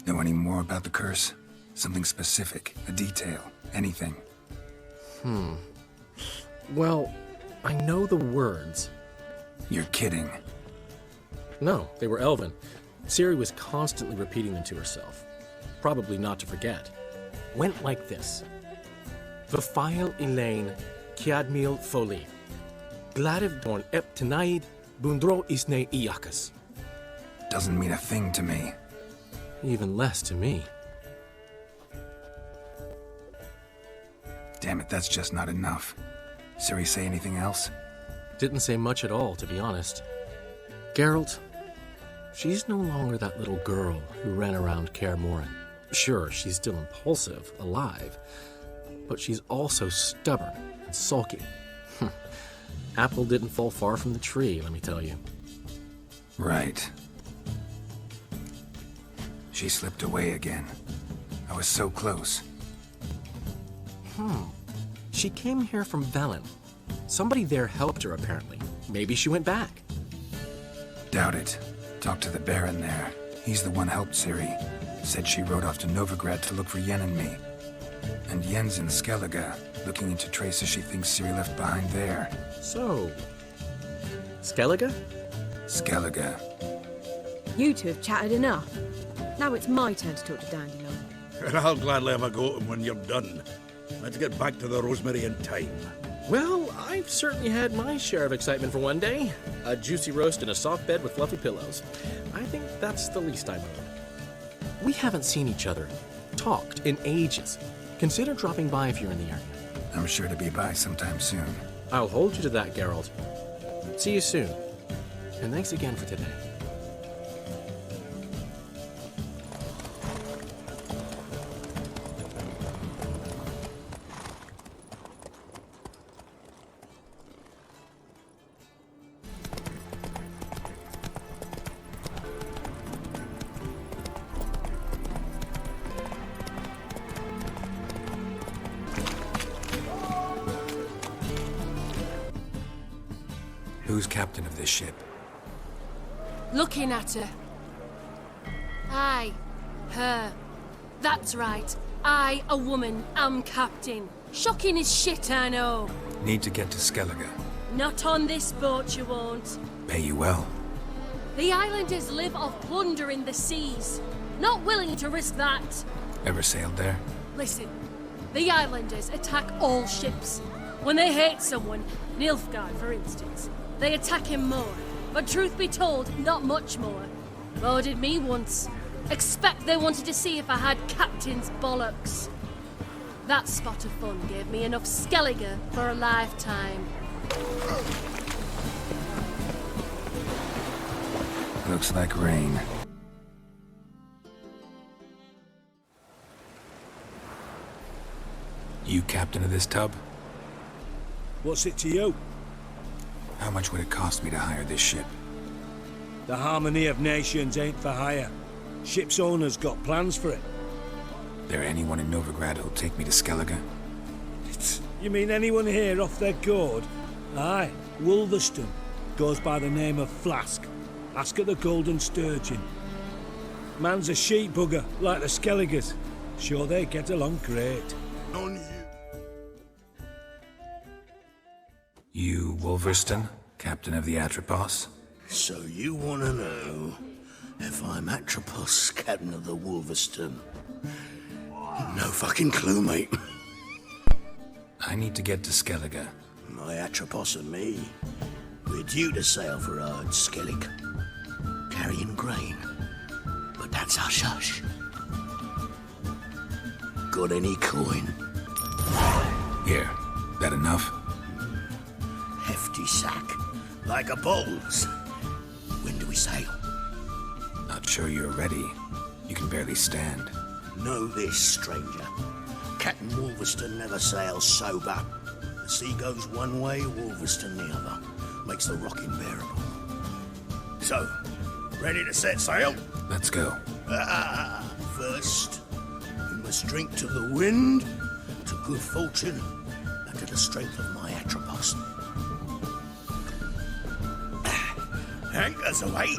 Know any more about the curse? Something specific, a detail, anything? Well, I know the words. You're kidding. No, they were Elven. Ciri was constantly repeating them to herself. Probably not to forget. Went like this. Vafile Elaine, Kiadmil Foli. Gladiv Dorn Ep Tenaid, Bundro Isne Iakas. Doesn't mean a thing to me. Even less to me. Damn it, that's just not enough. Ciri say anything else? Didn't say much at all, to be honest. Geralt, she's no longer that little girl who ran around Kaer Morhen. Sure, she's still impulsive, alive, but she's also stubborn and sulky. Apple didn't fall far from the tree, let me tell you. Right. She slipped away again. I was so close. She came here from Velen. Somebody there helped her, apparently. Maybe she went back. Doubt it. Talked to the Baron there. He's the one helped Ciri. Said she rode off to Novigrad to look for Yen and me. And Yen's in Skellige, looking into traces she thinks Ciri left behind there. So, Skellige? Skellige. You two have chatted enough. Now it's my turn to talk to Dandelion. And I'll gladly have a go at him when you're done. Let's get back to the Rosemary in time. Well, I've certainly had my share of excitement for one day. A juicy roast in a soft bed with fluffy pillows. I think that's the least I'm owed. We haven't seen each other, talked in ages. Consider dropping by if you're in the area. I'm sure to be by sometime soon. I'll hold you to that, Geralt. See you soon. And thanks again for today. Who's captain of this ship? Looking at her. Aye, her. That's right. I, a woman, am captain. Shocking as shit, I know. Need to get to Skellige. Not on this boat, you won't. Pay you well. The islanders live off plunder in the seas. Not willing to risk that. Ever sailed there? Listen, the islanders attack all ships. When they hate someone, Nilfgaard for instance, they attack him more. But truth be told, not much more. Boarded me once. Expect they wanted to see if I had captain's bollocks. That spot of fun gave me enough Skellige for a lifetime. Looks like rain. You captain of this tub? What's it to you? How much would it cost me to hire this ship? The harmony of nations ain't for hire. Ship's owner's got plans for it. There anyone in Novigrad who'll take me to Skellige? You mean anyone here off their gourd? Aye, Wolverston. Goes by the name of Flask. Ask at the Golden Sturgeon. Man's a sheep bugger, like the Skelligers. Sure they get along great. On you. You Wolverston, captain of the Atropos? So you want to know if I'm Atropos, captain of the Wolverston? No fucking clue, mate. I need to get to Skellige. My Atropos and me, we're due to sail for Ard Skellig, carrying grain. But that's hush-hush. Got any coin? Here, that enough? Hefty sack, like a bull's. When do we sail? Not sure you're ready. You can barely stand. Know this, stranger. Captain Wolverston never sails sober. The sea goes one way, Wolverston the other. Makes the rocking bearable. So, ready to set sail? Let's go. First, we must drink to the wind, to good fortune, and to the strength of my Atropos. Anchors away.